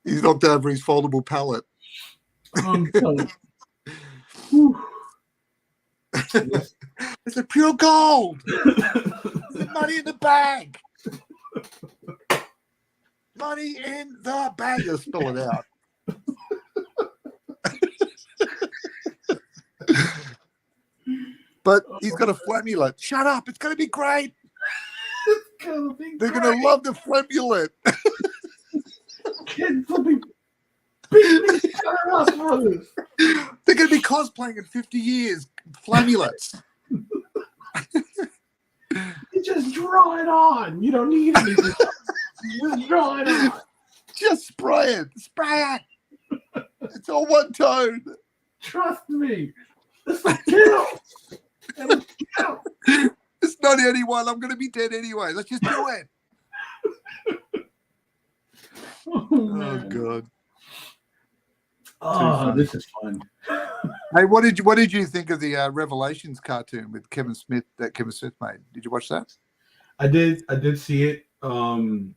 He's knocked over his foldable pallet. It's a pure gold. There's money in the bag. Money in the bag. Let's spell it out. But he's got a flamulet. Shut up. It's going to be great. They're going to love the flamulet.
Kids will be beating us for this.
They're going to be cosplaying in 50 years. Flamulets.
You just draw it on. You don't need anything. Just draw it on.
Just spray it. Spray it. It's all one tone.
Trust me. This will kill. It'll kill.
It's not anyone. I'm going to be dead anyway. Let's just do it. Oh God.
Oh, this is fun.
Hey, what did you think of the Revelations cartoon with Kevin Smith that Kevin Smith made? Did you watch that?
I did see it.
I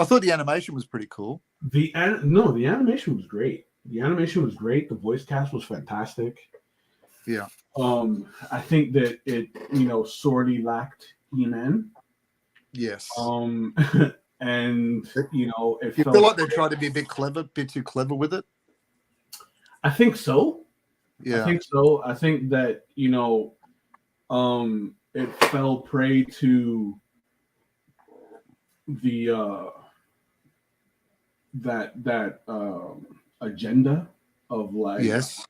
thought the animation was pretty cool.
The animation was great. The voice cast was fantastic.
Yeah.
I think that it, sorely lacked HEMAN.
Yes.
And it
you
felt
feel like they tried to be a bit too clever with it.
I think so.
Yeah.
I think so. I think that it fell prey to the that agenda of like
yes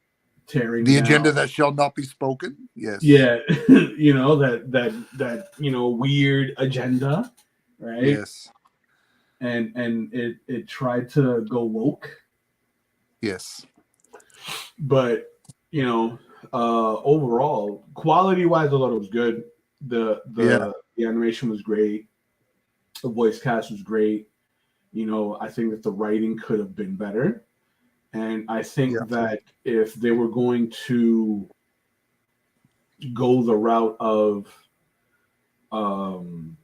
tearing
the
down.
agenda that shall not be spoken. Yes.
Yeah. that weird agenda, right?
Yes.
And it tried to go woke.
Yes.
But overall, quality wise, I thought it was good. The animation was great. The voice cast was great. I think that the writing could have been better. And I think that if they were going to go the route that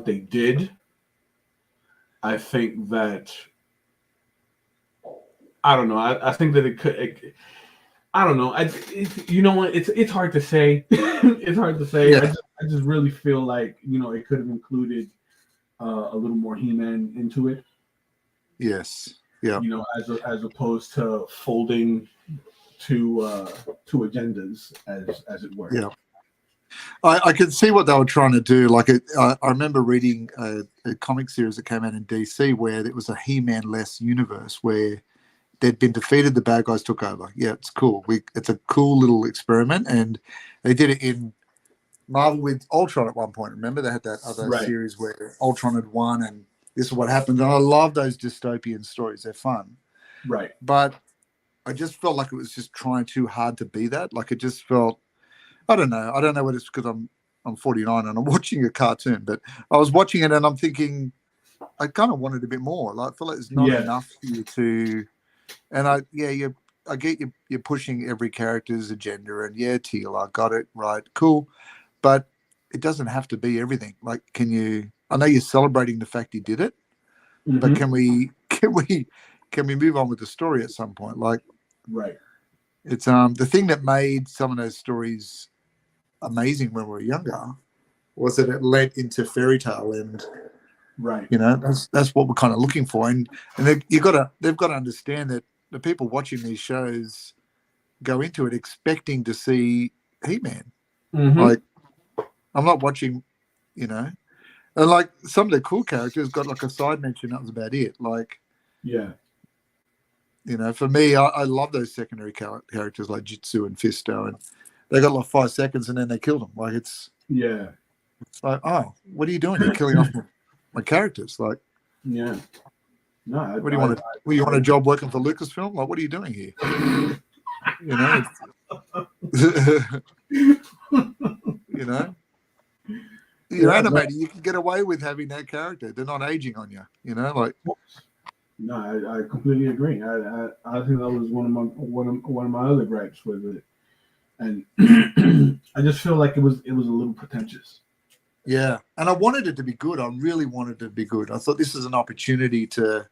they did, I think that I don't know. I think that it could. I don't know. You know what? It's hard to say. It's hard to say.
Yeah.
I just really feel like it could have included a little more He-Man into it.
Yes. Yeah.
As opposed to folding two agendas, as it were.
Yeah. I can see what they were trying to do. Like I remember reading a comic series that came out in DC where it was a He-Man-less universe where they'd been defeated, the bad guys took over. Yeah, it's cool. It's a cool little experiment, and they did it in Marvel with Ultron at one point. Remember they had that other series where Ultron had won, and this is what happened. And I love those dystopian stories. They're fun.
Right.
But I just felt like it was just trying too hard to be that. Like it just felt, I don't know whether it's because I'm 49 and I'm watching a cartoon, but I was watching it and I'm thinking I kind of wanted a bit more. Like I feel like there's not enough for you to. And I get you're pushing every character's agenda, and Teal, I got it right, cool, but it doesn't have to be everything. Like, can you? I know you're celebrating the fact he did it, but can we move on with the story at some point? Like,
right,
it's the thing that made some of those stories amazing when we were younger was that it led into fairy tale and.
Right.
That's what we're kind of looking for, and they've got to understand that the people watching these shows go into it expecting to see He-Man. Like, I'm not watching, and like some of the cool characters got like a side mention. That was about it. Like, for me, I love those secondary characters like Jitsu and Fisto, and they got like 5 seconds and then they killed them. Like it's like, oh, what are you doing? You're killing off my characters. Like, what do you want? You want a job working for Lucasfilm? Like, what are you doing here? You're animated. You can get away with having that character. They're not aging on you. Like.
No, I completely agree. I think that was one of my other gripes with it, and I just feel like it was a little pretentious.
Yeah, and I wanted it to be good. I really wanted it to be good. I thought this is an opportunity to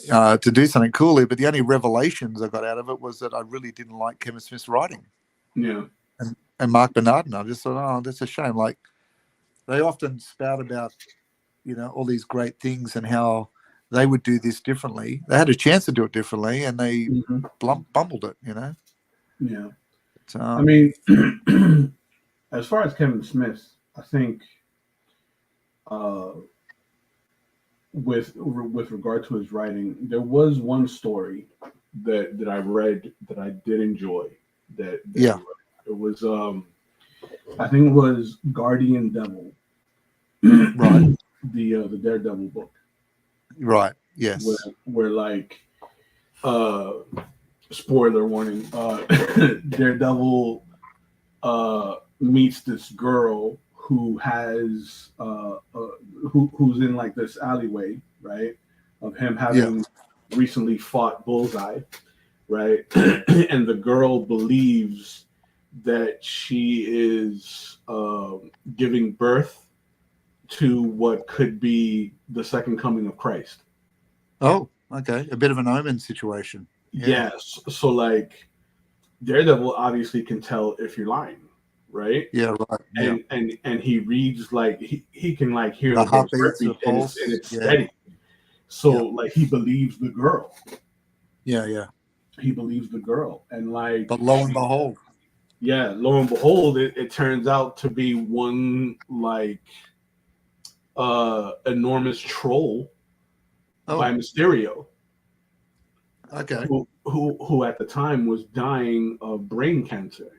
do something cool. But the only revelations I got out of it was that I really didn't like Kevin Smith's writing.
Yeah,
and Mark Bernardin. I just thought, oh, that's a shame. Like they often spout about, all these great things and how they would do this differently. They had a chance to do it differently, and they bumbled it.
Yeah.
I
mean. As far as Kevin Smith, I think with regard to his writing, there was one story that I read that I did enjoy. It was I think it was Guardian Devil,
right?
The Daredevil book,
right? Yes.
where like spoiler warning, Daredevil meets this girl who has who's in like this alleyway, right? Of him having recently fought Bullseye, right? And the girl believes that she is giving birth to what could be the second coming of Christ.
Oh, okay. A bit of an omen situation. Yeah.
Yes. So like Daredevil obviously can tell if you're lying, right?
Yeah, right. Yeah.
And he reads like he can like hear
The
the girl's
heartbeats, the
heartbeat and
pulse.
it's steady. So like he believes the girl.
Yeah, yeah.
He believes the girl. And like
but lo and behold.
Yeah, lo and behold, it turns out to be one like enormous troll by Mysterio.
Okay.
Who at the time was dying of brain cancer.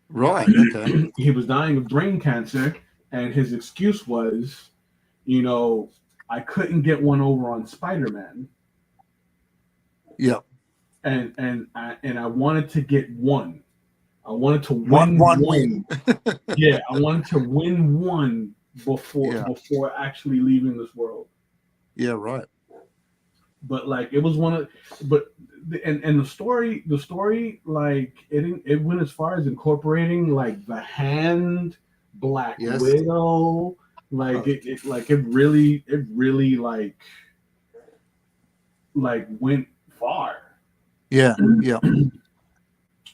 Right. Okay.
He was dying of brain cancer, and his excuse was, I couldn't get one over on Spider-Man.
Yeah.
And I wanted to get one. I wanted to win one. Yeah, I wanted to win one before actually leaving this world.
Yeah, right.
But like it was and the story like it went as far as incorporating like the Hand, Black Widow, like it really like went far.
Yeah, yeah.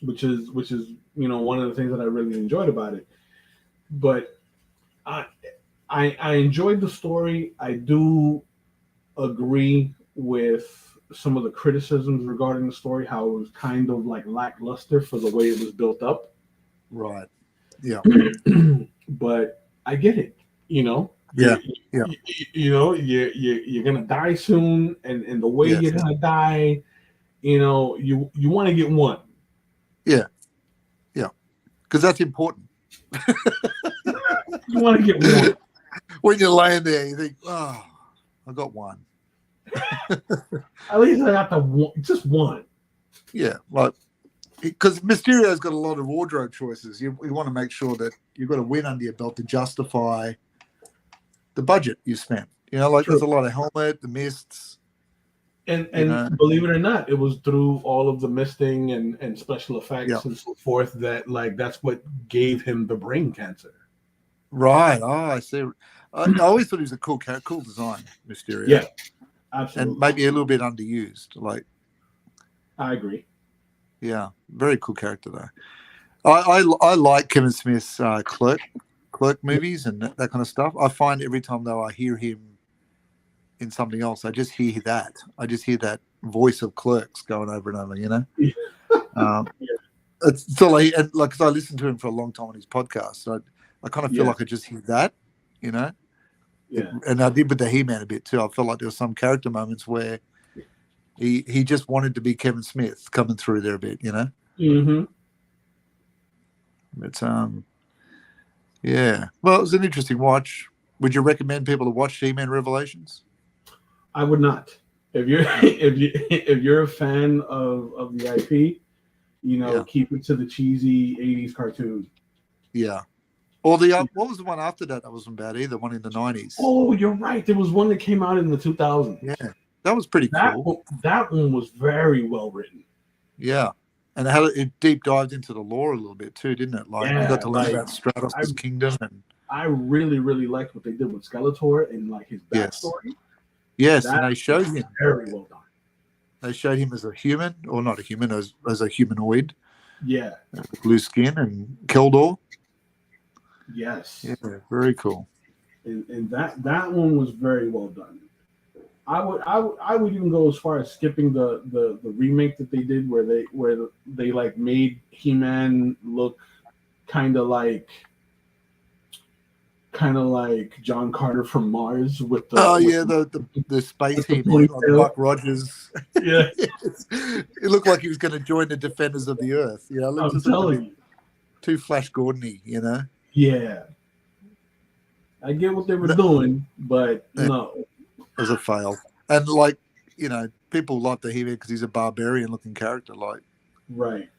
which is one of the things that I really enjoyed about it. But I enjoyed the story. I do agree with some of the criticisms regarding the story, how it was kind of like lackluster for the way it was built up.
Right. Yeah.
But I get it,
Yeah.
You're gonna die soon, and the way you're gonna die, you want to get one.
Yeah. Yeah. Because that's important.
You want to get one.
When you're laying there, you think, oh, I got one.
At least I got the one, just one.
Yeah, like because Mysterio's got a lot of wardrobe choices. You want to make sure that you've got a win under your belt to justify the budget you spent. There's a lot of helmet, the mists.
And believe it or not, it was through all of the misting and special effects and so forth that that's what gave him the brain cancer.
Right. Oh, I see. I always thought he was a cool design, Mysterio.
Yeah, absolutely.
And maybe a little bit underused.
I agree.
Yeah, very cool character though. I like Kevin Smith's Clerk movies and that kind of stuff. I find every time though I hear him in something else, I just hear that. I just hear that voice of Clerks going over and over. It's all because I listened to him for a long time on his podcast, so I kind of feel like I just hear that, Yeah. And I did with the HEMAN a bit too. I felt like there were some character moments where he just wanted to be Kevin Smith coming through there a bit,
Mm-hmm.
But yeah. Well, it was an interesting watch. Would you recommend people to watch HEMAN Revelations?
I would not. If you're a fan of the IP, keep it to the cheesy 80s cartoon.
Yeah. Or what was the one after that wasn't bad either, one in the 90s?
Oh, you're right. There was one that came out in the 2000s.
Yeah. That was pretty cool.
That one was very well written.
Yeah. And it deep dived into the lore a little bit too, didn't it? You got to learn about Stratos' kingdom. And
I really, really liked what they did with Skeletor and his backstory.
Yes, and they showed him.
Very well done.
They showed him as a human, or not a human, as a humanoid.
Yeah.
Blue skin and Keldor.
Yes.
Yeah, very cool.
And that one was very well done. I would even go as far as skipping the remake that they did where they made He-Man look kind of like John Carter from Mars with
the space He-Man, like Buck Rogers.
Yeah.
It looked like he was going to join the Defenders of the Earth.
I'm telling you.
Too Flash Gordon-y,
Yeah. I get what they were doing, but no.
as a fail. And like, people like the He-Man because he's a barbarian looking character. Like,
right.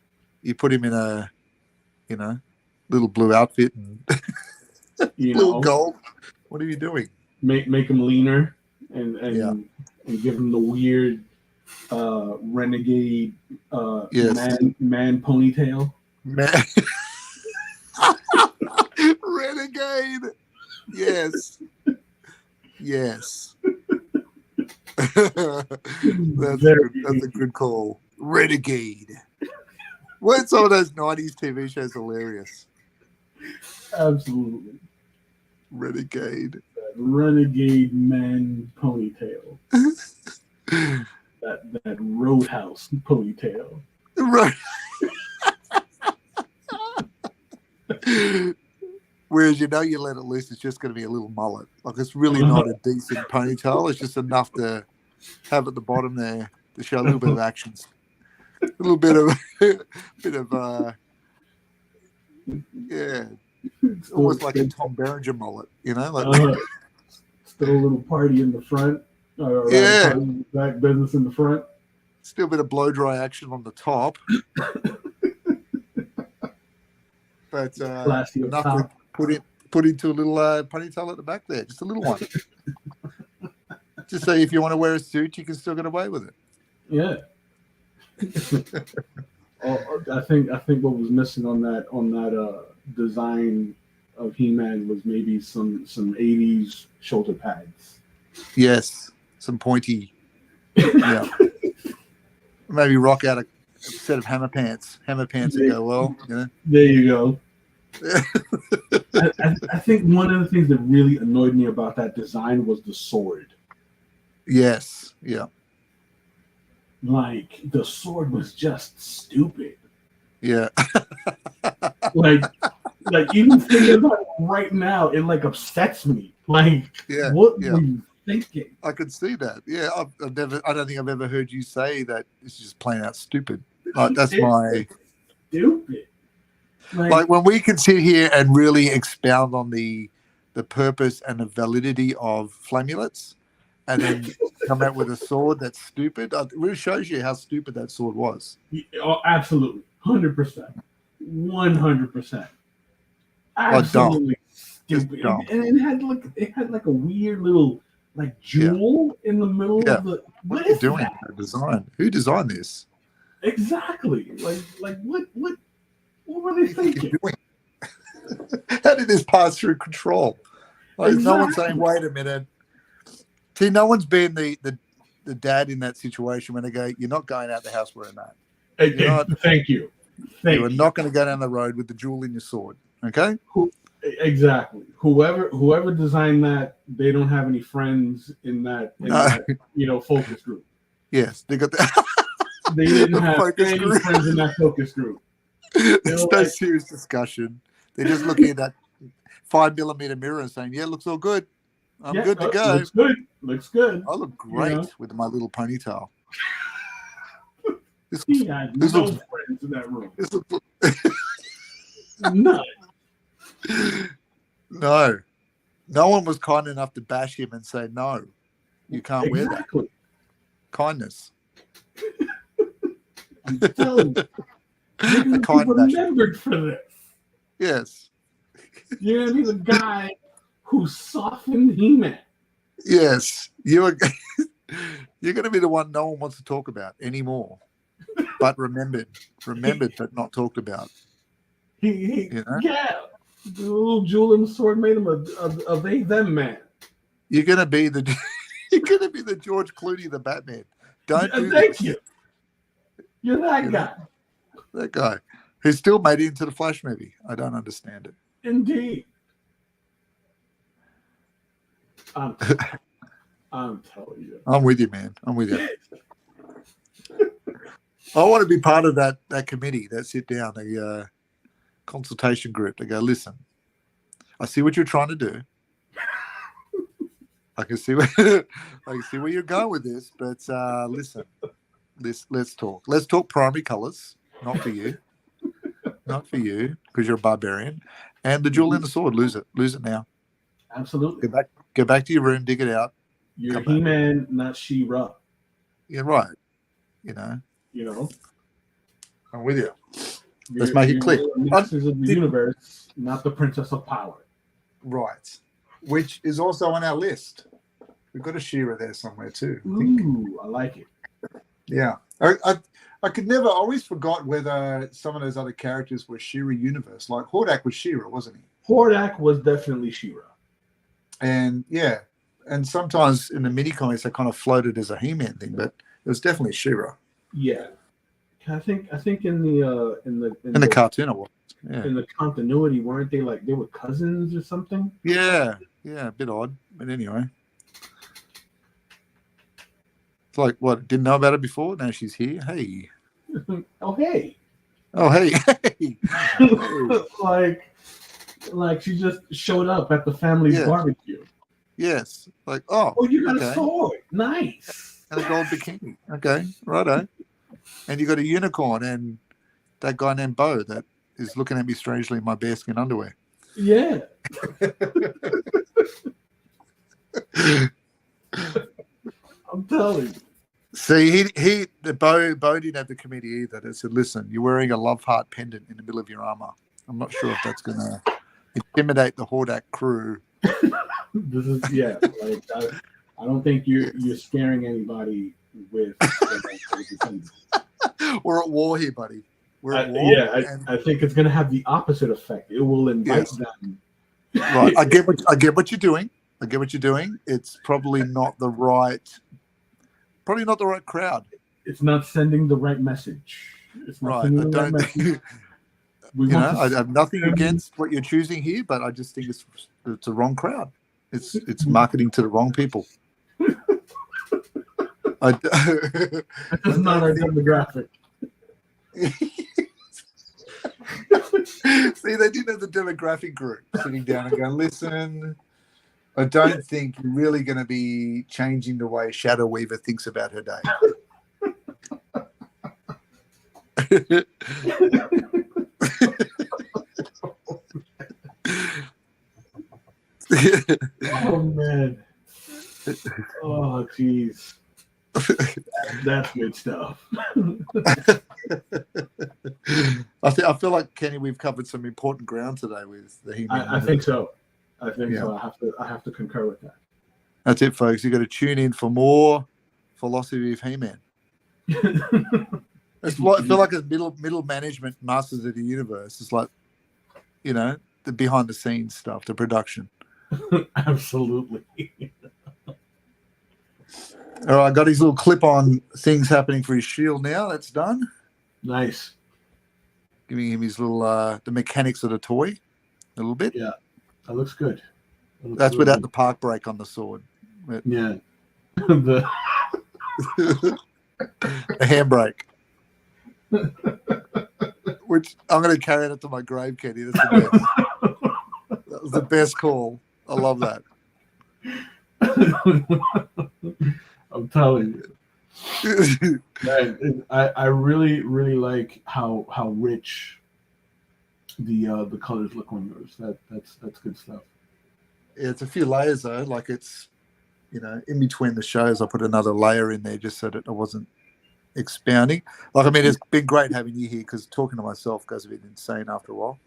You put him in a, little blue outfit and little gold. What are you doing?
Make him leaner and
Yeah.
and give him the weird renegade
Yes.
man ponytail.
Man. Renegade. Yes. Yes. That's a good call. Renegade. Weren't some of those 90s TV shows hilarious?
Absolutely.
Renegade.
That renegade man ponytail. that roadhouse ponytail.
Right. Whereas you let it loose, it's just going to be a little mullet. Like, it's really not a decent ponytail. It's just enough to have at the bottom there to show a little bit of actions, a little bit of almost like a Tom Berenger mullet, like
still a little party in the front, party in the back, business in the front.
Still a bit of blow dry action on the top, but enough to put into a little ponytail at the back there, just a little one. Just so if you want to wear a suit, you can still get away with it.
Yeah. I think what was missing on that design of He-Man was maybe some 80s shoulder pads.
Yes, some pointy. Yeah. Maybe rock out a set of hammer pants. Hammer pants that go well.
There you go. I think one of the things that really annoyed me about that design was the sword.
Yes. Yeah.
Like, the sword was just stupid.
Yeah.
like even thinking about it right now, it like upsets me. Like, what were you thinking?
I could see that. Yeah, I don't think I've ever heard you say that it's just plain out stupid. Like, that's
stupid.
Like, when we can sit here and really expound on the purpose and the validity of flamulets, and then come out with a sword that's stupid. It really shows you how stupid that sword was.
Oh, absolutely. 100%. 100%. Absolutely stupid. And it had like a weird little like jewel in the middle of the.
What are you doing? That design? Who designed this?
Exactly. Like what were they thinking?
How did this pass through control? Like, exactly. No one's saying, wait a minute. See, no one's been the dad in that situation when they go, you're not going out the house wearing that.
Thank you.
You are not going to go down the road with the jewel in your sword. Okay?
Exactly. Whoever designed that, they don't have any friends in that focus group.
Yes, they got
they didn't have any friends in that focus group.
It's no serious discussion. They're just looking at that 5mm mirror and saying, "Yeah, looks all good. I'm good to go.
Looks good.
I look great with my little ponytail."
He had no friends in that room. None.
No. No one was kind enough to bash him and say, no, you can't wear that. Kindness.
I'm telling you. You're going to be remembered for this.
Yes.
You're going to be the guy who softened He-Man.
Yes. You're going to be the one no one wants to talk about anymore. But remembered, but not talked about.
Yeah. The little jewel in the sword made him a they them man.
You're gonna be the George Clooney, the Batman. Don't do
Thank you. You're that guy.
That guy who still made it into the Flash movie. I don't understand it.
Indeed. I'm telling you.
I'm with you, man. I'm with you. I want to be part of that committee that sit down, a consultation group. They go, listen, I see what you're trying to do. I can see where you're going with this, but listen, let's talk. Let's talk primary colors, not for you, because you're a barbarian. And the jewel in the sword, lose it now.
Absolutely.
Go back to your room, dig it out,
You're He-Man, not She-Ra.
You're right.
You know.
I'm with you. Let's make it clear.
Masters of the Universe, not the Princess of Power.
Right. Which is also on our list. We've got a She-Ra there somewhere too.
Ooh, I like it.
Yeah. I could never, I always forgot whether some of those other characters were She-Ra universe. Like Hordak was She-Ra, wasn't he?
Hordak was definitely She-Ra.
And yeah. And sometimes in the mini comics they kind of floated as a He-Man thing, but it was definitely She-Ra.
Yeah. I think in the
cartoon it was. Yeah.
In the continuity, weren't they like they were cousins or something?
Yeah, a bit odd, but anyway. It's like what? Didn't know about it before. Now she's here. Hey.
Oh hey.
Oh hey.
Hey. like she just showed up at the family's barbecue.
Yes. Like oh.
Oh, you got a sword. Nice.
And a gold bikini. Okay, righto. And you got a unicorn and that guy named Bo that is looking at me strangely in my bearskin underwear.
Yeah. I'm telling you.
See, Bo didn't have the committee either. They said, listen, you're wearing a love heart pendant in the middle of your armor. I'm not sure if that's going to intimidate the Hordak crew.
This is, like, I don't think you're scaring anybody with
We're at war here, buddy. We're at war.
Yeah, I think it's going to have the opposite effect. It will invite them.
Right. I get what you're doing. It's probably not the right crowd.
It's not sending the right message. It's not sending the right message.
I have nothing against what you're choosing here, but I just think it's the wrong crowd. It's marketing to the wrong people.
That's not our demographic.
See, they didn't have the demographic group sitting down and going, listen, I don't think you're really going to be changing the way Shadow Weaver thinks about her day.
Oh, man. Oh, jeez. That's good stuff.
I feel like, Kenny, we've covered some important ground today with the He-Man.
I think so. I have to concur with that.
That's it, folks. You got to tune in for more philosophy of He-Man. I feel like as middle management, Masters of the Universe. It's like, the behind the scenes stuff, the production.
Absolutely.
All right, I got his little clip-on things happening for his shield now. That's done.
Nice.
Giving him his little the mechanics of the toy, a little bit.
Yeah, that looks good.
That's without the park brake on the sword.
Yeah. The
handbrake. Which I'm going to carry it to my grave, Kenny. That's the best. That was the best call. I love that.
I'm telling you. Man, I really, really like how rich the colors look on yours. That's good stuff.
Yeah, it's a few layers though. Like it's, in between the shows, I put another layer in there just so that I wasn't expounding. Like, I mean, it's been great having you here because talking to myself goes a bit insane after a while.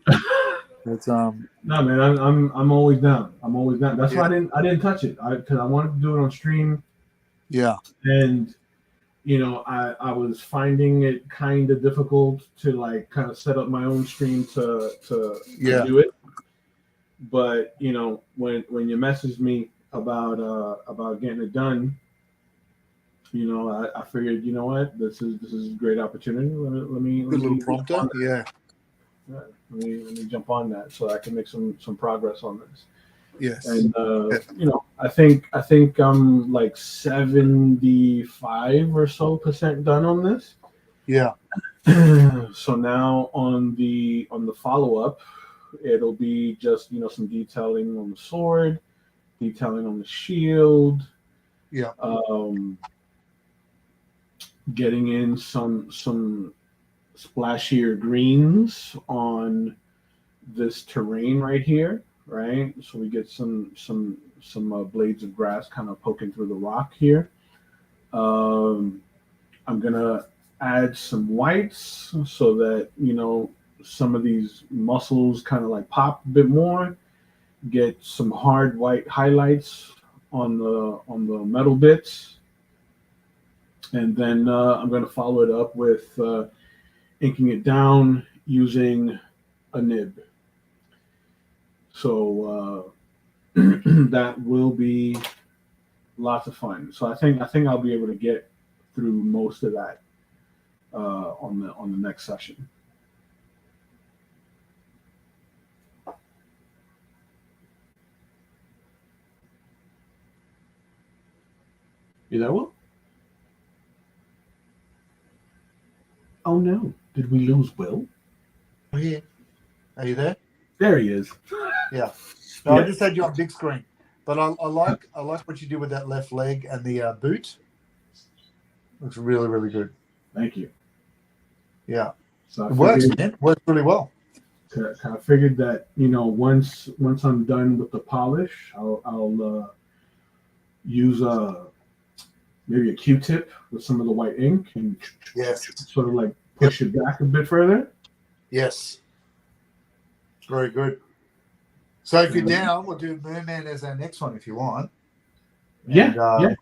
It's
no, man, I'm always down. That's why I didn't touch it because I wanted to do it on stream.
Yeah,
and I was finding it kind of difficult to like kind of set up my own stream to do it. But when you messaged me about getting it done, I figured, this is a great opportunity. Let me
good little prompter. Yeah.
Let me jump on that so I can make some progress on this.
Yes.
And I think I'm like 75% or so done on this.
Yeah.
So now on the follow-up, it'll be just some detailing on the sword, detailing on the shield.
Yeah.
Getting in some splashier greens on this terrain right here, right? So we get some blades of grass kind of poking through the rock here. I'm gonna add some whites so that some of these muscles kind of like pop a bit more. Get some hard white highlights on the metal bits, and then I'm gonna follow it up with inking it down using a nib. So that will be lots of fun. So I think I'll be able to get through most of that on the next session. You there, Will? Oh no! Did we lose Will?
Oh, yeah. Are you there?
There he is.
Yeah. No, I just had you on big screen, but I like what you did with that left leg and the boot. Looks really, really good.
Thank you.
Yeah,
so
it works, man. It works really well.
I figured that once I'm done with the polish, I'll use maybe a Q-tip with some of the white ink and sort of like push it back a bit further.
Yes. Very good. So if you're down, we'll do Merman as our next one if you want. And,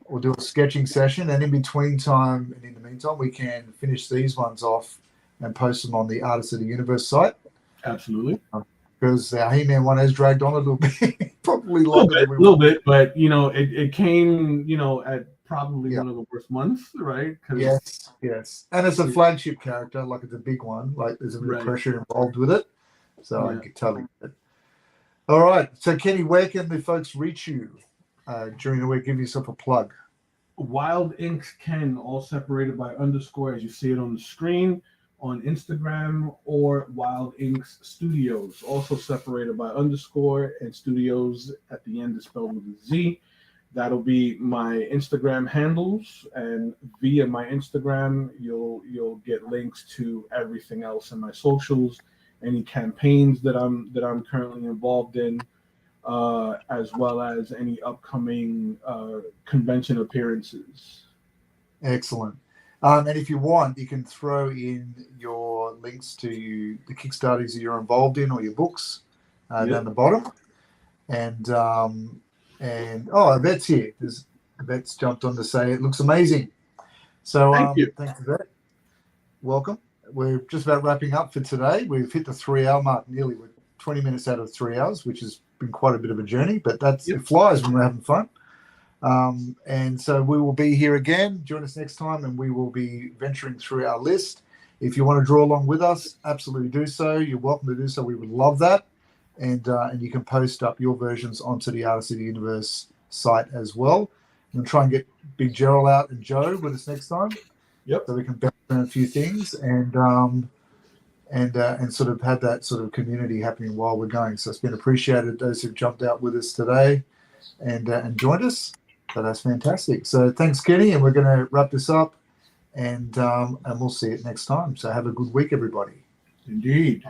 we'll do a sketching session, and in between time and in the meantime, we can finish these ones off and post them on the Artists of the Universe site.
Absolutely.
Because our He-Man one has dragged on a little bit, probably longer than we
want. A little bit, but it came at probably one of the worst months, right?
Yes. And it's a flagship character, like it's a big one, like there's a bit of pressure involved with it. So I can tell you that. All right. So Kenny, where can the folks reach you during the week? Give yourself a plug.
Wild Inks Ken, all separated by underscore as you see it on the screen, on Instagram, or Wild Inks Studios, also separated by underscore, and studios at the end is spelled with a Z. That'll be my Instagram handles, and via my Instagram, you'll get links to everything else in my socials, any campaigns that I'm currently involved in, as well as any upcoming convention appearances.
Excellent. And if you want, you can throw in your links to the Kickstarters that you're involved in or your books down the bottom. And Yvette's here. Yvette's jumped on to say it looks amazing. So
thank you.
Thanks, Yvette. Welcome. We're just about wrapping up for today. We've hit the 3-hour mark nearly. We're 20 minutes out of 3 hours, which has been quite a bit of a journey, but it flies when we're having fun. And so we will be here again. Join us next time, and we will be venturing through our list. If you want to draw along with us, absolutely do so. You're welcome to do so. We would love that. And you can post up your versions onto the Artists of the Universe site as well. And try and get Big Gerald out and Joe with us next time.
Yep.
So we can bounce around a few things and sort of have that sort of community happening while we're going. So it's been appreciated, those who've jumped out with us today and joined us. So that's fantastic. So thanks, Kenny, and we're going to wrap this up, and we'll see it next time. So have a good week, everybody.
Indeed.